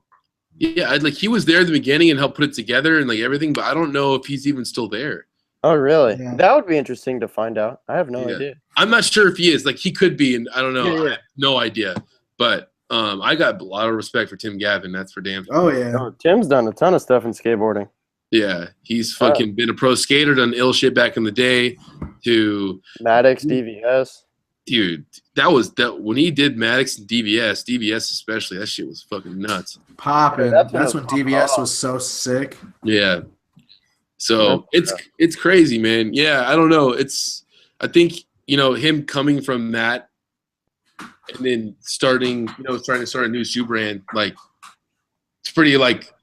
Yeah, like he was there at the beginning and helped put it together and like everything, but I don't know if he's even still there. Oh, really? Yeah. That would be interesting to find out. I have no idea. I'm not sure if he is. Like, he could be, and I don't know. I have no idea. But I got a lot of respect for Tim Gavin. That's for damn sure. Oh, yeah. Oh, Tim's done a ton of stuff in skateboarding. Yeah, he's fucking been a pro skater, done ill shit back in the day. To Maddox, DVS. Dude, that when he did Maddox and DVS especially, that shit was fucking nuts. Popping. That's when DVS was so sick. Yeah. So it's crazy, man. Yeah, I don't know. I think, you know, him coming from that and then trying to start a new shoe brand, like, it's pretty, like,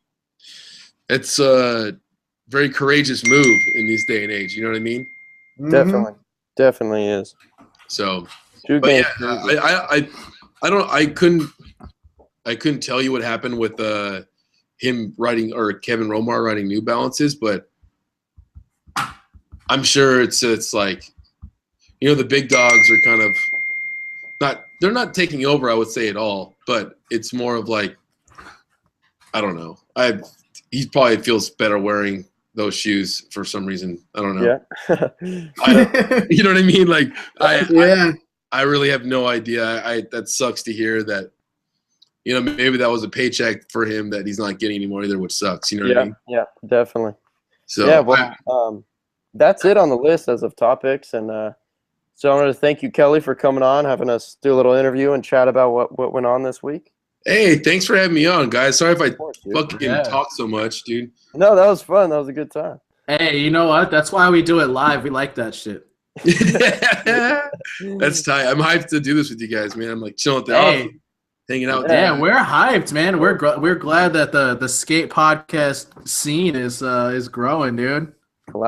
it's a very courageous move in this day and age. You know what I mean? Definitely is. So, but yeah, I couldn't tell you what happened with him writing, or Kevin Romar writing New Balances, but I'm sure it's like, you know, the big dogs are kind of they're not taking over, I would say, at all, but it's more of like, I don't know. He probably feels better wearing those shoes for some reason. I don't know. Yeah. You know what I mean? Like, I really have no idea. That sucks to hear that, you know, maybe that was a paycheck for him that he's not getting anymore either, which sucks. You know what I mean? Yeah, definitely. So yeah, well, that's it on the list as of topics, and so I wanted to thank you, Kelly, for coming on, having us do a little interview and chat about what went on this week. Hey, thanks for having me on, guys. Sorry if I fucking talk so much, dude. No, that was fun. That was a good time. Hey, you know what? That's why we do it live. We like that shit. That's tight. I'm hyped to do this with you guys, man. I'm like chilling at the office, hanging out. Yeah, we're hyped, man. We're glad that the skate podcast scene is growing, dude.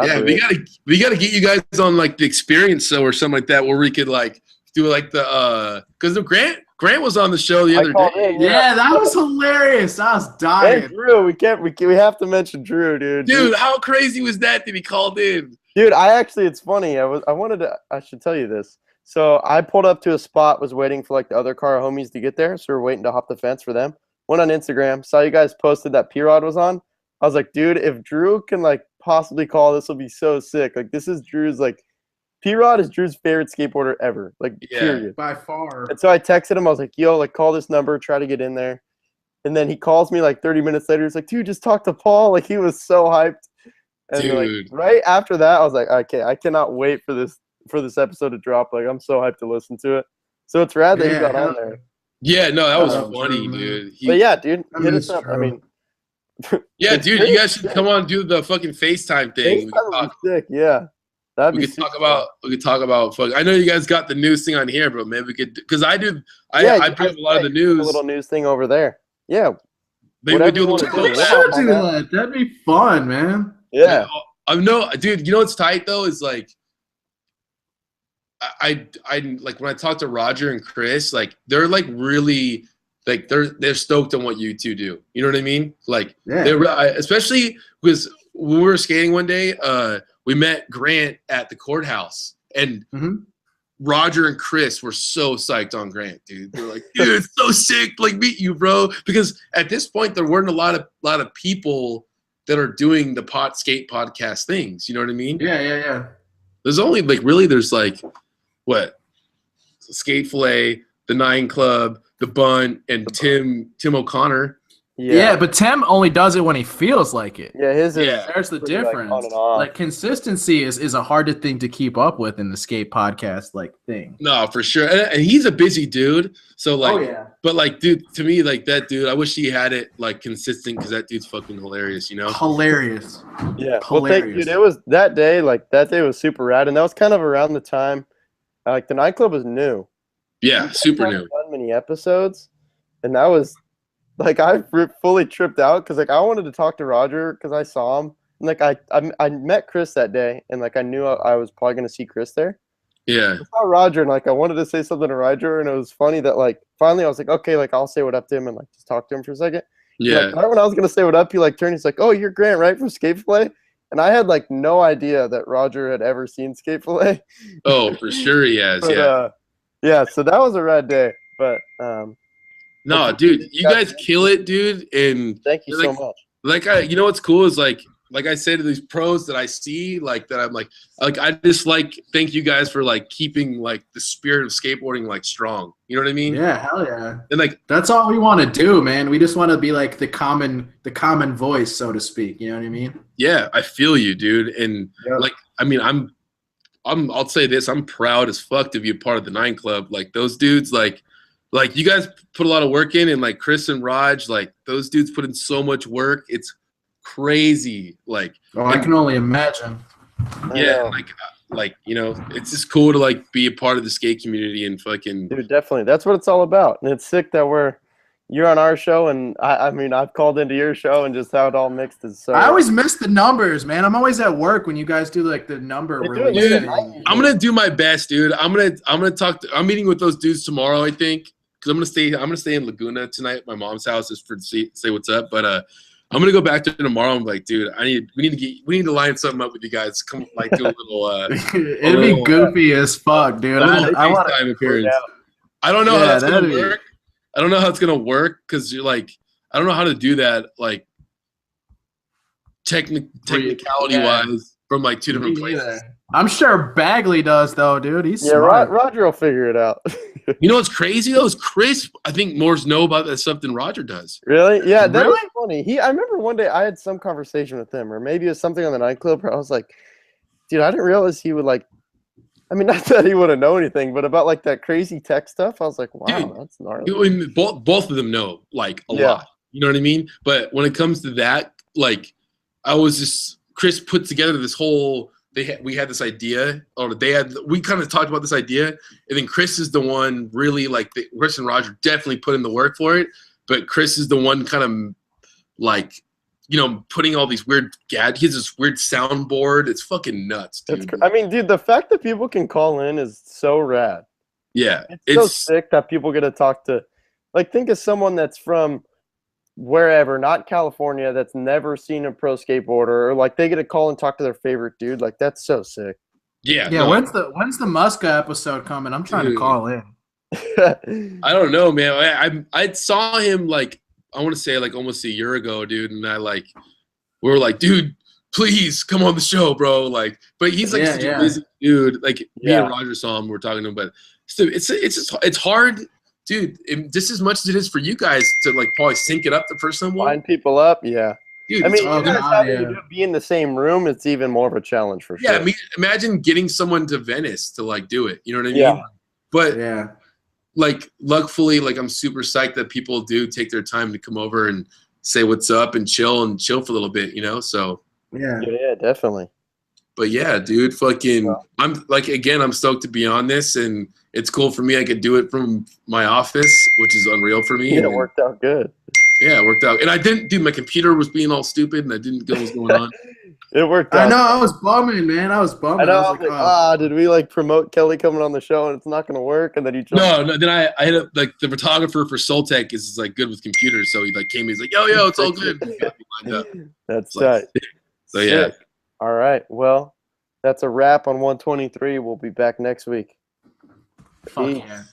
Yeah, we gotta get you guys on like the experience show or something like that, where we could like do like the because the Grant was on the show the other day. Yeah, that was hilarious. I was dying. Hey, Drew, we have to mention Drew, dude. Dude, how crazy was that he called in? Dude, it's funny. I should tell you this. So I pulled up to a spot, was waiting for like the other car homies to get there, so we're waiting to hop the fence for them. Went on Instagram, saw you guys posted that P-Rod was on. I was like, dude, if Drew can like possibly call, this will be so sick. Like, this is Drew's, like, P-Rod is Drew's favorite skateboarder ever. Like, period. By far. And so I texted him. I was like, yo, like, call this number, try to get in there. And then he calls me like 30 minutes later. He's like, dude, just talk to Paul. Like, he was so hyped. And dude. Like, right after that, I was like, okay, I cannot wait for this episode to drop. Like, I'm so hyped to listen to it. So it's rad that he got on there. Yeah, no, that was funny, dude. But yeah, dude, hit us up. I mean, yeah, dude, you guys should come on and do the fucking FaceTime thing. FaceTime would be sick, yeah. We could talk about. I know you guys got the news thing on here, but maybe we could, because I bring up a lot of the news. A little news thing over there. Yeah. Maybe we do a little. that. That'd be fun, man. Yeah. Dude. You know what's tight though is like, I like when I talk to Roger and Chris, like they're like really like they're stoked on what you two do. You know what I mean? Like especially because when we were skating one day, we met Grant at the courthouse, and Roger and Chris were so psyched on Grant, dude. They're like, dude, it's so sick, like meet you, bro. Because at this point, there weren't a lot of people that are doing the skate podcast things. You know what I mean? Yeah. There's only like really there's like what Skate Fillet, the 9 Club, the Bunt, and Tim O'Connor. Yeah, but Tim only does it when he feels like it. Yeah, there's the difference. Like consistency is a harder thing to keep up with in the skate podcast like thing. No, for sure. And he's a busy dude. So like but like dude, to me, like that dude, I wish he had it like consistent because that dude's fucking hilarious, you know? Hilarious. Yeah. Well, dude, it was that day was super rad, and that was kind of around the time like the 9 Club was new. Yeah, super new. Done many episodes, and that was like I fully tripped out because like I wanted to talk to Roger because I saw him, and like I met Chris that day, and like I knew I was probably gonna see Chris there. Yeah. I saw Roger, and like I wanted to say something to Roger, and it was funny that like finally I was like, okay, like I'll say what up to him and like just talk to him for a second. Yeah. Like, right when I was gonna say what up, he like turned. He's like, "Oh, you're Grant, right, from Skate Fillet?" And I had like no idea that Roger had ever seen Skate Fillet. Oh, for sure he has. But, yeah. So that was a rad day, but no, dude, you guys kill it, dude. And thank you so much. Like you know what's cool is like I say to these pros that I see, like that I'm like I just like thank you guys for like keeping like the spirit of skateboarding like strong. You know what I mean? Yeah, hell yeah. And like that's all we want to do, man. We just want to be like the common voice, so to speak. You know what I mean? Yeah, I feel you, dude. And like I mean I'll say this, I'm proud as fuck to be a part of the 9 Club. Like those dudes, like you guys put a lot of work in, and like Chris and Raj, like those dudes put in so much work. It's crazy. Like, I can only imagine. Yeah, like you know, it's just cool to like be a part of the skate community and fucking. Dude, definitely, that's what it's all about. And it's sick that you're on our show, and I mean I've called into your show, and just how it all mixed is so. I always miss the numbers, man. I'm always at work when you guys do like the number release. Dude, I'm gonna do my best, dude. I'm gonna talk. I'm meeting with those dudes tomorrow, I think. Because I'm gonna stay in Laguna tonight at my mom's house just for say what's up. But I'm gonna go back to tomorrow. I'm like, dude, we need to line something up with you guys. Come like do a little. It'd be goofy as fuck, dude. I want time appearance. I don't know how that's gonna work. I don't know how it's gonna work because you're like I don't know how to do that like technicality wise from like 2 different places. I'm sure Bagley does though, dude. He's smart. Roger will figure it out. You know what's crazy though? Is Chris, I think, more know about that stuff than Roger does. Really? Yeah, that was funny. I remember one day I had some conversation with him, or maybe it was something on the 9 Club where I was like, dude, I didn't realize he would like, I mean, not that he wouldn't know anything, but about like that crazy tech stuff, I was like, wow, dude, that's gnarly. Both of them know like a lot. You know what I mean? But when it comes to that, like, Chris put together this whole, we had this idea, or we kind of talked about this idea, and then Chris is the one really like Chris and Roger definitely put in the work for it, but Chris is the one kind of like, you know, putting all these weird gadgets. He has this weird soundboard. It's fucking nuts, dude. I mean, dude, the fact that people can call in is so rad. Yeah, it's so sick that people get to talk to. Like, think of someone that's from wherever, not California, that's never seen a pro skateboarder, or like they get a call and talk to their favorite dude. Like, that's so sick. Yeah. Yeah. No. When's the Muska episode coming? I'm trying to call in. I don't know, man. I saw him like I want to say like almost a year ago, dude, and we were like, dude, please come on the show, bro. Like, but he's like such a busy dude. Like me and Roger saw him, we're talking to him, but it's hard. Dude, just as much as it is for you guys to like probably sync it up the first time. Line people up, yeah. Dude, I mean, you guys having to be in the same room, it's even more of a challenge for sure. Yeah, I mean, imagine getting someone to Venice to like do it. You know what I mean? Yeah. But like, luckily, like I'm super psyched that people do take their time to come over and say what's up and chill for a little bit. You know, so yeah, definitely. But yeah, dude, fucking, I'm like, again, I'm stoked to be on this, and it's cool for me. I could do it from my office, which is unreal for me. Yeah, it worked out good. Yeah, it worked out. And I didn't, dude, my computer was being all stupid, and I didn't know what was going on. It worked out. I know. I was bumming, man. I was bumming. I was like, oh. did we like promote Kelly coming on the show and it's not gonna work? And then you no. Then I hit up like the photographer for Soltech is like good with computers, so he like came. He's like, yo, it's all good. He got me lined up. That's tight. So yeah. All right. Well, that's a wrap on 123. We'll be back next week. Fuck yeah.